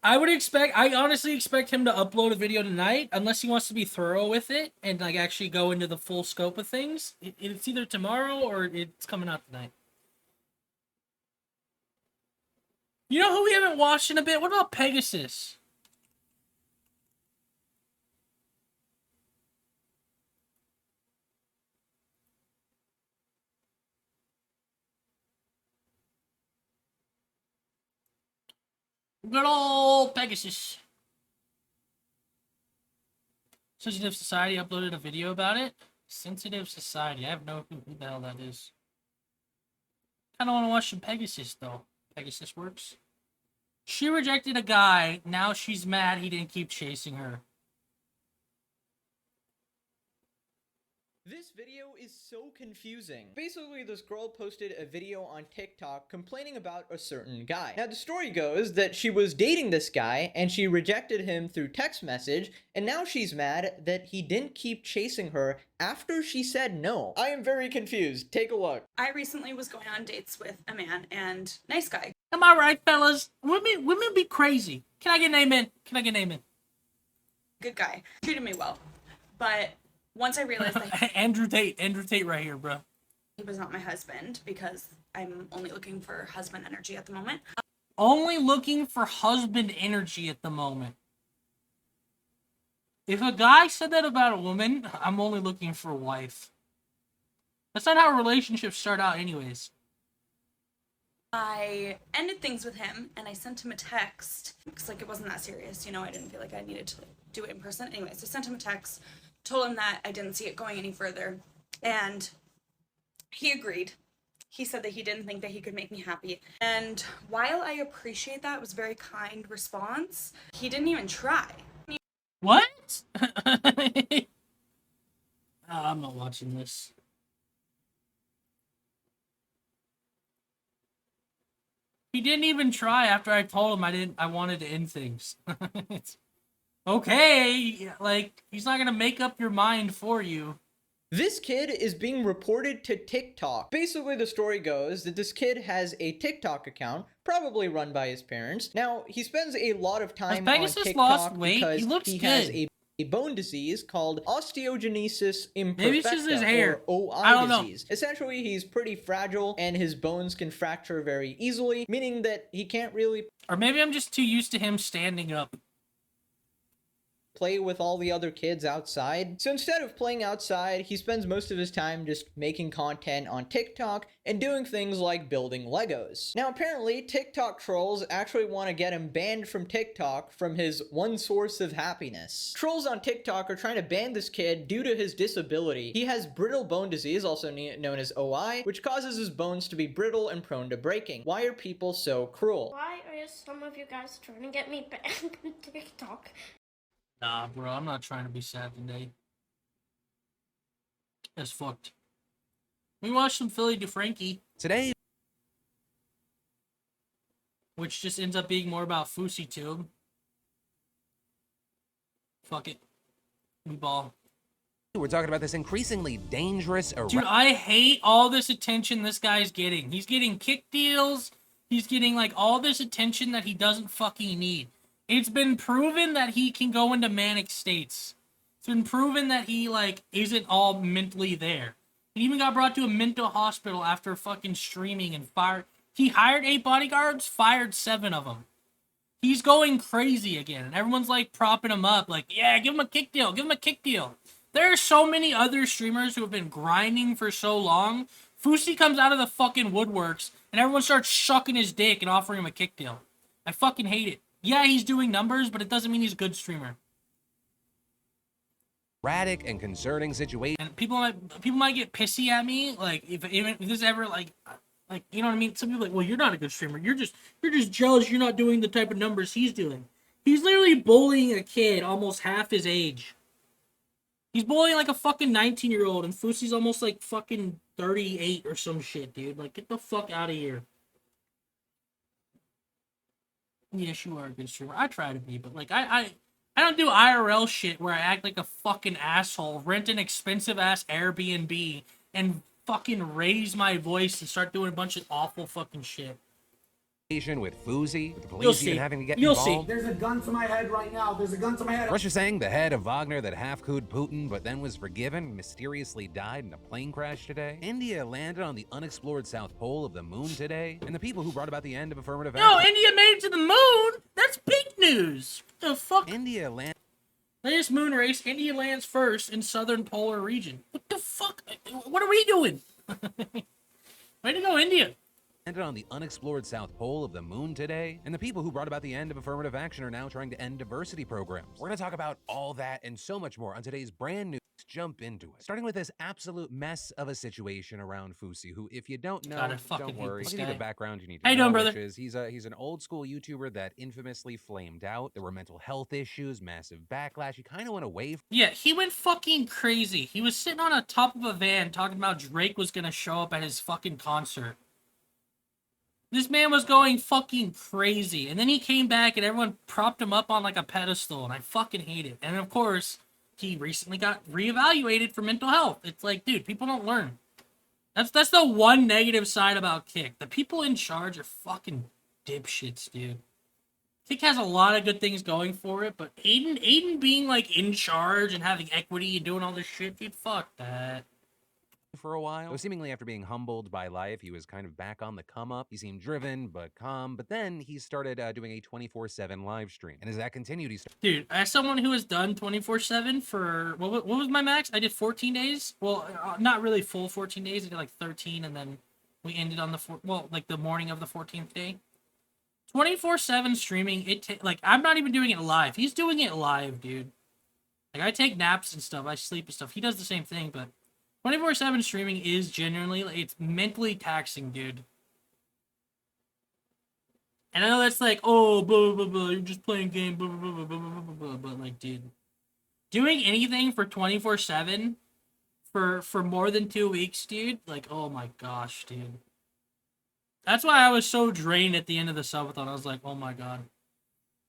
I honestly expect him to upload a video tonight, unless he wants to be thorough with it, and, like, actually go into the full scope of things. It's either tomorrow, or it's coming out tonight. You know who we haven't watched in a bit? What about Pegasus? Good old Pegasus. Sensitive Society uploaded a video about it. Sensitive Society. I have no clue who the hell that is. Kinda wanna watch some Pegasus, though. Pegasus works. She rejected a guy. Now she's mad he didn't keep chasing her. This video is so confusing. Basically, this girl posted a video on TikTok complaining about a certain guy. Now, the story goes that she was dating this guy and she rejected him through text message, and now she's mad that he didn't keep chasing her after she said no. I am very confused. Take a look. I recently was going on dates with a man, and nice guy. Am I right, fellas? Women be crazy. Can I get an amen? Can I get an amen? Good guy. Treated me well. But once I realized that Andrew Tate right here, bro. he was not my husband, because I'm only looking for husband energy at the moment. Only looking for husband energy at the moment. If a guy said that about a woman, I'm only looking for a wife. That's not how relationships start out anyways. I ended things with him, and I sent him a text, because like it wasn't that serious, you know, I didn't feel like I needed to do it in person. Anyways, I sent him a text, told him that I didn't see it going any further, and he agreed. He said that he didn't think that he could make me happy. And while I appreciate that, it was a very kind response, he didn't even try. What? I'm not watching this. He didn't even try after I told him I wanted to end things. Okay, like, he's not gonna make up your mind for you. This kid is being reported to TikTok. Basically, the story goes that this kid has a TikTok account, probably run by his parents. Now, he spends a lot of time on TikTok lost weight? because He looks has good. a bone disease called osteogenesis imperfecta, Maybe it's just his hair. or OI I don't know. disease. Essentially, he's pretty fragile and his bones can fracture very easily, meaning that he can't really Or maybe I'm just too used to him standing up. play with all the other kids outside. So instead of playing outside, he spends most of his time just making content on TikTok and doing things like building Legos. Now apparently, TikTok trolls actually want to get him banned from TikTok from his one source of happiness. Trolls on TikTok are trying to ban this kid due to his disability. He has brittle bone disease, also known as OI, which causes his bones to be brittle and prone to breaking. Why are people so cruel? Why are some of you guys trying to get me banned from TikTok? Nah, bro, I'm not trying to be sad today. That's fucked. We watched some Philly DeFrankie today, which just ends up being more about FouseyTube. Fuck it. We ball. we're talking about this increasingly dangerous... Dude, I hate all this attention this guy's getting. He's getting kick deals. He's getting, like, all this attention that he doesn't fucking need. It's been proven that he can go into manic states. It's been proven that he, like, isn't all mentally there. He even got brought to a mental hospital after fucking streaming and fired. He hired 8 bodyguards, fired 7 of them. He's going crazy again, and everyone's like propping him up, like, yeah, give him a kick deal, give him a kick deal. There are so many other streamers who have been grinding for so long. Fusi comes out of the fucking woodworks, and everyone starts sucking his dick and offering him a kick deal. I fucking hate it. Yeah, he's doing numbers, but it doesn't mean he's a good streamer. Erratic and concerning situation. And people might get pissy at me, like if this ever like you know what I mean. Some people are like, well, you're not a good streamer. You're just jealous. You're not doing the type of numbers he's doing. He's literally bullying a kid almost half his age. He's bullying like a fucking 19-year-old, and Fusi's almost like fucking 38 or some shit, dude. Like, get the fuck out of here. Yes, you are a good streamer. I try to be, but like I don't do IRL shit where I act like a fucking asshole, rent an expensive ass Airbnb, and fucking raise my voice and start doing a bunch of awful fucking shit. With Fusi, with the police even having to get You'll involved. see. There's a gun to my head right now. There's a gun to my head. Russia saying the head of Wagner that half-cooed Putin but then was forgiven mysteriously died in a plane crash today. India landed on the unexplored south pole of the moon today. And the people who brought about the end of affirmative action. No, India made it to the moon? That's big news. What the fuck? India landed. Latest moon race, India lands first in southern polar region. What the fuck? What are we doing? Way to go, India. Landed on the unexplored south pole of the moon today, and the people who brought about the end of affirmative action are now trying to end diversity programs. We're going to talk about all that and so much more on today's brand new. Let's jump into it. Starting with this absolute mess of a situation around Fusi, who, if you don't know, don't worry. I'll give you the background you need to know. How you doing, brother? Which is he's an old school YouTuber that infamously flamed out. There were mental health issues, massive backlash. He kind of went away. Yeah, he went fucking crazy. He was sitting on the top of a van talking about Drake was going to show up at his fucking concert. This man was going fucking crazy. And then he came back and everyone propped him up on like a pedestal. And I fucking hate it. And of course, he recently got reevaluated for mental health. It's like, dude, people don't learn. That's the one negative side about Kick. The people in charge are fucking dipshits, dude. Kick has a lot of good things going for it. But Aiden being like in charge and having equity and doing all this shit, dude, fuck that. For a while. So seemingly after being humbled by life, he was kind of back on the come up. He seemed driven but calm, but then he started doing a 24/7 live stream. And as that continued, he started... Dude, as someone who has done 24/7 for what was my max? I did 14 days. Well, not really full 14 days. I did like 13, and then we ended on like the morning of the 14th day. 24/7 streaming. Like I'm not even doing it live. He's doing it live, dude. Like I take naps and stuff. I sleep and stuff. He does the same thing, but 24/7 streaming is genuinely, it's mentally taxing, dude. And I know that's like, oh, blah, blah, blah, you're just playing game, blah, blah, blah, blah, blah, blah, blah, but like, dude, doing anything for 24/7 for more than 2 weeks, dude, like, oh my gosh, dude. That's why I was so drained at the end of the subathon. I was like, oh my god.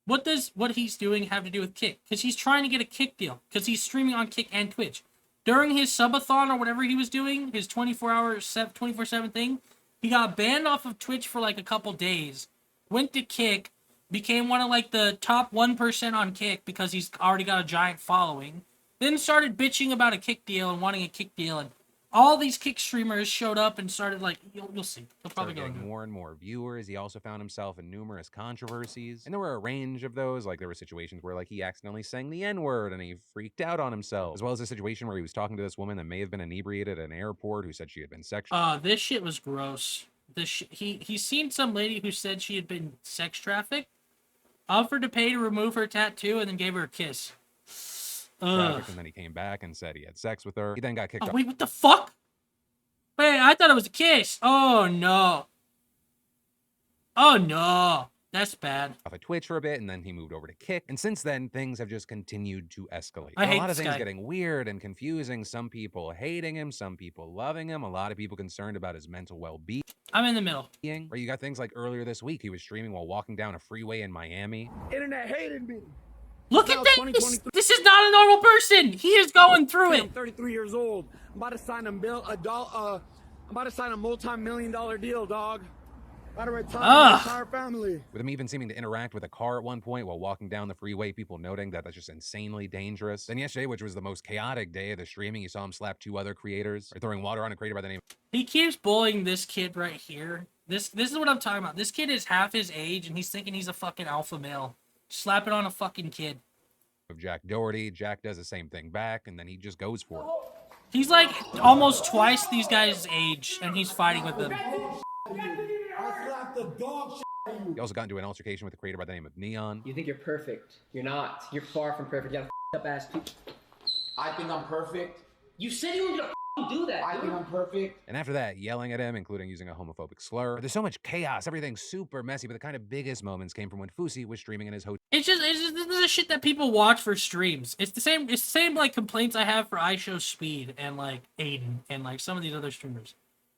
What does what he's doing have to do with Kick? Because he's trying to get a Kick deal. Because he's streaming on Kick and Twitch. During his subathon or whatever he was doing, his 24/7 thing, he got banned off of Twitch for like a couple days. Went to Kick, became one of like the top 1% on Kick because he's already got a giant following. Then started bitching about a Kick deal and wanting a Kick deal, and all these Kick streamers showed up and started like, you'll see. He'll probably go into it. More and more viewers. He also found himself in numerous controversies. And there were a range of those. Like there were situations where like he accidentally sang the N-word and he freaked out on himself. As well as a situation where he was talking to this woman that may have been inebriated at an airport who said she had been sexually. This shit was gross. He's seen some lady who said she had been sex trafficked, offered to pay to remove her tattoo, and then gave her a kiss. And then he came back and said he had sex with her. He then got kicked off. Wait, what the fuck? Wait, I thought it was a kiss. Oh no. Oh no. That's bad. Off of Twitch for a bit, and then he moved over to Kick. And since then, things have just continued to escalate. I hate a lot of this things guy. getting weird and confusing. Some people hating him, some people loving him. A lot of people concerned about his mental well-being. I'm in the middle. Where you got things like earlier this week, he was streaming while walking down a freeway in Miami. Internet hated me. Look at this! This is not a normal person! He is going through I'm it! 33 years old. I'm about to sign a multi-million-dollar deal, dog. About to retire Ugh. my entire family. With him even seeming to interact with a car at one point while walking down the freeway, people noting that that's just insanely dangerous. Then yesterday, which was the most chaotic day of the streaming, you saw him slap 2 other creators, or throwing water on a creator by the name He keeps bullying this kid right here. This is what I'm talking about. This kid is half his age, and he's thinking he's a fucking alpha male. Slap it on a fucking kid. of Jack Doherty. Jack does the same thing back, and then he just goes for it. He's like almost twice these guys' age, and he's fighting with them. He also got into an altercation with a creator by the name of Neon. You think you're perfect. You're not. You're far from perfect. You got a up ass. I think I'm perfect. You said you were gonna do that. I think I'm perfect. And after that, yelling at him, including using a homophobic slur. There's so much chaos, everything's super messy, but the kind of biggest moments came from when Fusi was streaming in his hotel. It's just this is the shit that people watch for streams. It's the same like complaints I have for iShow Speed and like Aiden and like some of these other streamers.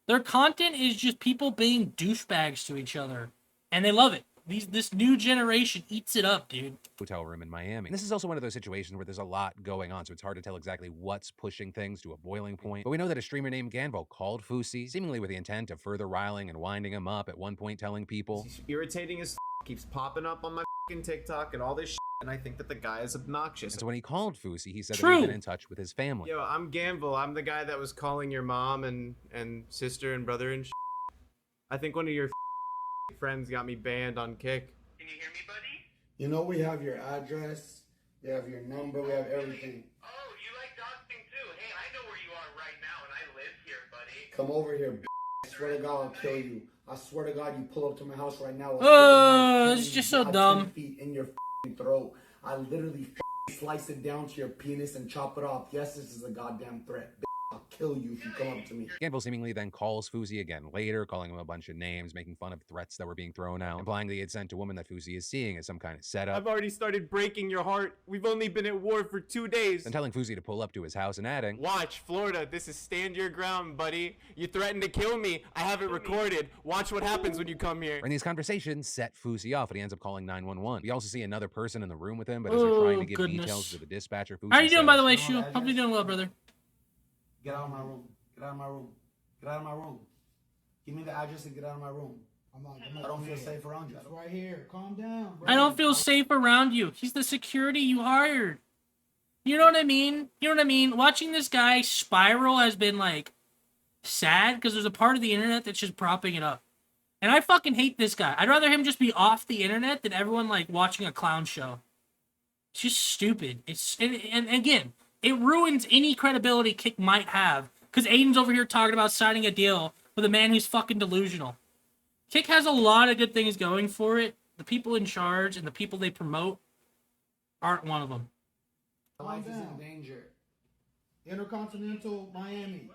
Their content is just people being douchebags to each other, and they love it. This new generation eats it up, dude. Hotel room in Miami. And this is also one of those situations where there's a lot going on, so it's hard to tell exactly what's pushing things to a boiling point. But we know that a streamer named Ganvo called Fusi, seemingly with the intent of further riling and winding him up, at one point telling people, he's irritating as keeps popping up on my TikTok and all this and I think that the guy is obnoxious. And so when he called Fusi, he said that he'd been in touch with his family. Yo, I'm Ganville. I'm the guy that was calling your mom and sister and brother and I think one of your friends got me banned on Kick. Can you hear me, buddy? You know we have your address, we have your number, we have everything. Oh, you like doxing too? Hey, I know where you are right now, and I live here, buddy. Come over here, I swear to God I'll kill you. I swear to God you pull up to my house right now. It's just so dumb. 10 feet in your throat. I literally slice it down to your penis and chop it off. Yes, this is a goddamn threat. I'll kill you if you come up to me. Ganville seemingly then calls Fusi again later, calling him a bunch of names, making fun of threats that were being thrown out, implying that he had sent a woman that Fusi is seeing as some kind of setup. I've already started breaking your heart. We've only been at war for 2 days. Then telling Fusi to pull up to his house and adding, watch, Florida, this is stand your ground, buddy. You threatened to kill me. I have it recorded. Watch what happens when you come here. And these conversations set Fusi off, and he ends up calling 911. We also see another person in the room with him, but as they're trying to give details to the dispatcher, Fusi How you doing, says, by the way, Shu? Hope you're doing well, brother. Get out of my room. Get out of my room. Get out of my room. Give me the address and get out of my room. I don't feel safe around you. It's right here. Calm down, bro. I don't feel safe around you. He's the security you hired. You know what I mean? You know what I mean? Watching this guy spiral has been, like, sad because there's a part of the internet that's just propping it up. And I fucking hate this guy. I'd rather him just be off the internet than everyone, like, watching a clown show. It's just stupid. And again, it ruins any credibility Kick might have because Aiden's over here talking about signing a deal with a man who's fucking delusional. Kick has a lot of good things going for it. The people in charge and the people they promote aren't one of them. Life is in danger. Intercontinental Miami.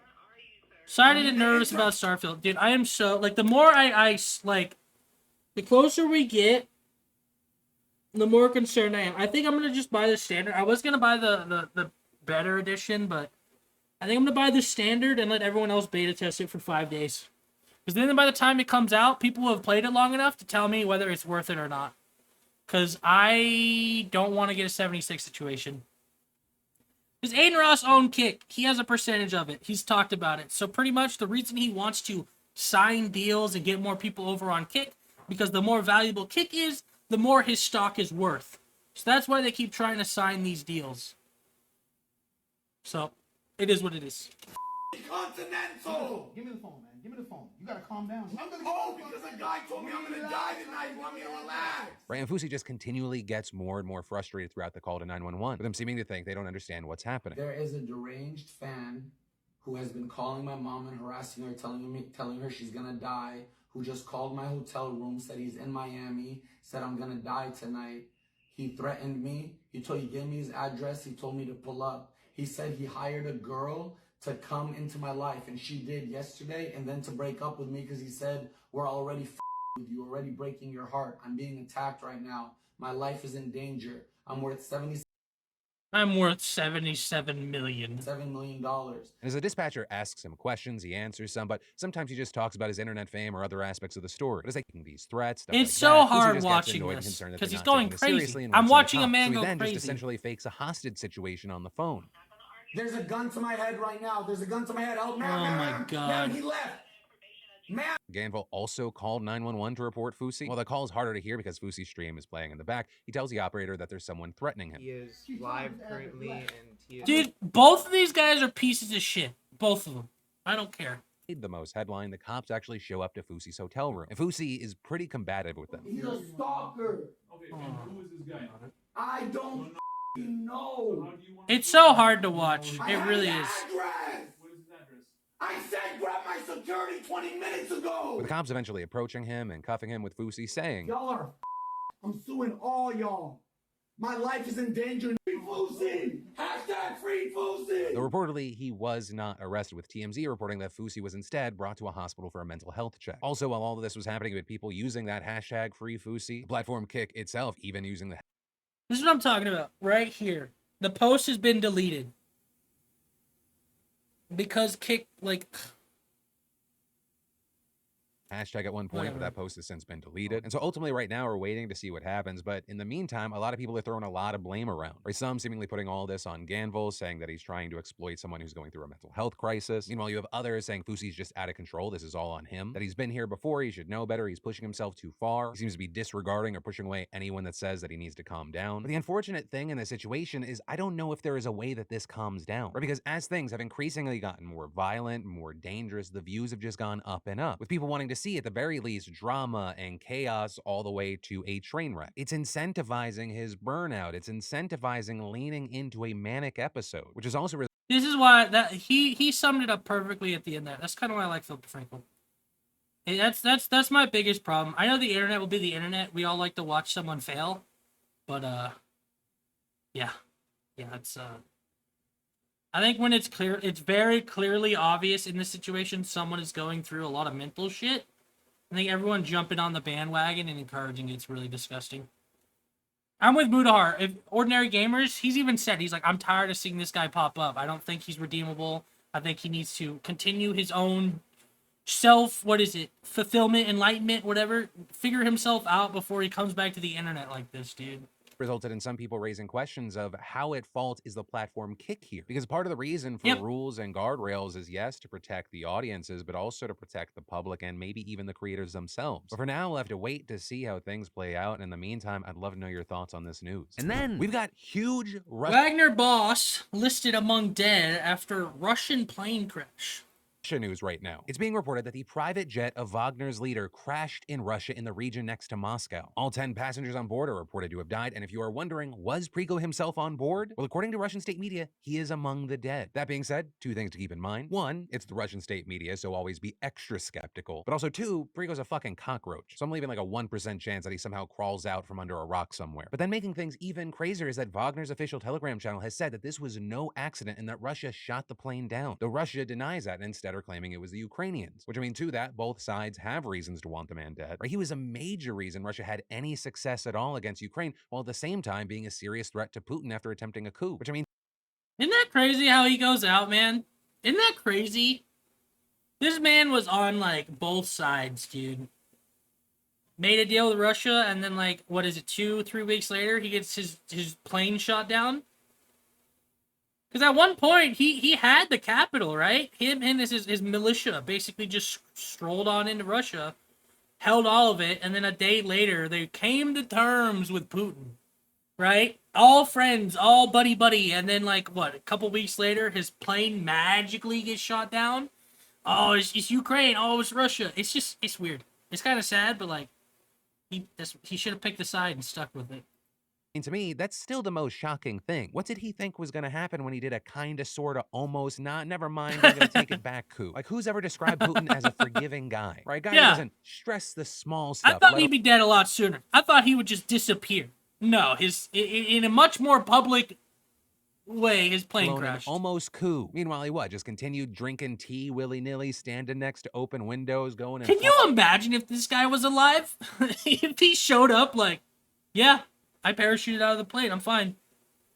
Sorry to get nervous about Starfield. Dude, I am so... Like, the more I like... The closer we get, the more concerned I am. I think I'm going to just buy the standard. I was going to buy the better edition, but I think I'm going to buy the standard and let everyone else beta test it for 5 days. Because then by the time it comes out, people will have played it long enough to tell me whether it's worth it or not. Because I don't want to get a 76 situation. Because Aiden Ross owned Kick. He has a percentage of it. He's talked about it. So pretty much the reason he wants to sign deals and get more people over on Kick, because the more valuable Kick is, the more his stock is worth. So that's why they keep trying to sign these deals. So, it is what it is. Continental! Give me the phone, man. Give me the phone. You gotta calm down. I'm gonna go because a guy told me I'm gonna die tonight. You want me to relax? Right, and Fusi just continually gets more and more frustrated throughout the call to 911, with them seeming to think they don't understand what's happening. There is a deranged fan who has been calling my mom and harassing her, telling her she's gonna die, who just called my hotel room, said he's in Miami, said I'm gonna die tonight. He threatened me. He gave me his address. He told me to pull up. He said he hired a girl to come into my life, and she did yesterday, and then to break up with me because he said, we're already with you, already breaking your heart. I'm being attacked right now. My life is in danger. I'm worth $77 million. $7 million. And as the dispatcher asks him questions, he answers some, but sometimes he just talks about his internet fame or other aspects of the story. But as they making these threats, stuff it's like so that, hard Fusi just watching gets annoyed and this concerned that because they're he's not going taking this seriously crazy. and I'm wants him to watching a talk. man So go he then crazy. just essentially fakes a hostage situation on the phone. There's a gun to my head right now. There's a gun to my head. Help me. Oh my God. Man, he left. Ganville also called 911 to report Fusi. While the call is harder to hear because Fusi's stream is playing in the back, he tells the operator that there's someone threatening him. He is live currently, and he is... Dude, both of these guys are pieces of shit. Both of them. I don't care. The most headline, the cops actually show up to Fusi's hotel room, and Fusi is pretty combative with them. He's a stalker. Okay, and who is this guy? I don't know. It's so hard to watch. It really is. What is his address? I said grab my security 20 minutes ago. With the cops eventually approaching him and cuffing him with Fusi saying, Y'all are I'm suing all y'all. My life is in danger. Free Fusi! Hashtag free Fusi! though reportedly he was not arrested, with TMZ reporting that Fusi was instead brought to a hospital for a mental health check. Also, while all of this was happening with people using that hashtag free Fusi, the platform Kick itself even using the... This is what I'm talking about, right here. The post has been deleted. Because Kick, like... hashtag at one point, but that post has since been deleted. And so ultimately right now we're waiting to see what happens, but in the meantime, a lot of people are throwing a lot of blame around. Right? Some seemingly putting all this on Ganville, saying that he's trying to exploit someone who's going through a mental health crisis. Meanwhile, you have others saying Fusi's just out of control, this is all on him, that he's been here before, he should know better, he's pushing himself too far, he seems to be disregarding or pushing away anyone that says that he needs to calm down. But the unfortunate thing in this situation is I don't know if there is a way that this calms down, right? Because as things have increasingly gotten more violent, more dangerous, the views have just gone up and up, with people wanting to see at the very least drama and chaos all the way to a train wreck. It's incentivizing his burnout. It's incentivizing leaning into a manic episode, which is also... This is why that he summed it up perfectly at the end there. That's kind of why I like Philip Frankel. And that's my biggest problem. I know the internet will be the internet. We all like to watch someone fail, but yeah, it's I think when it's clear, it's very clearly obvious in this situation someone is going through a lot of mental shit. I think everyone jumping on the bandwagon and encouraging it's really disgusting. I'm with Mudahar. If Ordinary Gamers, he's even said, he's like, I'm tired of seeing this guy pop up. I don't think he's redeemable. I think he needs to continue his own fulfillment, enlightenment, whatever. Figure himself out before he comes back to the internet like this, dude. Resulted in some people raising questions of how at fault is the platform Kick here? Because part of the reason for rules and guardrails is, yes, to protect the audiences, but also to protect the public and maybe even the creators themselves. But for now, we'll have to wait to see how things play out. And in the meantime, I'd love to know your thoughts on this news. And then we've got huge... Wagner boss listed among dead after Russian plane crash. News right now. It's being reported that the private jet of Wagner's leader crashed in Russia in the region next to Moscow. All 10 passengers on board are reported to have died, and if you are wondering, was Prigozhin himself on board? Well, according to Russian state media, he is among the dead. That being said, two things to keep in mind. One, it's the Russian state media, so always be extra skeptical. But also two, Prigozhin's a fucking cockroach, so I'm leaving like a 1% chance that he somehow crawls out from under a rock somewhere. But then making things even crazier is that Wagner's official Telegram channel has said that this was no accident and that Russia shot the plane down. Though Russia denies that and instead are claiming it was the Ukrainians, which I mean, to that, both sides have reasons to want the man dead. Right? He was a major reason Russia had any success at all against Ukraine, while at the same time being a serious threat to Putin after attempting a coup, which I mean... Isn't that crazy how he goes out, man? Isn't that crazy? This man was on, like, both sides, dude. Made a deal with Russia, and then, like, what is it, 2-3 weeks later, he gets his plane shot down? Because at one point, he had the capital, right? Him and his militia basically just strolled on into Russia, held all of it, and then a day later, they came to terms with Putin, right? All friends, all buddy-buddy, and then, like, what, a couple weeks later, his plane magically gets shot down? Oh, it's Ukraine. Oh, it's Russia. It's just, it's weird. It's kind of sad, but, like, he should have picked a side and stuck with it. And to me, that's still the most shocking thing. What did he think was going to happen when he did a kinda, sorta, almost, not, never mind, I'm going to take it back coup? Like, who's ever described Putin as a forgiving guy? Right? A guy who doesn't stress the small stuff. I thought he'd be dead a lot sooner. I thought he would just disappear. No, in a much more public way, his plane crashed. Almost coup. Meanwhile, he what? Just continued drinking tea willy-nilly, standing next to open windows, going... Can you imagine if this guy was alive? If he showed up like, yeah, I parachuted out of the plane. I'm fine.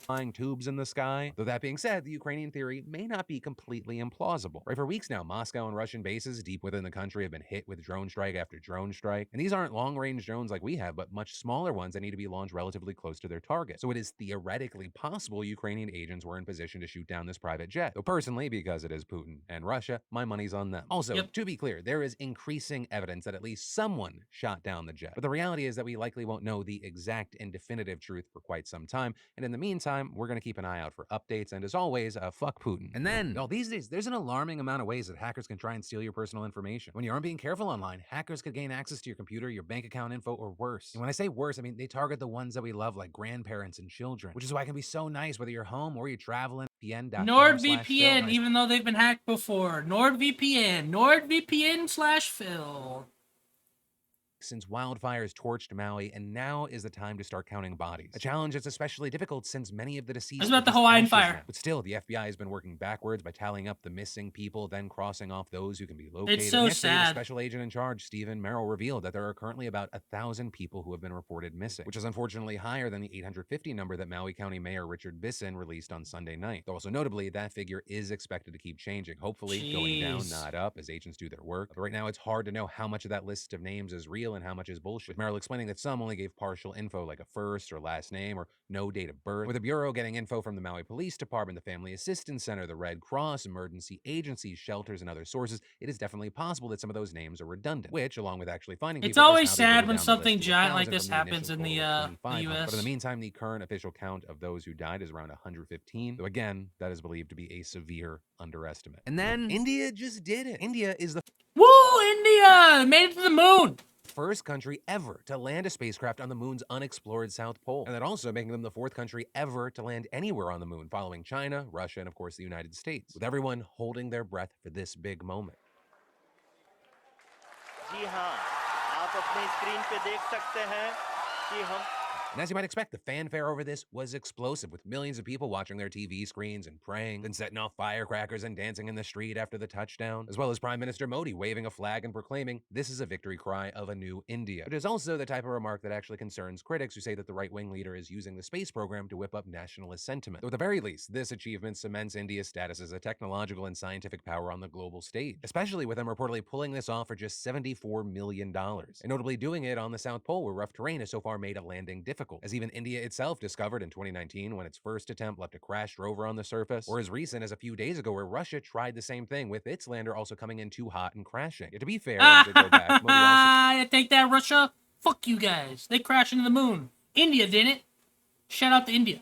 flying tubes in the sky. Though that being said, the Ukrainian theory may not be completely implausible. Right, for weeks now, Moscow and Russian bases deep within the country have been hit with drone strike after drone strike. And these aren't long-range drones like we have, but much smaller ones that need to be launched relatively close to their target. So it is theoretically possible Ukrainian agents were in position to shoot down this private jet. Though personally, because it is Putin and Russia, my money's on them. Also, to be clear, there is increasing evidence that at least someone shot down the jet. But the reality is that we likely won't know the exact and definitive truth for quite some time. And in the meantime, we're going to keep an eye out for updates, and as always, fuck Putin. And then, these days, there's an alarming amount of ways that hackers can try and steal your personal information. When you aren't being careful online, hackers could gain access to your computer, your bank account info, or worse. And when I say worse, I mean they target the ones that we love, like grandparents and children, which is why it can be so nice whether you're home or you're traveling. NordVPN, even though they've been hacked before. NordVPN/Phil. Since wildfires torched Maui, and now is the time to start counting bodies. A challenge that's especially difficult since many of the deceased. It's about the Hawaiian fire. But still, the FBI has been working backwards by tallying up the missing people, then crossing off those who can be located. It's so yesterday, sad. The special agent in charge, Stephen Merrill, revealed that there are currently about 1,000 people who have been reported missing, which is unfortunately higher than the 850 number that Maui County Mayor Richard Bisson released on Sunday night. Though also notably, that figure is expected to keep changing, hopefully going down, not up, as agents do their work. But right now, it's hard to know how much of that list of names is real and how much is bullshit. With Merrill explaining that some only gave partial info like a first or last name or no date of birth. With the Bureau getting info from the Maui Police Department, the Family Assistance Center, the Red Cross, emergency agencies, shelters, and other sources, it is definitely possible that some of those names are redundant, which, along with actually finding people, it's always sad when something giant like this happens in the US. But in the meantime, the current official count of those who died is around 115, though again, that is believed to be a severe underestimate. And then India just did it. India is the India made it to the moon. First country ever to land a spacecraft on the moon's unexplored South Pole. And that also making them the fourth country ever to land anywhere on the moon, following China, Russia, and of course the United States, with everyone holding their breath for this big moment. जी हाँ, आप अपने screen पे देख सकते हैं कि हम And as you might expect, the fanfare over this was explosive, with millions of people watching their TV screens and praying, then setting off firecrackers and dancing in the street after the touchdown, as well as Prime Minister Modi waving a flag and proclaiming this is a victory cry of a new India. It is also the type of remark that actually concerns critics who say that the right-wing leader is using the space program to whip up nationalist sentiment. Though at the very least, this achievement cements India's status as a technological and scientific power on the global stage, especially with them reportedly pulling this off for just $74 million, and notably doing it on the South Pole, where rough terrain has so far made a landing difficult, as even India itself discovered in 2019 when its first attempt left a crashed rover on the surface, or as recent as a few days ago where Russia tried the same thing, with its lander also coming in too hot and crashing. Yet to be fair, to go back, Modi also take that, Russia. Fuck you guys. They crashed into the moon. India did it. Shout out to India.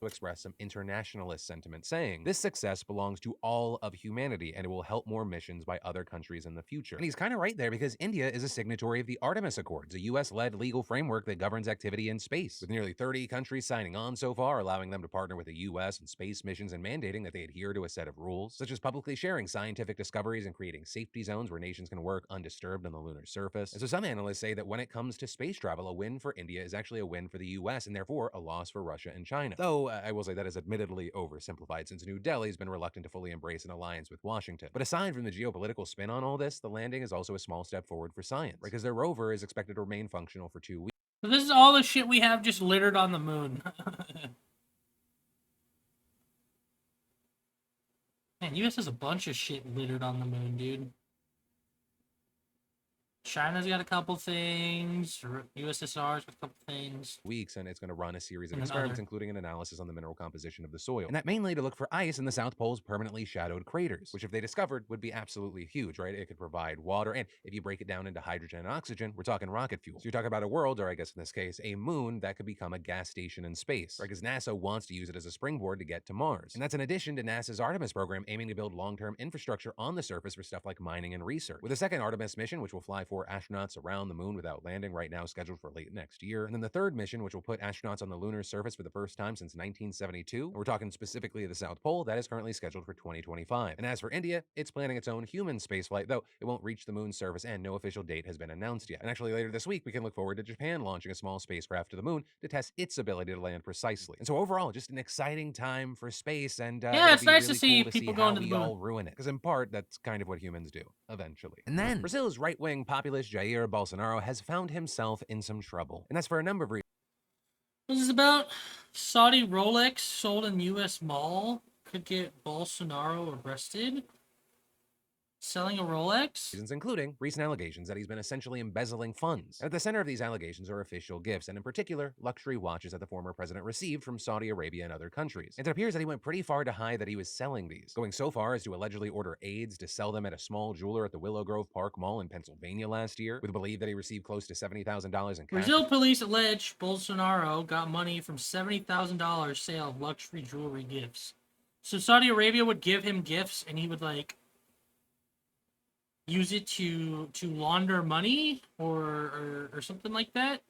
express some internationalist sentiment, saying this success belongs to all of humanity and it will help more missions by other countries in the future. And he's kind of right there, because India is a signatory of the Artemis Accords, a US-led legal framework that governs activity in space, with nearly 30 countries signing on so far, allowing them to partner with the US in space missions and mandating that they adhere to a set of rules, such as publicly sharing scientific discoveries and creating safety zones where nations can work undisturbed on the lunar surface. And so some analysts say that when it comes to space travel, a win for India is actually a win for the US and therefore a loss for Russia and China. Though I will say that is admittedly oversimplified, since New Delhi has been reluctant to fully embrace an alliance with Washington. But aside from the geopolitical spin on all this, the landing is also a small step forward for science, because their rover is expected to remain functional for 2 weeks. So this is all the shit we have just littered on the moon. Man, US has a bunch of shit littered on the moon, dude. China's got a couple things, USSR's got a couple things. Weeks, and it's going to run a series of And experiments, other. including an analysis on the mineral composition of the soil. And that mainly to look for ice in the South Pole's permanently shadowed craters, which if they discovered would be absolutely huge, right? It could provide water, and if you break it down into hydrogen and oxygen, we're talking rocket fuel. So you're talking about a world, or I guess in this case, a moon that could become a gas station in space, right? Because NASA wants to use it as a springboard to get to Mars. And that's in addition to NASA's Artemis program aiming to build long-term infrastructure on the surface for stuff like mining and research. With a second Artemis mission, which will fly 4 astronauts around the moon without landing, right now scheduled for late next year. And then the third mission, which will put astronauts on the lunar surface for the first time since 1972. And we're talking specifically the South Pole, that is currently scheduled for 2025. And as for India, it's planning its own human spaceflight, though it won't reach the moon's surface and no official date has been announced yet. And actually later this week, we can look forward to Japan launching a small spacecraft to the moon to test its ability to land precisely. And so overall, just an exciting time for space, and yeah, it's nice really to see cool people going to the we moon. all ruin it, because in part, that's kind of what humans do, eventually. And then Brazil's right-wing populist Jair Bolsonaro has found himself in some trouble. And that's for a number of reasons. What is this about? Saudi Rolex sold in U.S. mall could get Bolsonaro arrested. Selling a Rolex? Reasons including recent allegations that he's been essentially embezzling funds. At the center of these allegations are official gifts, and in particular, luxury watches that the former president received from Saudi Arabia and other countries. And it appears that he went pretty far to hide that he was selling these, going so far as to allegedly order aides to sell them at a small jeweler at the Willow Grove Park Mall in Pennsylvania last year, with belief that he received close to $70,000 in cash. Brazil police allege Bolsonaro got money from $70,000 sale of luxury jewelry gifts. So Saudi Arabia would give him gifts, and he would like use it to launder money or something like that.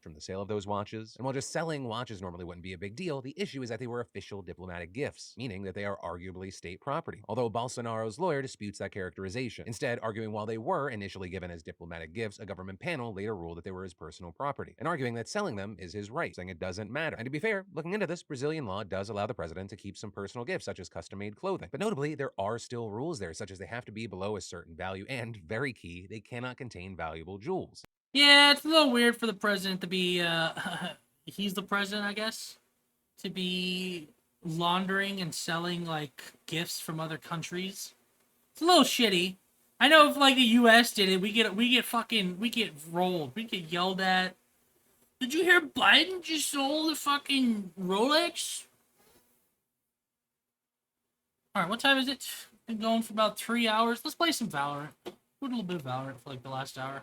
From the sale of those watches. And while just selling watches normally wouldn't be a big deal, the issue is that they were official diplomatic gifts, meaning that they are arguably state property. Although Bolsonaro's lawyer disputes that characterization, instead arguing while they were initially given as diplomatic gifts, a government panel later ruled that they were his personal property, and arguing that selling them is his right, saying it doesn't matter. And to be fair, looking into this, Brazilian law does allow the president to keep some personal gifts, such as custom-made clothing. But notably, there are still rules there, such as they have to be below a certain value, and, very key, they cannot contain valuable jewels. Yeah, it's a little weird for the president to be, he's the president, I guess, to be laundering and selling, like, gifts from other countries. It's a little shitty. I know if, like, the U.S. did it, we get rolled. We get yelled at. Did you hear Biden just sold a fucking Rolex? Alright, what time is it? Been going for about 3 hours. Let's play some Valorant. Do a little bit of Valorant for, like, the last hour.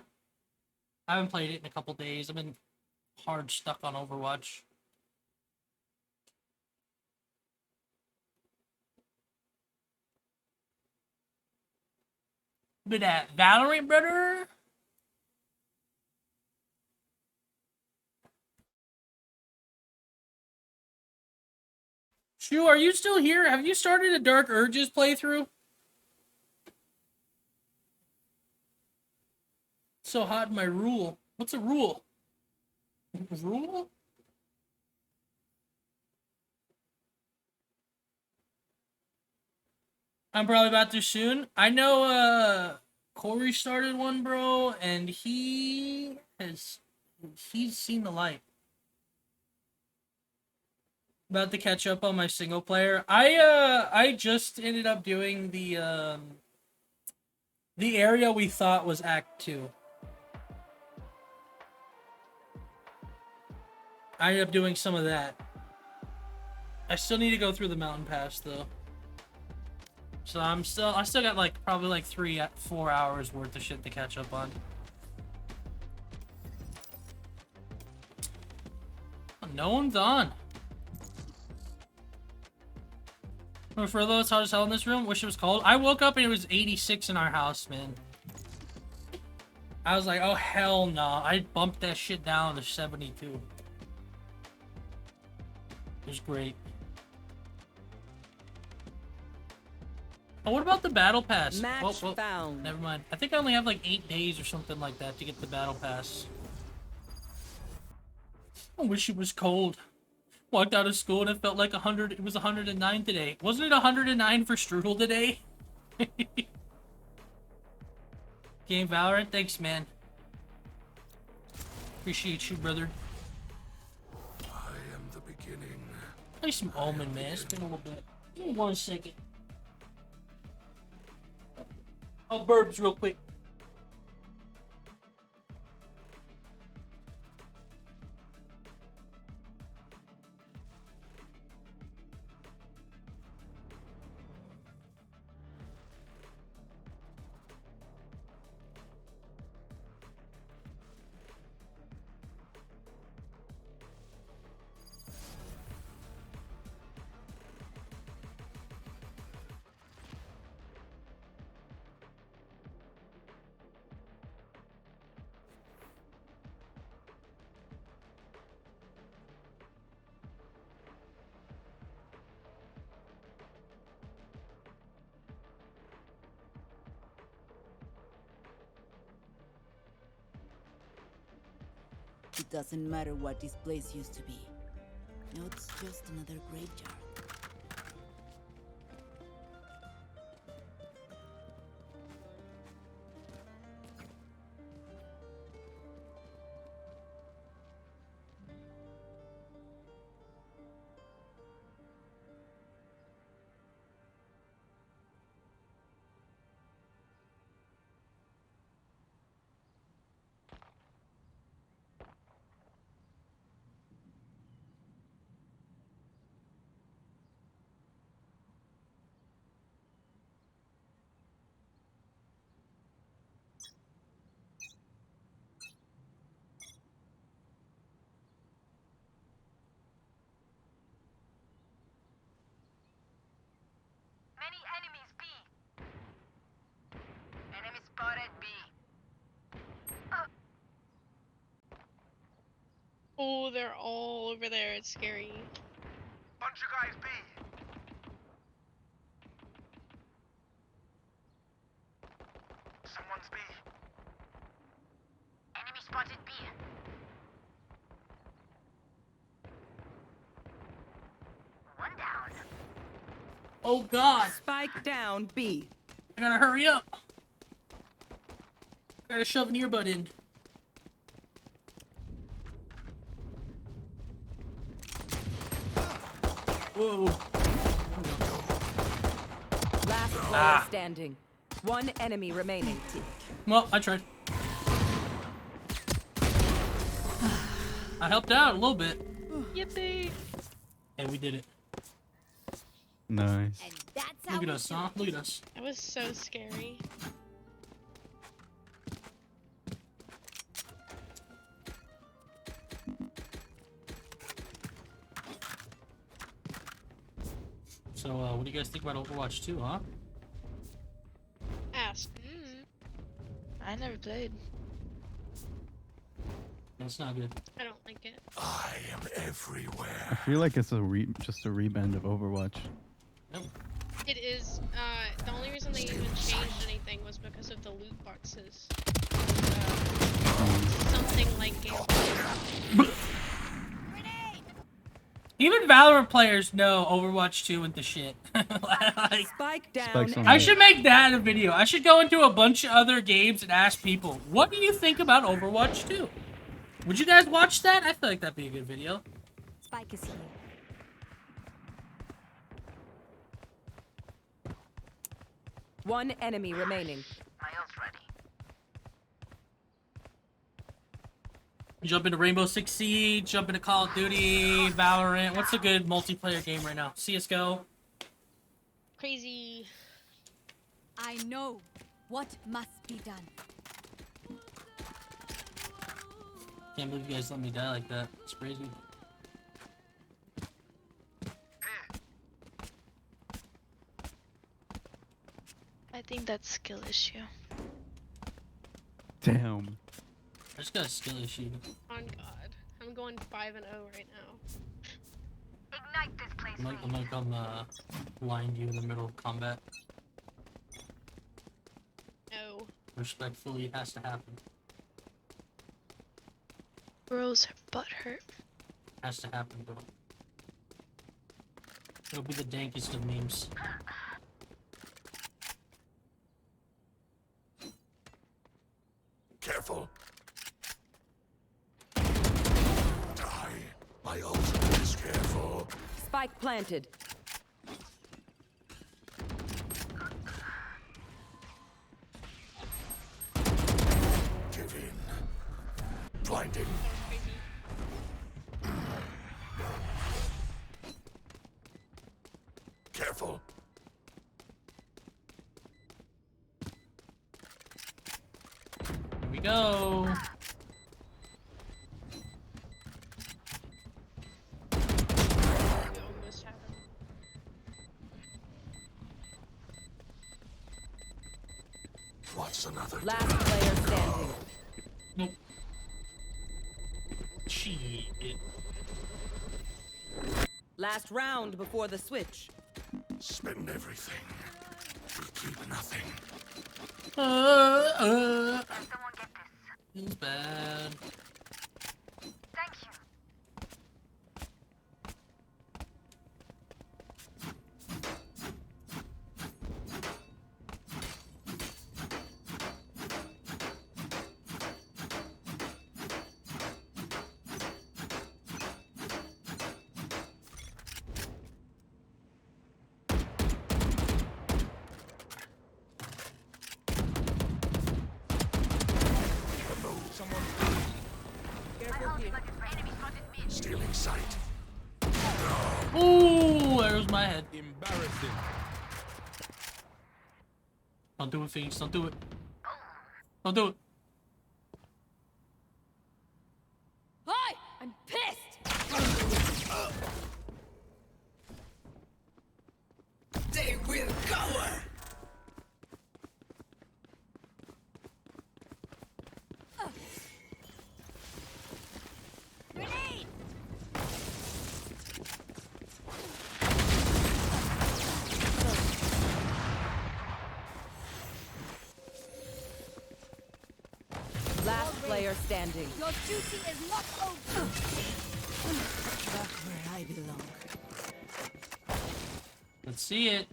I haven't played it in a couple days. I've been hard stuck on Overwatch. But that Valorant, brother? Shu, are you still here? Have you started a Dark Urges playthrough? So hot in my rule. What's a rule? Rule? I'm probably about to soon. I know Corey started one, bro, and he's seen the light. About to catch up on my single player. I just ended up doing the area we thought was Act 2. I ended up doing some of that. I still need to go through the mountain pass though. So I still got like probably like 3-4 hours worth of shit to catch up on. No one's on. For those hard as hell in this room, wish it was cold. I woke up and it was 86 in our house, man. I was like, oh hell no. I bumped that shit down to 72. It was great. Oh, what about the battle pass? Match found. Never mind. I think I only have like 8 days or something like that to get the battle pass. I wish it was cold. Walked out of school and it felt like 100. It was 109 today. Wasn't it 109 for Strudel today? Game Valorant, thanks, man. Appreciate you, brother. I am the beginning. Play some Omen, man. It's been a little bit. Give me 1 second. I'll burps real quick. It doesn't matter what this place used to be. Now it's just another graveyard. Many enemies B. Enemy spotted B. Oh, they're all over there. It's scary. Bunch of guys B. Someone's B. Enemy spotted B. One down. Oh God! Spike down B. I gotta hurry up. Gotta shove an earbud in. Whoa. Last player standing. One enemy remaining. Well, I tried. I helped out a little bit. Yippee! And we did it. Nice. Look at us, huh? Look at us. That was so scary. So, what do you guys think about Overwatch 2, huh? Ass. I never played. That's not good. I don't like it. I am everywhere. I feel like it's just a reband of Overwatch. Nope. It is, the only reason they even changed anything was because of the loot boxes. Something like gameplay. Even Valorant players know Overwatch 2 went to shit. Like, Spike down. I should make that a video. I should go into a bunch of other games and ask people, what do you think about Overwatch 2? Would you guys watch that? I feel like that'd be a good video. Spike is here. One enemy remaining. My ult's ready. Jump into Rainbow Six Siege, jump into Call of Duty, Valorant. What's a good multiplayer game right now? CSGO? Crazy. I know what must be done. Can't believe you guys let me die like that. It's crazy. I think that's skill issue. Damn. I just got a skill issue. On God. I'm going 5-0 right now. Ignite this place. I'm gonna come blind you in the middle of combat. No. Respectfully, it has to happen. Bro's butt hurt. Has to happen, bro. It'll be the dankest of memes. Careful. Die. My ultimate is careful. Spike planted. Give in. Blinding. Careful. Here we go. What's another Last player standing. Nope. Cheat. Last round before the switch. Spend everything. We keep nothing. Feels bad. Thank you. Stealing sight. Ooh, there's my head. Embarrassing. Don't do it, Phoenix. Don't do it. Don't do it. Hi! I'm pissed! They will come. player standing. Your duty is not over. Back where I belong. Let's see it.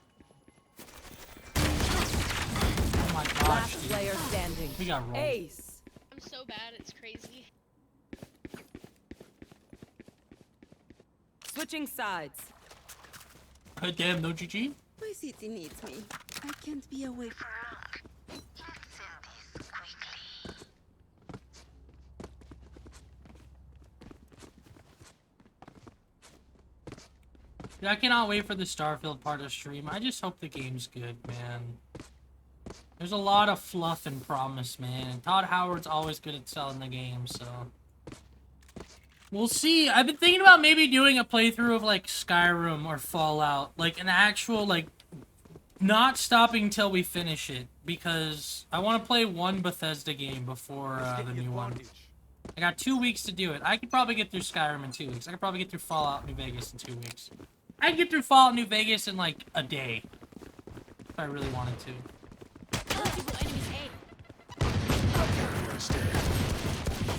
Oh my gosh, Last dude. player standing. We got rolled. Ace. I'm so bad, it's crazy. Switching sides. God damn, no GG. My city needs me. I can't be away for long. Dude, I cannot wait for the Starfield part of stream. I just hope the game's good, man. There's a lot of fluff and promise, man. And Todd Howard's always good at selling the game, so... We'll see. I've been thinking about maybe doing a playthrough of, like, Skyrim or Fallout. Like, an actual, like... Not stopping till we finish it. Because I want to play one Bethesda game before the new one. I got 2 weeks to do it. I could probably get through Skyrim in 2 weeks. I could probably get through Fallout New Vegas in 2 weeks. I could get through Fallout New Vegas in, like, a day. If I really wanted to.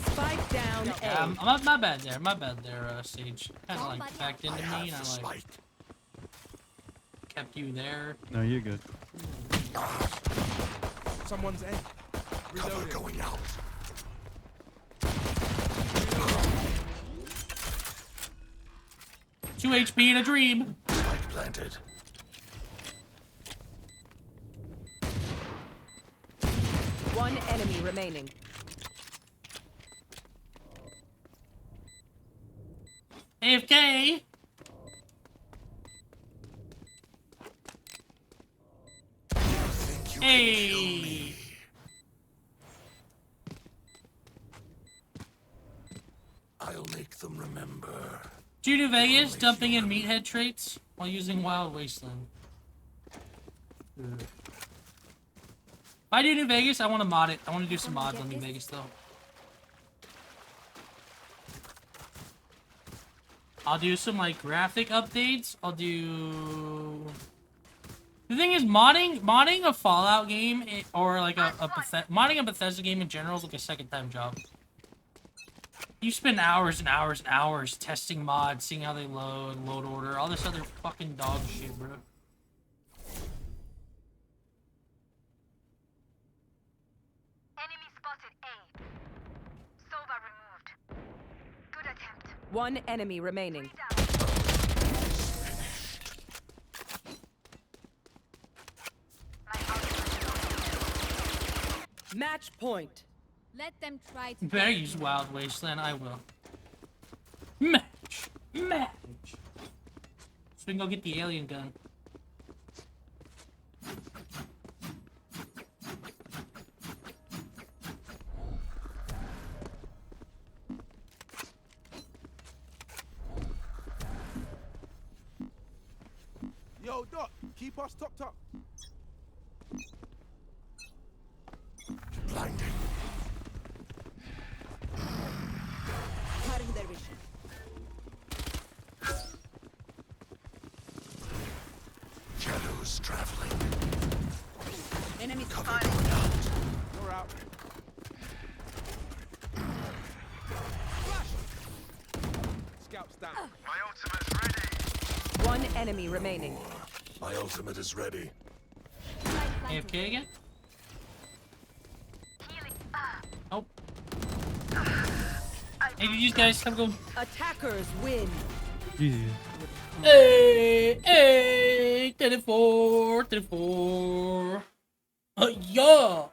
Spike down A. My bad there, Sage. Kind of, like, backed into me, and I, like... kept you there. No, you're good. Someone's in. Cover going out. 2 HP in a dream. Spike planted. One enemy remaining. AFK. Hey. I'll make them remember. Do you do Vegas dumping in meathead traits while using Wild Wasteland? If I do New Vegas, I want to mod it. I want to do some mods on New Vegas, though. I'll do some, like, graphic updates. I'll do... The thing is, modding a Fallout game, or, like, modding a Bethesda game in general is, like, a second-time job. You spend hours and hours and hours testing mods, seeing how they load order, all this other fucking dog shit, bro. Enemy spotted A. Sova removed. Good attempt. One enemy remaining. Match point. Let them try to. Better use Wild Wasteland, I will. Match! So we can go get the alien gun. Yo, Doc, keep us topped up. Blinding. Cutting their vision. Shadows traveling. Enemy Cover going out. You're out. Scouts down. My ultimate ready. One enemy remaining. My ultimate is ready. AFK again? Nope. Hey, did you guys come go? Attackers win. Yeah. Hey, 34. Yeah.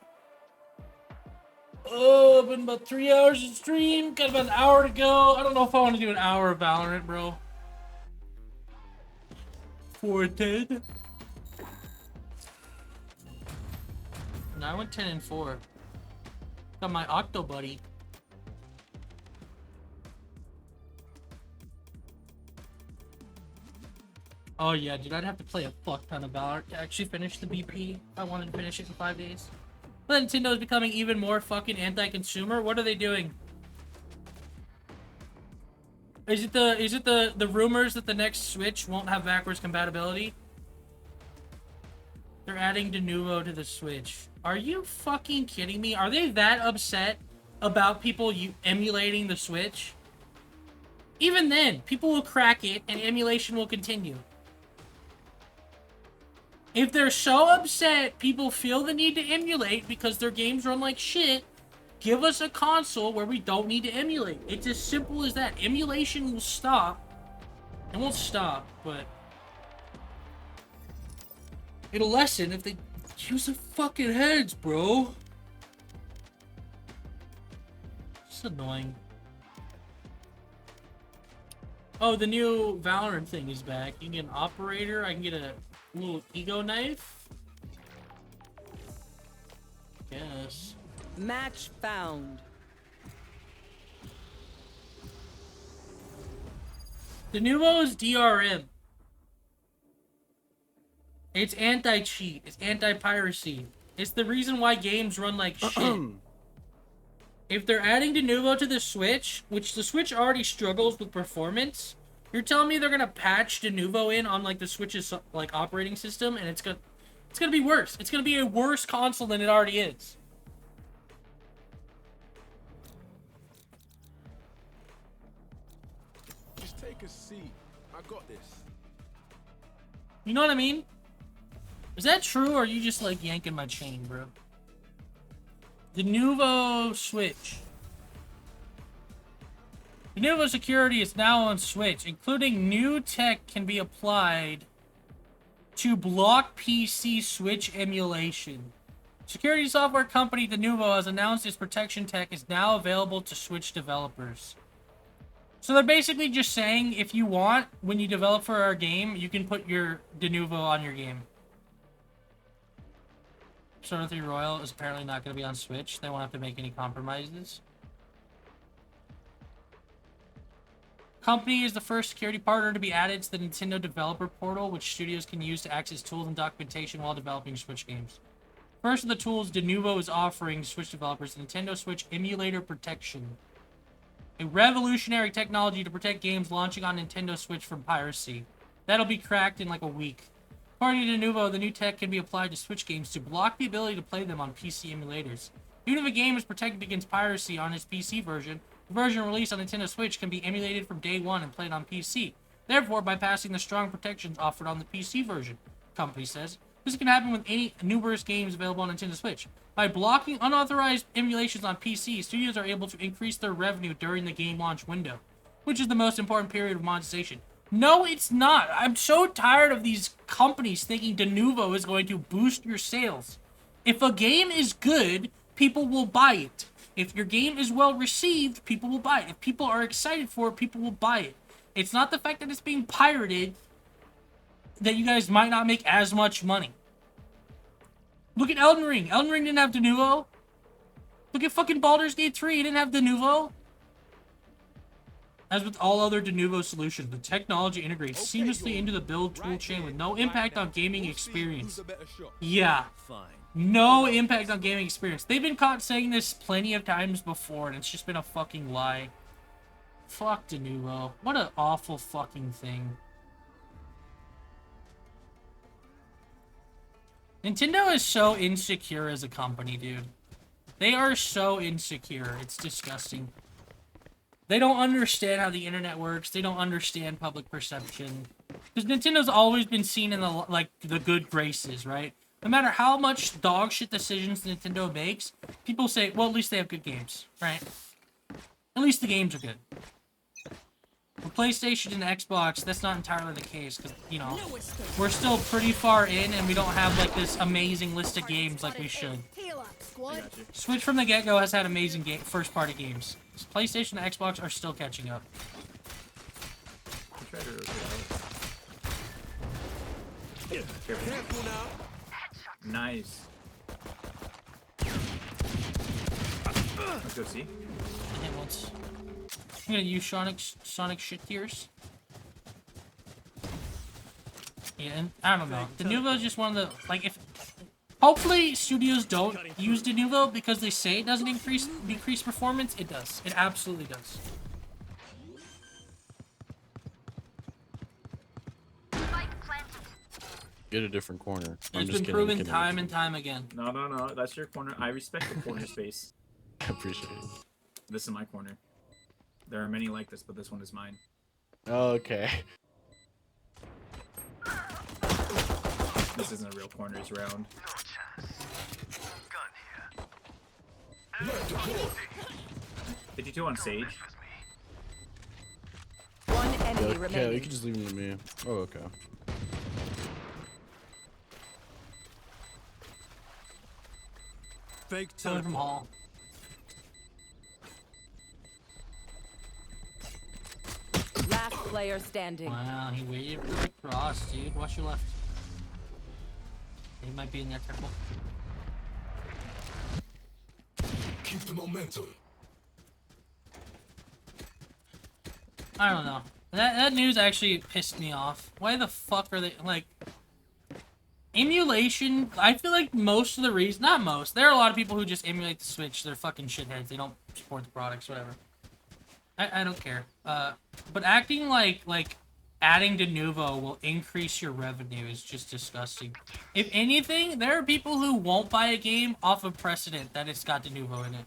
Oh, been about 3 hours of stream. Got about an hour to go. I don't know if I want to do an hour of Valorant, bro. 4-10. No, I went 10 and 4. Got my Octo buddy. Oh yeah, dude, I'd have to play a fuck ton of Valorant to actually finish the BP. I wanted to finish it in 5 days. But Nintendo is becoming even more fucking anti-consumer. What are they doing? Is it the rumors that the next Switch won't have backwards compatibility? They're adding Denuvo to the Switch. Are you fucking kidding me? Are they that upset about people emulating the Switch, even then, people will crack it and emulation will continue. If they're so upset people feel the need to emulate because their games run like shit, give us a console where we don't need to emulate. It's as simple as that. Emulation will stop. It won't stop, but it'll lessen if they use their fucking heads, bro. It's annoying. Oh, the new Valorant thing is back. You can get an operator. I can get a little ego knife. Yes. Match found. Denuvo is DRM. It's anti-cheat. It's anti-piracy. It's the reason why games run like shit. If they're adding Denuvo to the Switch, which the Switch already struggles with performance, you're telling me they're gonna patch Denuvo in on like the Switch's like operating system, and it's gonna be worse. It's gonna be a worse console than it already is. Just take a seat. I got this. You know what I mean? Is that true, or are you just like yanking my chain, bro? Denuvo Switch. Denuvo security is now on Switch, including new tech can be applied to block PC Switch emulation. Security software company Denuvo has announced its protection tech is now available to Switch developers. So they're basically just saying, if you want, when you develop for our game, you can put your Denuvo on your game. Persona 3 Royal is apparently not going to be on Switch. They won't have to make any compromises. Company is the first security partner to be added to the Nintendo Developer Portal, which studios can use to access tools and documentation while developing Switch games. First of the tools Denuvo is offering Switch developers, Nintendo Switch Emulator Protection. A revolutionary technology to protect games launching on Nintendo Switch from piracy. That'll be cracked in like a week. According to Denuvo, the new tech can be applied to Switch games to block the ability to play them on PC emulators. Even if a game is protected against piracy on its PC version, the version released on Nintendo Switch can be emulated from day one and played on PC, therefore bypassing the strong protections offered on the PC version, the company says. This can happen with any numerous games available on Nintendo Switch. By blocking unauthorized emulations on PC, studios are able to increase their revenue during the game launch window, which is the most important period of monetization. No, it's not. I'm so tired of these companies thinking Denuvo is going to boost your sales. If a game is good, people will buy it. If your game is well received, people will buy it. If people are excited for it, people will buy it. It's not the fact that it's being pirated that you guys might not make as much money. Look at Elden Ring. Elden Ring didn't have Denuvo. Look at fucking Baldur's Gate 3. It didn't have Denuvo. As with all other Denuvo solutions, the technology integrates seamlessly into the build toolchain with no impact on gaming experience. Yeah. No impact on gaming experience. They've been caught saying this plenty of times before, and it's just been a fucking lie. Fuck Denuvo. What an awful fucking thing. Nintendo is so insecure as a company, dude. They are so insecure. It's disgusting. They don't understand how the internet works. They don't understand public perception. Because Nintendo's always been seen in the good graces, right? No matter how much dog shit decisions Nintendo makes, people say, well, at least they have good games, right? At least the games are good. For PlayStation and Xbox, that's not entirely the case, because, you know, we're still pretty far in, and we don't have, like, this amazing list of games like we should. Switch from the get-go has had amazing first-party games. PlayStation and Xbox are still catching up. Careful now. Nice. Let's go see. And once. I'm gonna use Sonic shit tears. Yeah, and I don't know. Denuvo is just one of the, like, if hopefully studios don't use Denuvo because they say it doesn't decrease performance. It does. It absolutely does. Get a different corner. It's been proven time and time again. No, that's your corner. I respect the corner space. I appreciate it. This is my corner. There are many like this, but this one is mine. Okay. This isn't a real corners round. 52 on Sage. One enemy Yeah, remaining. you can just leave him to me. Oh, okay. Fake Coming from Hall. Last player standing. Wow, he waited for the cross, dude. Watch your left. He might be in that temple. Keep the momentum. I don't know. That news actually pissed me off. Why the fuck are they, like... Emulation, I feel like most of the reason... Not most. There are a lot of people who just emulate the Switch. They're fucking shitheads. They don't support the products, whatever. I don't care. But acting like adding de novo will increase your revenue is just disgusting. If anything, there are people who won't buy a game off of precedent that it's got de novo in it.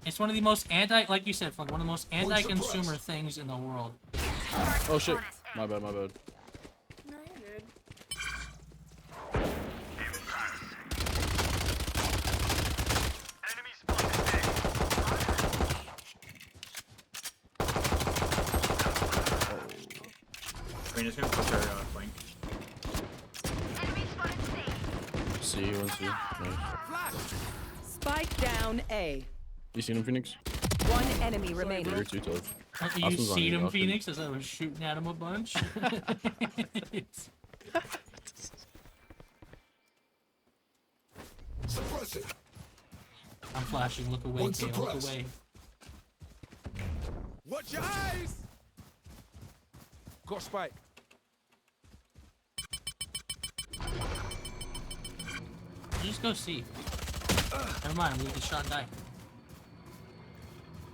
It's one of the most like you said, Flunk, one of the most anti-consumer things in the world. Oh shit. My bad, my bad. No, you're good. Reina's gonna push our flank. See, you want to see? Nice. Spike down A. You seen him, Phoenix? One enemy remaining. You're too tough. You Austin's on seen you, him, Austin. Phoenix, as I was shooting at him a bunch? Suppress it. I'm flashing. Look away, Kale. Look away. Watch your eyes. Got spike. You just go see. Never mind. Leave the shot and die.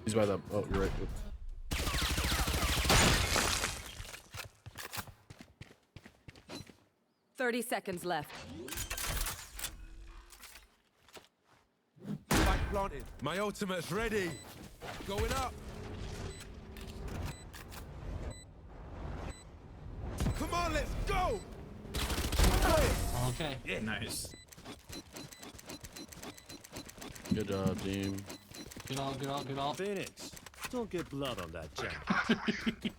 He's by the. Oh, you're right. 30 seconds left. Spike planted. My ultimate's ready. Going up. Come on, let's go. Okay. Yeah. Nice. Good job, team. Good all, good all, good all. Phoenix, don't get blood on that jacket.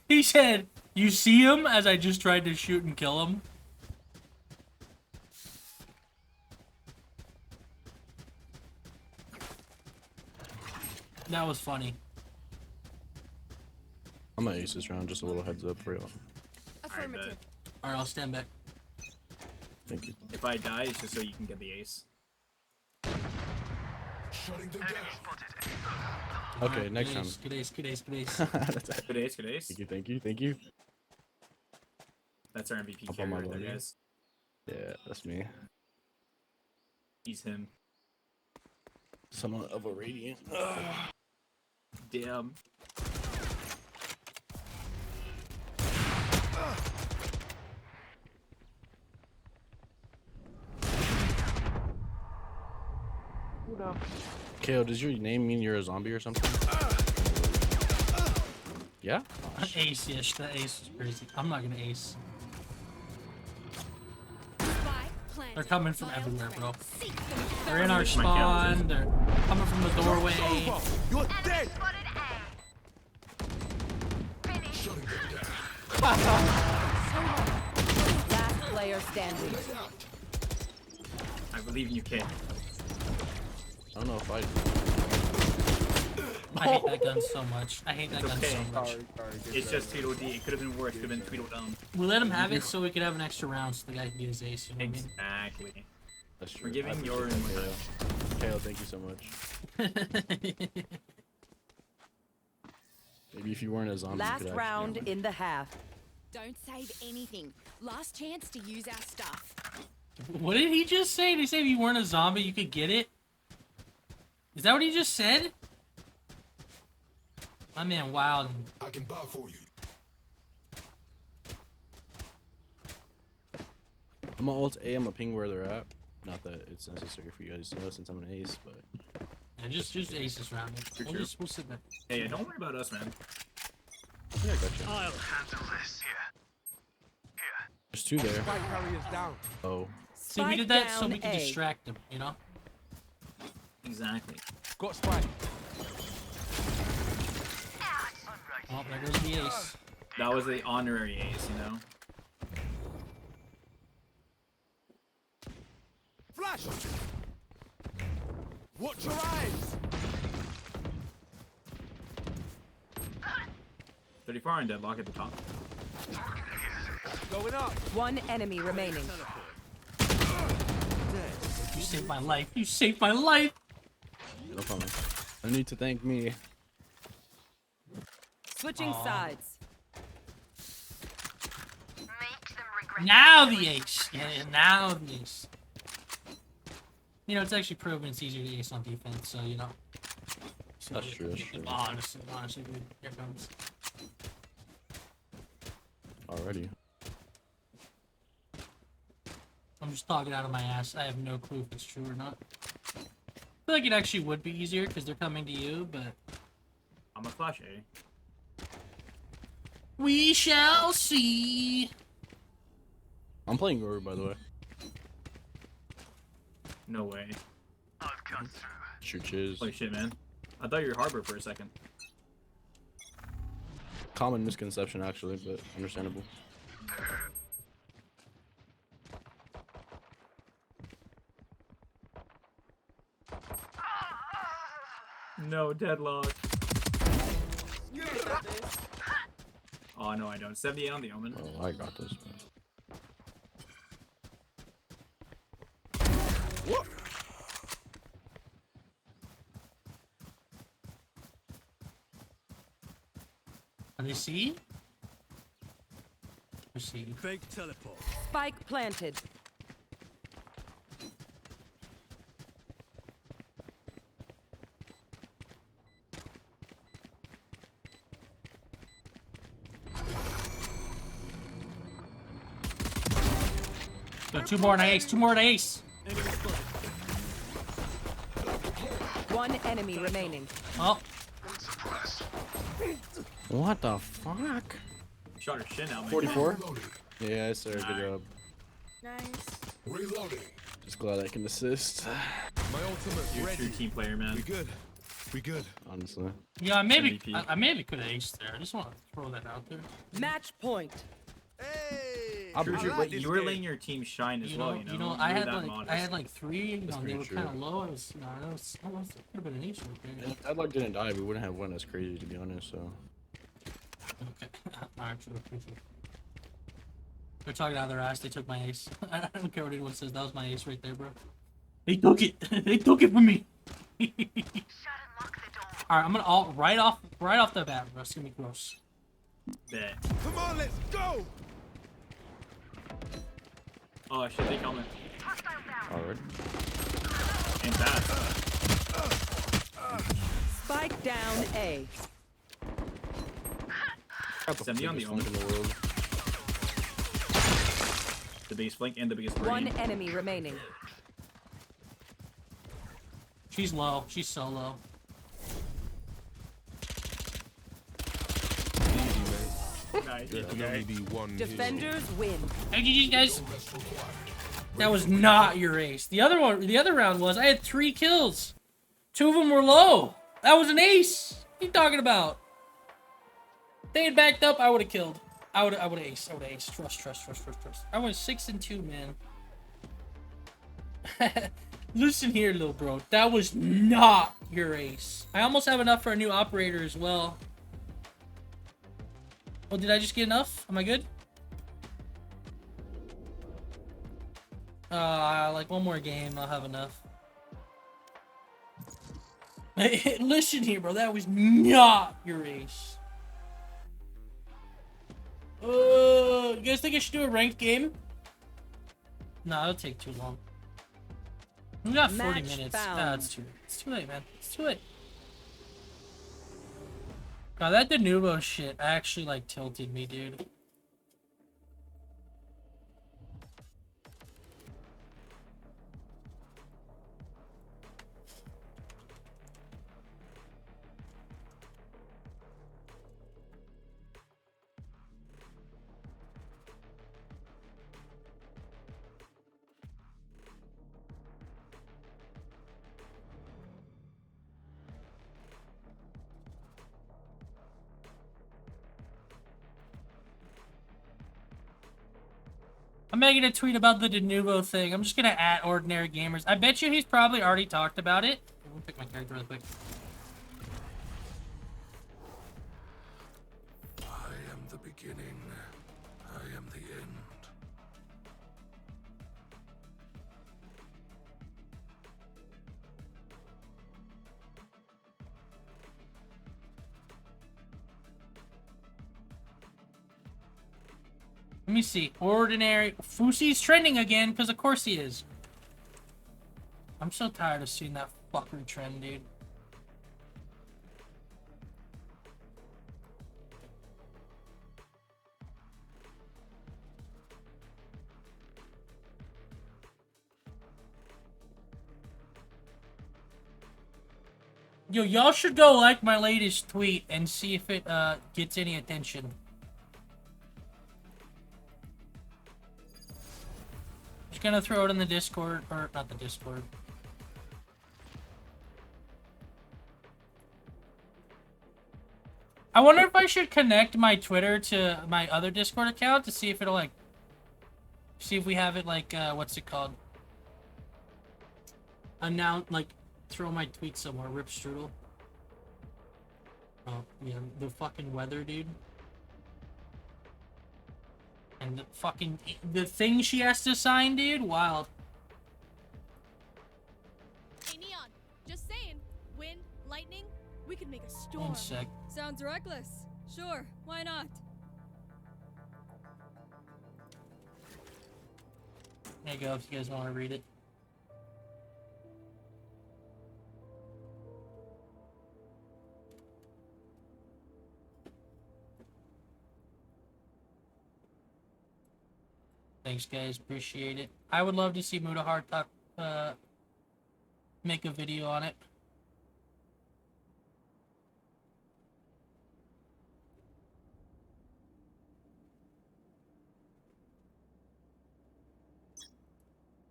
He said, "You see him?" as I just tried to shoot and kill him. That was funny. I'm gonna ace this round. Just a little heads up for y'all. Affirmative. Alright, I'll stand back. Thank you. If I die, it's just so you can get the ace. Shutting them down. Okay, Alright, next good round. ace, good ace, good ace, good ace. That's it. Good ace, good ace. Thank you, thank you, thank you. That's our MVP Up on carry my right there, lobby. guys. Yeah, that's me. He's him. Someone of a radiant. Damn. Kale, does your name mean you're a zombie or something? Yeah? Ace, yes, the ace is crazy. I'm not gonna ace. They're coming from everywhere, bro. They're in our spawn, they're coming from the doorway. You're dead. Last player standing. I believe in you, kid. I don't know if I. I hate that gun so much. I hate that gun Okay. so much. It's just Tweedledee. It could have been worse. Could have been Tweedledum. We let him have it so we could have an extra round so the guy can get his ace, you know what I mean? Exactly. That's true. We're giving I your appreciate that, Kale, thank you so much. Maybe if you weren't a zombie, you Last could actually round win. in the half. Don't save anything. Last chance to use our stuff. What did he just say? Did he say if you weren't a zombie, you could get it? Is that what he just said? My man, wild. I can buy for you. I'm gonna ult A, I'm gonna ping where they're at. Not that it's necessary for you guys to know since I'm an ace, but... Yeah, just aces around here. We'll sit back. Hey, don't worry about us, man. Yeah, I got you. I'll handle this. Here. There's two there. Down. Oh. See, we did that so we can distract them, you know? Exactly. Got spike. Oh, there goes the ace. That was the honorary ace, you know? Flash! Watch your eyes! 34 on deadlock at the top. Going up. One enemy remaining. You saved my life. You saved my life. No problem. No need to thank me. Switching sides. Now the ace. Yeah, now the ace. You know, it's actually proven it's easier to ace on defense, so, you know. That's true, that's true. Honestly, dude. Here it comes. Already. I'm just talking out of my ass. I have no clue if it's true or not. I feel like it actually would be easier because they're coming to you, but... I'm a flash A. We shall see. I'm playing Rory, by the way. No way. Sure, cheers. Holy shit, man. I thought you were Harbor for a second. Common misconception, actually, but understandable. No, deadlock. Oh, no, I don't. 78 on the Omen. Oh, I got this, man. Are they see? Let's see. Fake teleport. Spike planted. So two more and ace. Two more and ace. One enemy remaining. Oh. What the fuck? Shot her shin out, man. 44? Yeah, sir. Good job. Nice. Reloading. Just glad I can assist. My ultimate's You're a ready. true team player, man. We good. We good. Honestly. Yeah, maybe MVP. I maybe could have aced there. I just want to throw that out there. Match point. Hey. True, but you were letting your team shine as well, you know? You know, You I were had that like modest. three. You know, they pretty were true. kind of low. I was, you know, I was could have been an ace right there. If Deadlock didn't die, we wouldn't have won as crazy, to be honest, so. Okay. Alright, true. They're talking out of their ass. They took my ace. I don't care what anyone says. That was my ace right there, bro. They took it. They took it from me. Alright, I'm gonna ult right off the bat, bro. It's gonna be gross. Bet. Come on, let's go. Oh shit, they coming. Alright. Ain't fast. Spike down A. 70 on the Omen. In the world. The biggest flank and the biggest brain. One enemy remaining. She's low. She's so low. Nice. There can only be one Defenders win. Hey, GG, guys. That was not your ace. The other round was. I had 3 kills. 2 of them were low. That was an ace. What are you talking about? If they had backed up, I would have killed. I would have aced. I would have aced. Trust. I went 6 and 2, man. Listen here, little bro. That was not your ace. I almost have enough for a new operator as well. Oh, did I just get enough? Am I good? Like one more game, I'll have enough. Listen here, bro. That was not your ace. You guys think I should do a ranked game? No, it'll take too long. We got 40 Match minutes. found. Nah, it's too late, man. It's too late. God, that Denuvo shit actually, like, tilted me, dude. I'm making a tweet about the Denuvo thing. I'm just gonna @ Ordinary Gamers. I bet you he's probably already talked about it. Let me pick my character really quick. I am the beginning. I am the end. Let me see. Ordinary. Fusi's trending again, because of course he is. I'm so tired of seeing that fucker trend, dude. Yo, y'all should go like my latest tweet and see if it gets any attention. Just gonna throw it in the Discord, or not the Discord. I wonder if I should connect my Twitter to my other Discord account to see if it'll like, see if we have it like, what's it called? Announce, like, throw my tweet somewhere, Rip Strudel. Oh, yeah, the fucking weather, dude. And the fucking, the thing she has to sign, dude, wild. Hey, Neon, just saying. Wind, lightning, we could make a storm. 1 sec. Sounds reckless. Sure, why not? There you go, if you guys want to read it. Thanks, guys. Appreciate it. I would love to see Mudahar talk, make a video on it.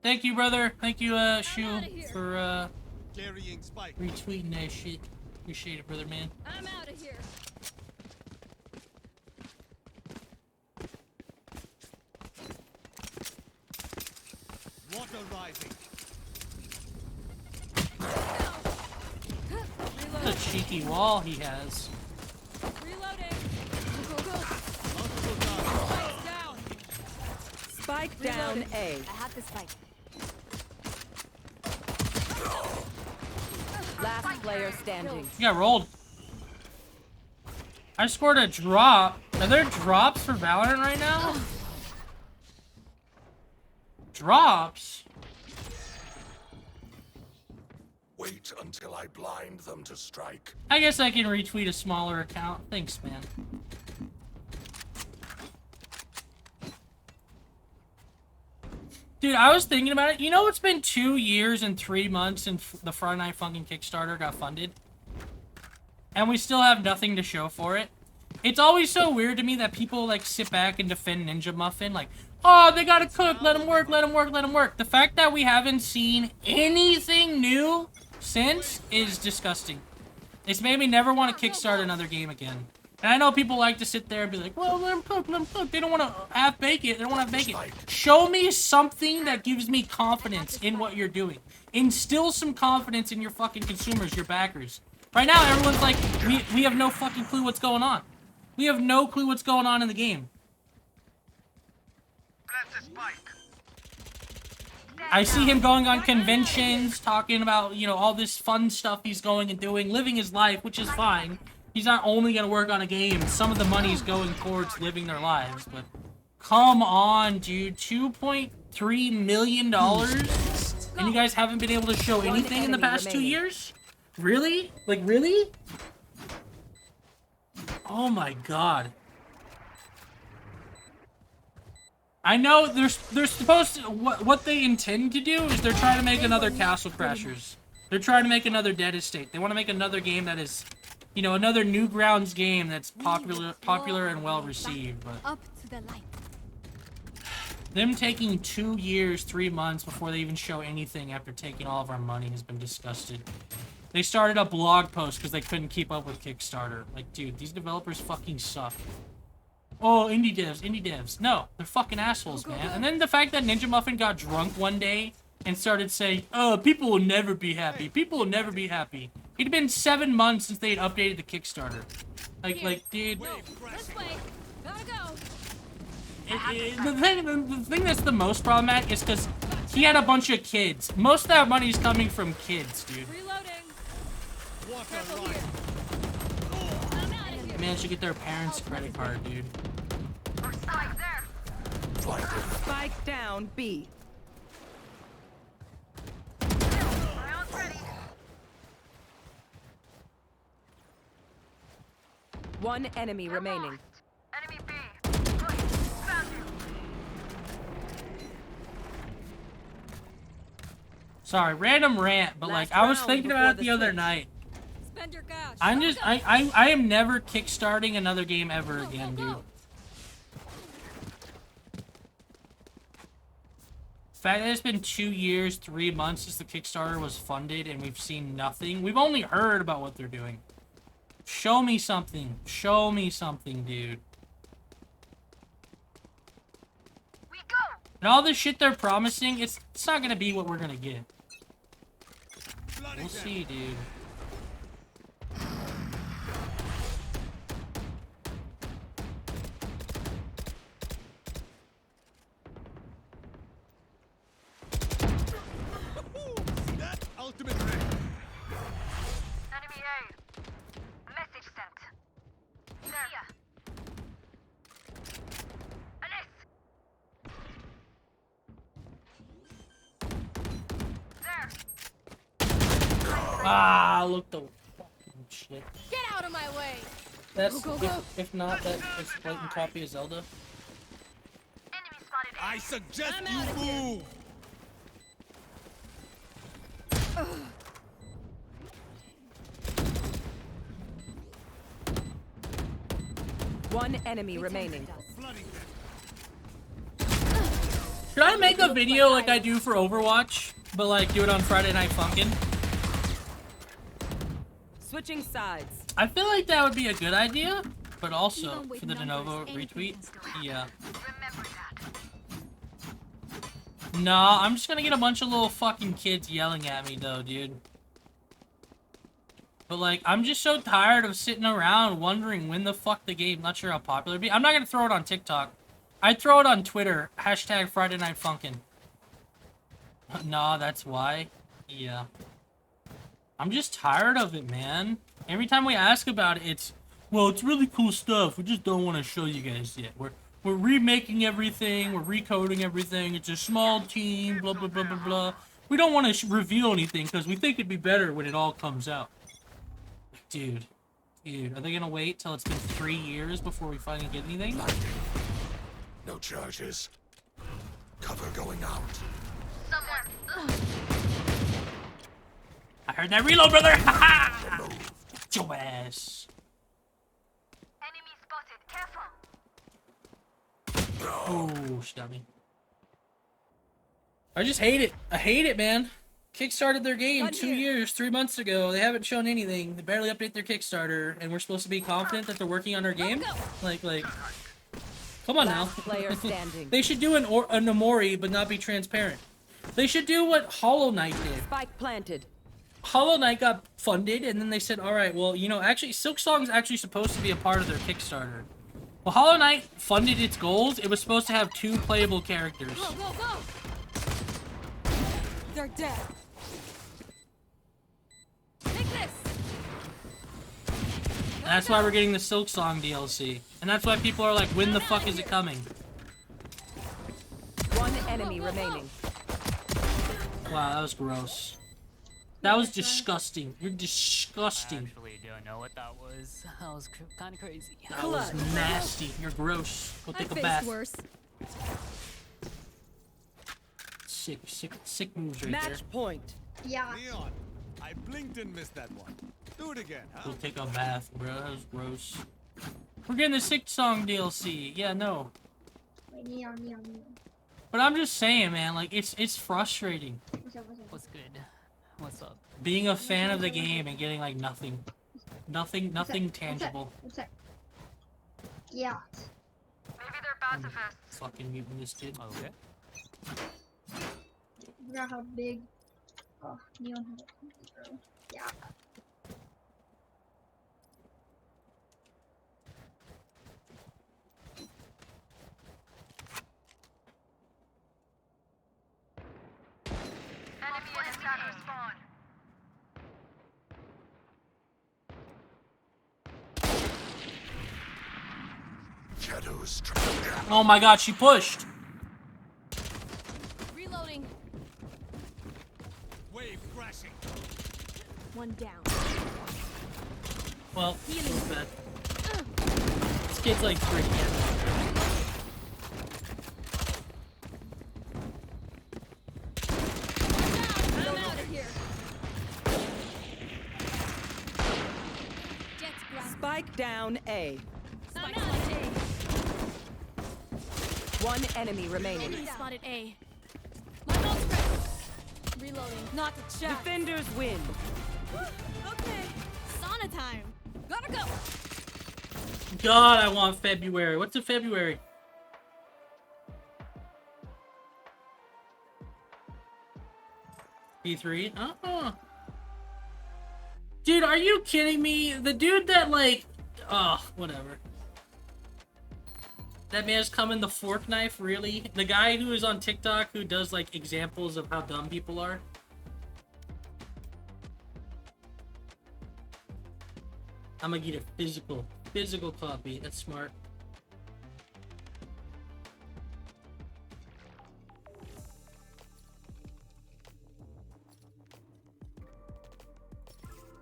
Thank you, brother. Thank you, Shu, for, retweeting that shit. Appreciate it, brother, man. I'm out of here. Water rising. What a cheeky wall he has. Reloading. Go, go, go. Spike down A. I have this fight. Last player standing. You got rolled. I scored a drop. Are there drops for Valorant right now? Drops? Wait until I blind them to strike. I guess I can retweet a smaller account. Thanks, man. Dude, I was thinking about it. You know, it's been 2 years and 3 months since the Friday Night Funkin' Kickstarter got funded. And we still have nothing to show for it. It's always so weird to me that people, like, sit back and defend Ninja Muffin. Like, oh, they gotta cook. Let them work, let them work, let them work. The fact that we haven't seen anything new since is disgusting. It's made me never want to kickstart another game again. And I know people like to sit there and be like, well, let them cook, let them cook. They don't want to half-bake it. They don't want to bake it. Show me something that gives me confidence in what you're doing. Instill some confidence in your fucking consumers, your backers. Right now, everyone's like, we have no fucking clue what's going on. We have no clue what's going on in the game. I see him going on conventions, talking about, you know, all this fun stuff he's going and doing, living his life, which is fine. He's not only going to work on a game. Some of the money is going towards living their lives, but come on, dude. $2.3 million? And you guys haven't been able to show anything in the past 2 years? Really? Like, really? Oh my god. I know they're supposed to, what they intend to do is they're trying to make another Castle Crashers. They're trying to make another Dead Estate. They want to make another game that is, you know, another Newgrounds game that's popular and well received, but Up to the light. them taking 2 years, 3 months before they even show anything after taking all of our money has been disgusted. They started a blog post because they couldn't keep up with Kickstarter. Like, dude, these developers fucking suck. Oh, indie devs. No, they're fucking assholes, man. And then the fact that Ninja Muffin got drunk one day and started saying, "Oh, people will never be happy. People will never be happy." It'd been 7 months since they'd updated the Kickstarter. Like, dude. This way. Gotta go. The thing that's the most problematic is because he had a bunch of kids. Most of that money is coming from kids, dude. Reloading. They managed to get their parents' credit card, dude. Spike down B. One enemy remaining. Sorry, random rant, but like I was thinking about it the other night. Spend your cash. I am never kickstarting another game ever again, dude. The fact that it's been 2 years, 3 months since the Kickstarter was funded and we've seen nothing. We've only heard about what they're doing. Show me something. Show me something, dude. And all the shit they're promising, it's not gonna be what we're gonna get. We'll see, dude. That ultimate ring. Enemy A. Message sent. Here. Alice. There. Ah, look the fucking shit. Get out of my way. That's Go, go, go. If not, that is a blatant copy of Zelda. I suggest I'm you outta here. move. One enemy remaining. Should I make a video like I do for Overwatch, but like do it on Friday Night Funkin'? Switching sides. I feel like that would be a good idea, but also for the de novo retweet. Yeah. Nah, I'm just gonna get a bunch of little fucking kids yelling at me though, dude. But like, I'm just so tired of sitting around wondering when the fuck the game, not sure how popular it'd be. I'm not gonna throw it on TikTok. I'd throw it on Twitter, hashtag Friday Night Funkin'. Nah, that's why. Yeah. I'm just tired of it, man. Every time we ask about it, it's, well, it's really cool stuff. We just don't want to show you guys yet. We're remaking everything. We're recoding everything. It's a small team, blah, blah, blah, blah, blah. We don't want to reveal anything because we think it'd be better when it all comes out. Dude, are they going to wait till it's been 3 years before we finally get anything? No charges. Cover going out. I heard that reload, brother! Ha ha! Your ass. Oh, stabby. I just hate it. I hate it, man. Kickstarted their game 2 years, 3 months ago. They haven't shown anything. They barely update their Kickstarter, and we're supposed to be confident that they're working on our game? Like, come on now. Player standing. They should do an Omori, but not be transparent. They should do what Hollow Knight did. Spike planted. Hollow Knight got funded, and then they said, alright, well, you know, actually, Silksong's actually supposed to be a part of their Kickstarter. Well, Hollow Knight funded its goals. It was supposed to have 2 playable characters. Go, go, go! They're dead. Take this! And that's why we're getting the Silksong DLC. And that's why people are like, when the fuck is it coming? One enemy remaining. Wow, that was gross. That was disgusting. You're disgusting. I actually don't know what that was. That was kind of crazy. That was nasty. You're gross. Go take a bath. Worse. Sick moves right there. Match point. Yeah. Leon, I blinked and missed that one. Do it again, huh? Go take a bath, bro. That was gross. We're getting the Silksong DLC. Yeah, no. Neon. But I'm just saying, man, like, it's frustrating. What's good? What's up? Being a fan of the game and getting, like, nothing. Nothing tangible. What's that? Yeah. Fucking muting this kid. Okay. Forgot how big. Oh, Neon has a cookie, bro. Yeah. Shadows. Oh my god, she pushed. Reloading. Wave crashing. One down. Well, it was bad. This kid's like 3 again. I'm out of here. Spike down A. I'm out of here. One enemy remaining. Enemy spotted A. My ult's ready. Reloading. Not a shot. Defenders win. Okay. Sauna time. Gotta go. God, I want February. What's in February? P3? Oh. Dude, are you kidding me? The dude that like... Oh, whatever. That man's coming the fork knife, really? The guy who is on TikTok who does like examples of how dumb people are? I'm gonna get a physical copy. That's smart.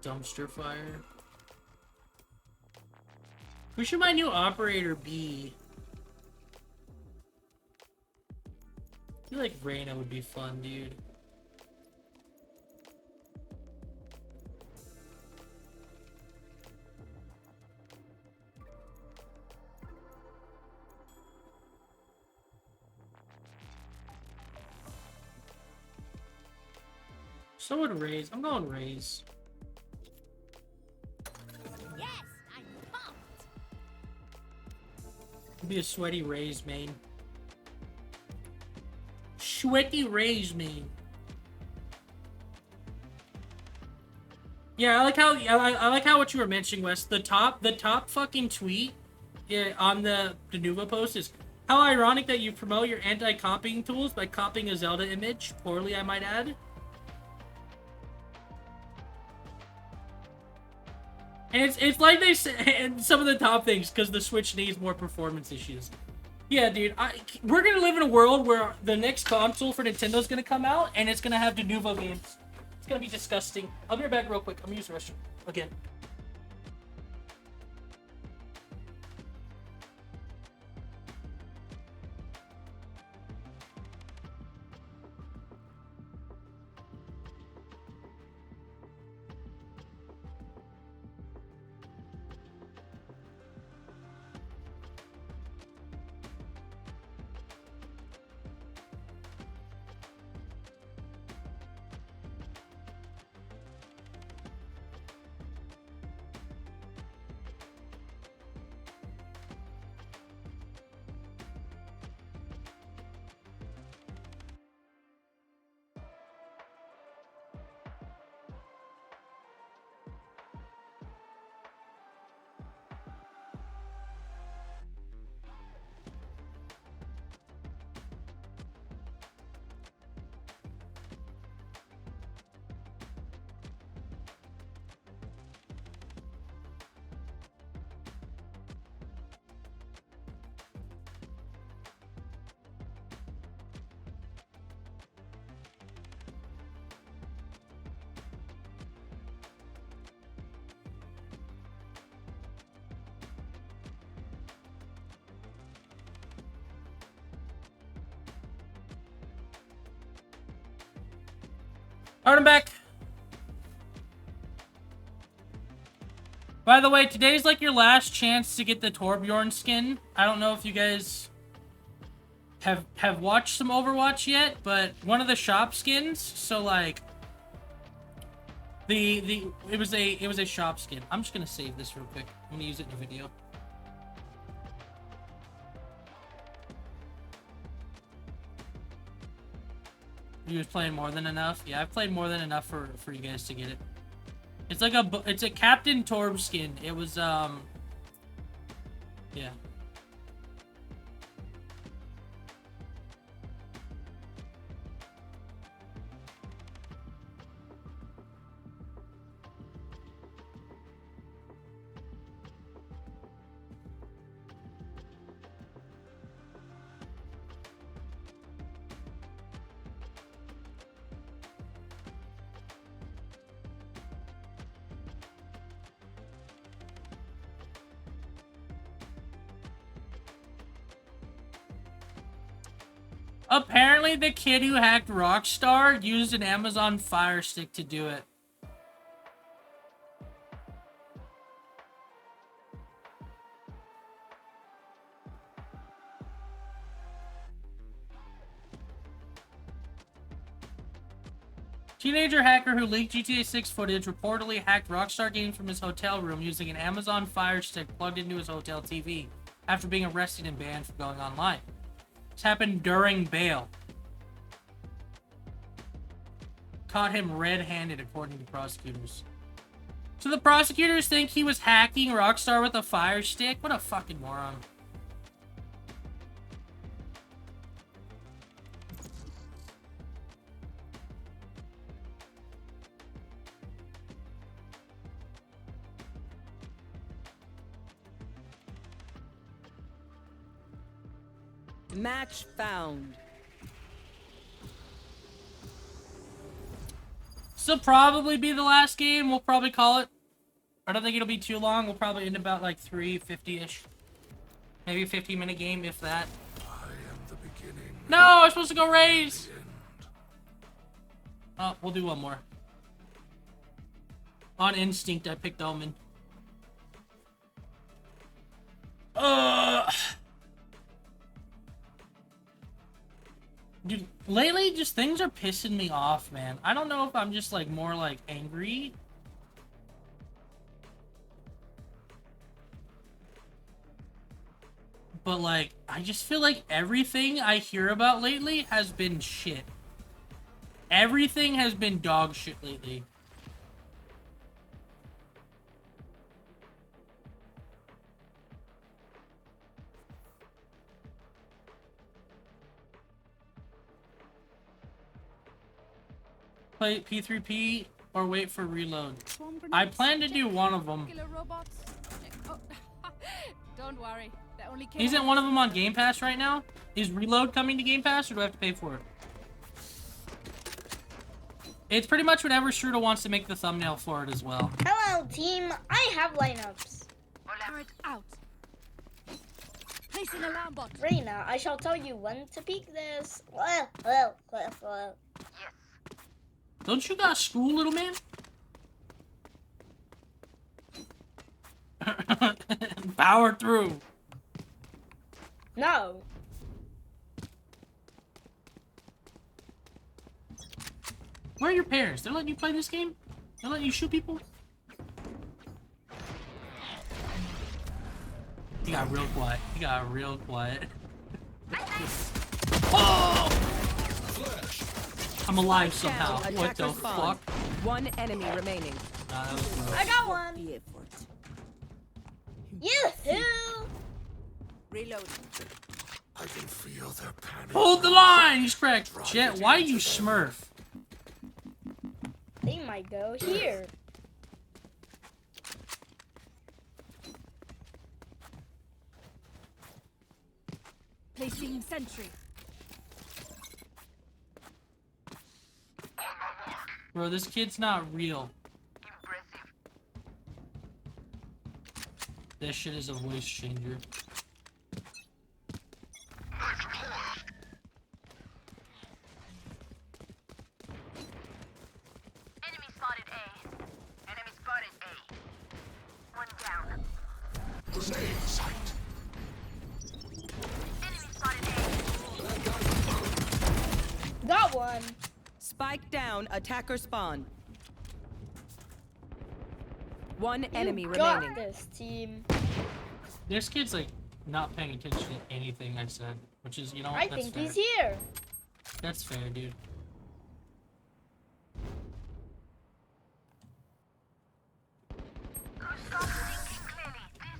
Dumpster fire. Who should my new operator be? I feel like Reyna would be fun, dude. So would Raze. I'm going Raze. Yes, I'm pumped. It'd be a sweaty Raze main. Sweaty Raze main. Yeah, I like how what you were mentioning, Wes. The top fucking tweet, on the Denuvo post is how ironic that you promote your anti-copying tools by copying a Zelda image poorly, I might add. And it's like they say, and some of the top things, because the Switch needs more performance issues. Yeah, dude, we're gonna live in a world where the next console for Nintendo's gonna come out, and it's gonna have Denuvo games. It's gonna be disgusting. I'll be right back real quick. I'm gonna use the restroom again. Alright, I'm back. By the way, today's like your last chance to get the Torbjorn skin. I don't know if you guys have watched some Overwatch yet, but one of the shop skins, so like it was a shop skin. I'm just gonna save this real quick. I'm gonna use it in a video. You was playing more than enough? Yeah, I've played more than enough for you guys to get it. It's like it's a Captain Torb skin. It was, yeah. Apparently, the kid who hacked Rockstar used an Amazon Fire Stick to do it. Teenager hacker who leaked GTA 6 footage reportedly hacked Rockstar Games from his hotel room using an Amazon Fire Stick plugged into his hotel TV after being arrested and banned from going online. This happened during bail. Caught him red-handed, according to prosecutors. So the prosecutors think he was hacking Rockstar with a Fire Stick? What a fucking moron. Match found. This will probably be the last game. We'll probably call it. I don't think it'll be too long. We'll probably end about like 3:50-ish. Maybe a 15-minute game, if that. No, I was supposed to go raise. Oh, we'll do one more. On instinct, I picked Omen. Dude, lately, just things are pissing me off, man. I don't know if I'm just, like, more, like, angry. But, like, I just feel like everything I hear about lately has been shit. Everything has been dog shit lately. Play P3P or wait for reload. I plan to do one of them. Don't worry. Isn't one of them on Game Pass right now? Is reload coming to Game Pass or do I have to pay for it? It's pretty much whatever Shruda wants to make the thumbnail for it as well. Hello, team. I have lineups. Turret out. Placing alarm bot. Reina, I shall tell you when to peek this. Don't you got school, little man? Power through. No. Where are your parents? They're letting you play this game? They're letting you shoot people? He got real quiet. He got real quiet. Oh! I'm alive somehow. What the fuck? One enemy remaining. Nah, that was gross. I got one. Yoo-hoo! Reloading. I can feel their panic. Hold the line! He's cracked. Jet, why you smurf? They might go here. Placing sentry. Bro, this kid's not real. This shit is a voice changer. Enemy spotted A. Enemy spotted A. One down. Grenade sight. Enemy spotted A. Got one. Spike down. Attacker spawn. One enemy got remaining. This team. This kid's like not paying attention to anything I said, which is, you know, I that's think fair. he's here. That's fair, dude.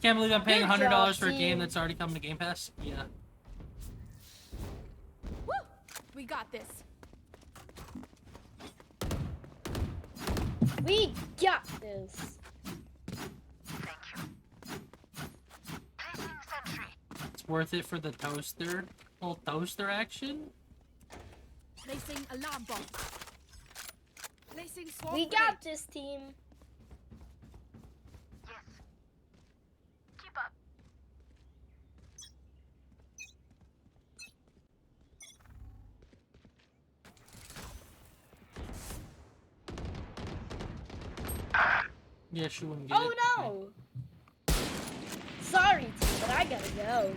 can't believe I'm paying Good $100 job, for a game team. that's already coming to Game Pass. Yeah. Woo! We got this. We got this. It's worth it for the toaster. Little toaster action. Placing alarm bomb. Placing swarm We got this, team. Keep up. Yeah, she wouldn't get Oh it. no! Sorry, team, but I gotta go.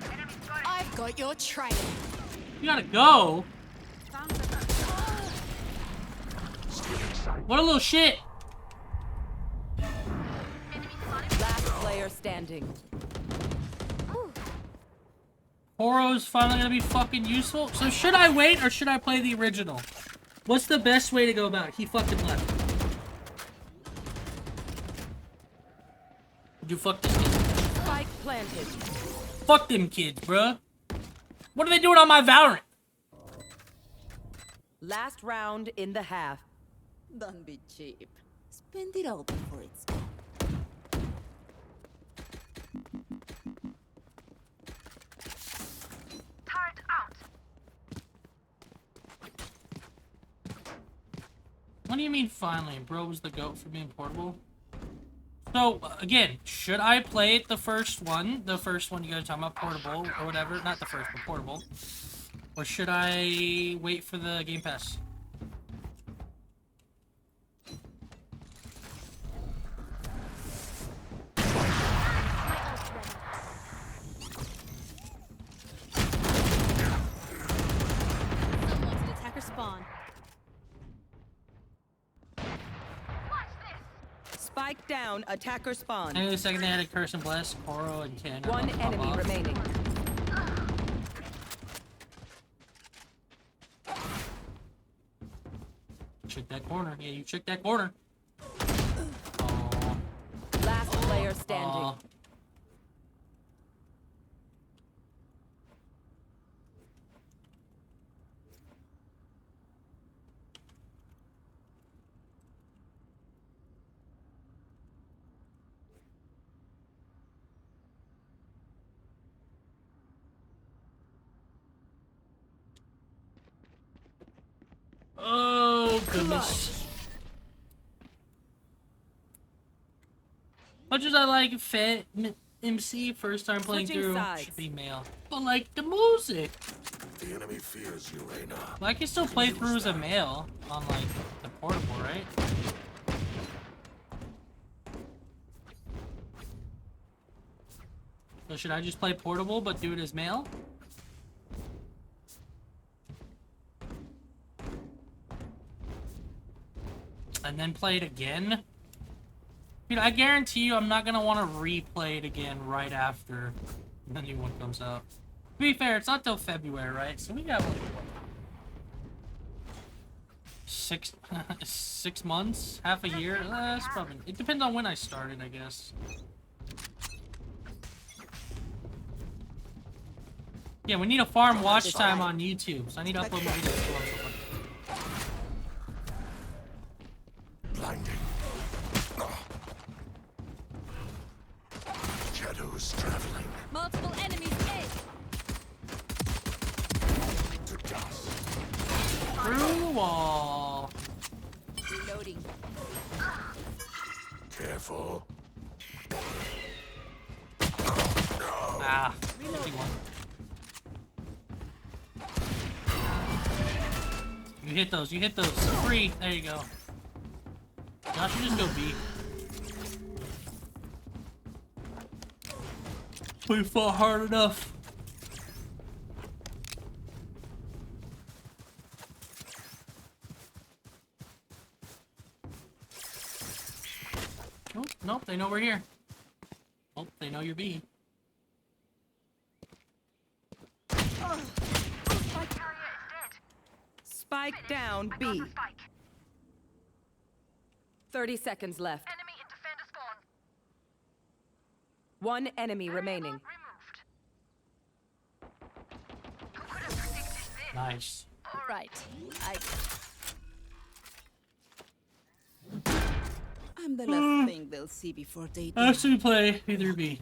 I've got your trail. You gotta go. What a little shit. Last player standing. Horo's finally gonna be fucking useful. So should I wait or should I play the original? What's the best way to go about it? He fucking left. Would you fuck this kid? Spike planted. Fuck them kids, bruh. What are they doing on my Valorant? Last round in the half. Don't be cheap. Spend it all before it's gone. Turret out. What do you mean finally? Bro was the GOAT for being portable? So, again, should I play it the first one? The first one you guys are talking about, portable, or whatever. Not the first, but portable. Or should I wait for the Game Pass? Someone's an attacker spawn. Spike down, attacker spawn. And the second they had a Curse and Bless, Koro and Ken. One enemy remaining. Check that corner. Yeah, you check that corner. Last player standing. Aw. Oh, goodness. Much as I like Fat MC, first time playing Switching through, sides. should be male. But like the music. The enemy fears you, Reyna. Well, I can still play through as a male on like the portable, right? So should I just play portable but do it as male? And then play it again? Dude, I guarantee you I'm not gonna want to replay it again right after the new one comes out. To be fair, it's not till February, right? So we got like, what, 6 months? Half a year? That's probably... It depends on when I started, I guess. Yeah, we need a farm watch time on YouTube, so I need to upload my videos. Blinding. Shadows traveling. Multiple enemies A. To dust. Through the wall. Reloading. Careful. Ah, 51. You hit those, you hit those. Free. There you go. Y'all should just go B. We fought hard enough. Nope, nope, they know we're here. Nope, they know you're B. Spike down B. 30 seconds left. Enemy in defender spawn. One enemy remaining. Nice. All right. I'm the last thing they'll see before they die. Actually play P3B.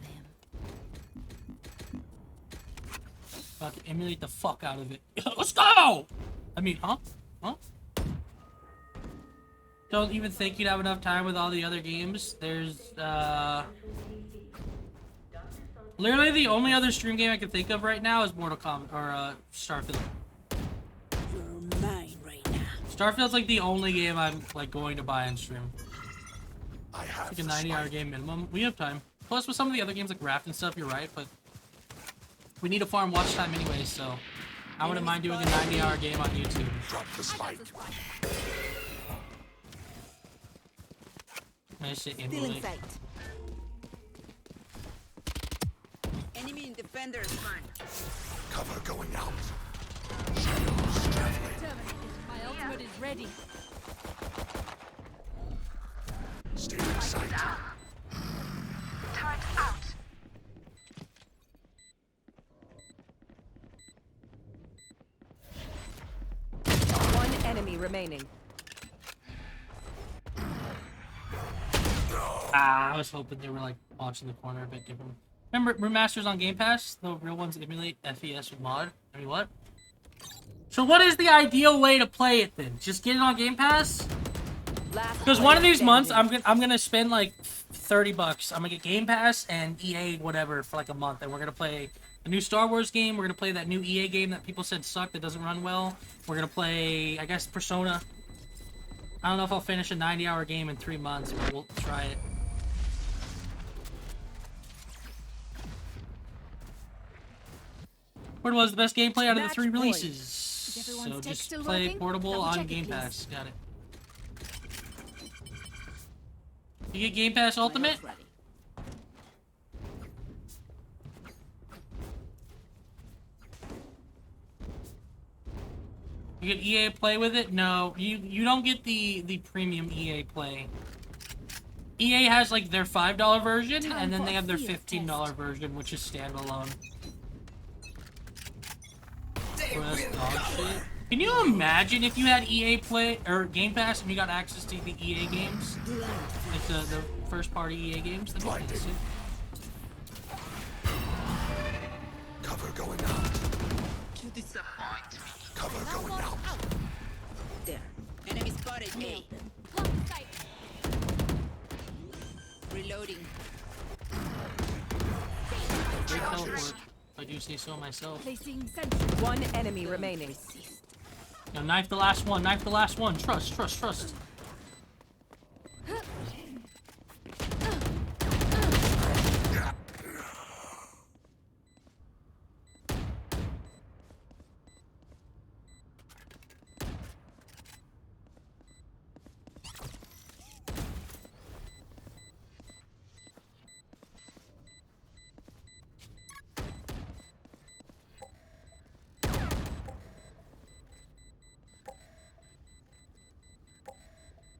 Fucking emulate the fuck out of it. Let's go! I mean, huh? Huh? Don't even think you'd have enough time with all the other games. There's, literally the only other stream game I can think of right now is Mortal Kombat, or, Starfield. You're mine right now. Starfield's like the only game I'm, like, going to buy on stream. I have It's like a 90-hour game minimum. We have time. Plus, with some of the other games like Raft and stuff, you're right, but we need to farm watch time anyway, so I wouldn't mind doing a 90-hour game on YouTube. Drop the spike. I just say Still in emulate. sight. Enemy and defender is fine. Cover going out. Shadows traveling. My ultimate is ready. Stay in sight. Turret out. One enemy remaining. Ah, I was hoping they were like watching the corner a bit different. Remember remasters on Game Pass? The real ones emulate FES with mod. I mean, what? So what is the ideal way to play it then? Just get it on Game Pass? Because one of these months I'm gonna spend like $30. I'm gonna get Game Pass and EA whatever for like a month, and we're gonna play a new Star Wars game. We're gonna play that new EA game that people said sucked, that doesn't run well. We're gonna play, I guess, Persona. I don't know if I'll finish a 90-hour game in 3 months, but we'll try it. What was the best gameplay out of the 3 releases? So just play portable on Game Pass. Got it. You get Game Pass Ultimate? You get EA Play with it? No, you don't get the premium EA Play. EA has like their $5 version, and then they have their $15 version, which is standalone. Well, that's dog shit. Can you imagine if you had EA Play or Game Pass and you got access to the EA games, like the first party EA games? That'd be kinda sick. Cover going out. To disappoint me. Cover going out. There. Enemy spotted A. Reloading. Great teleport, if I do say so myself. One enemy remaining. Now knife the last one, knife the last one. Trust, trust, trust.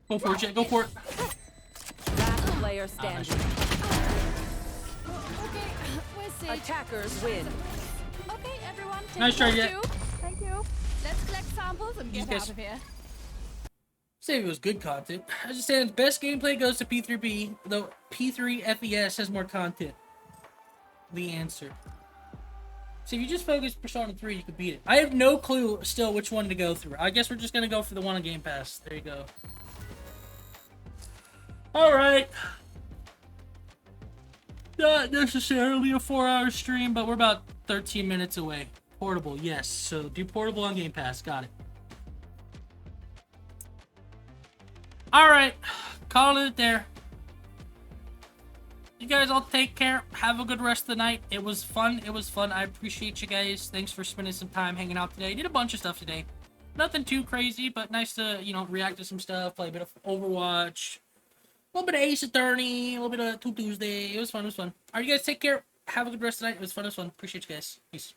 Go for it, Jet. Go for it. Last player standing. Attackers win. Okay, everyone. take Nice try, one, Jet. two. Thank you. Let's collect samples and get out of here. Say it was good content. I was just saying, best gameplay goes to P3B, though P3 FES has more content. The answer. So if you just focus Persona 3, you could beat it. I have no clue still which one to go through. I guess we're just gonna go for the one on Game Pass. There you go. Alright. Not necessarily a 4-hour stream, but we're about 13 minutes away. Portable, yes. So do portable on Game Pass. Got it. Alright. Calling it there. You guys all take care. Have a good rest of the night. It was fun. It was fun. I appreciate you guys. Thanks for spending some time hanging out today. Did a bunch of stuff today. Nothing too crazy, but nice to, you know, react to some stuff. Play a bit of Overwatch. A little bit of Ace Attorney. A little bit of Tuesday. It was fun. It was fun. Alright, you guys take care. Have a good rest of the night. It was fun. It was fun. Appreciate you guys. Peace.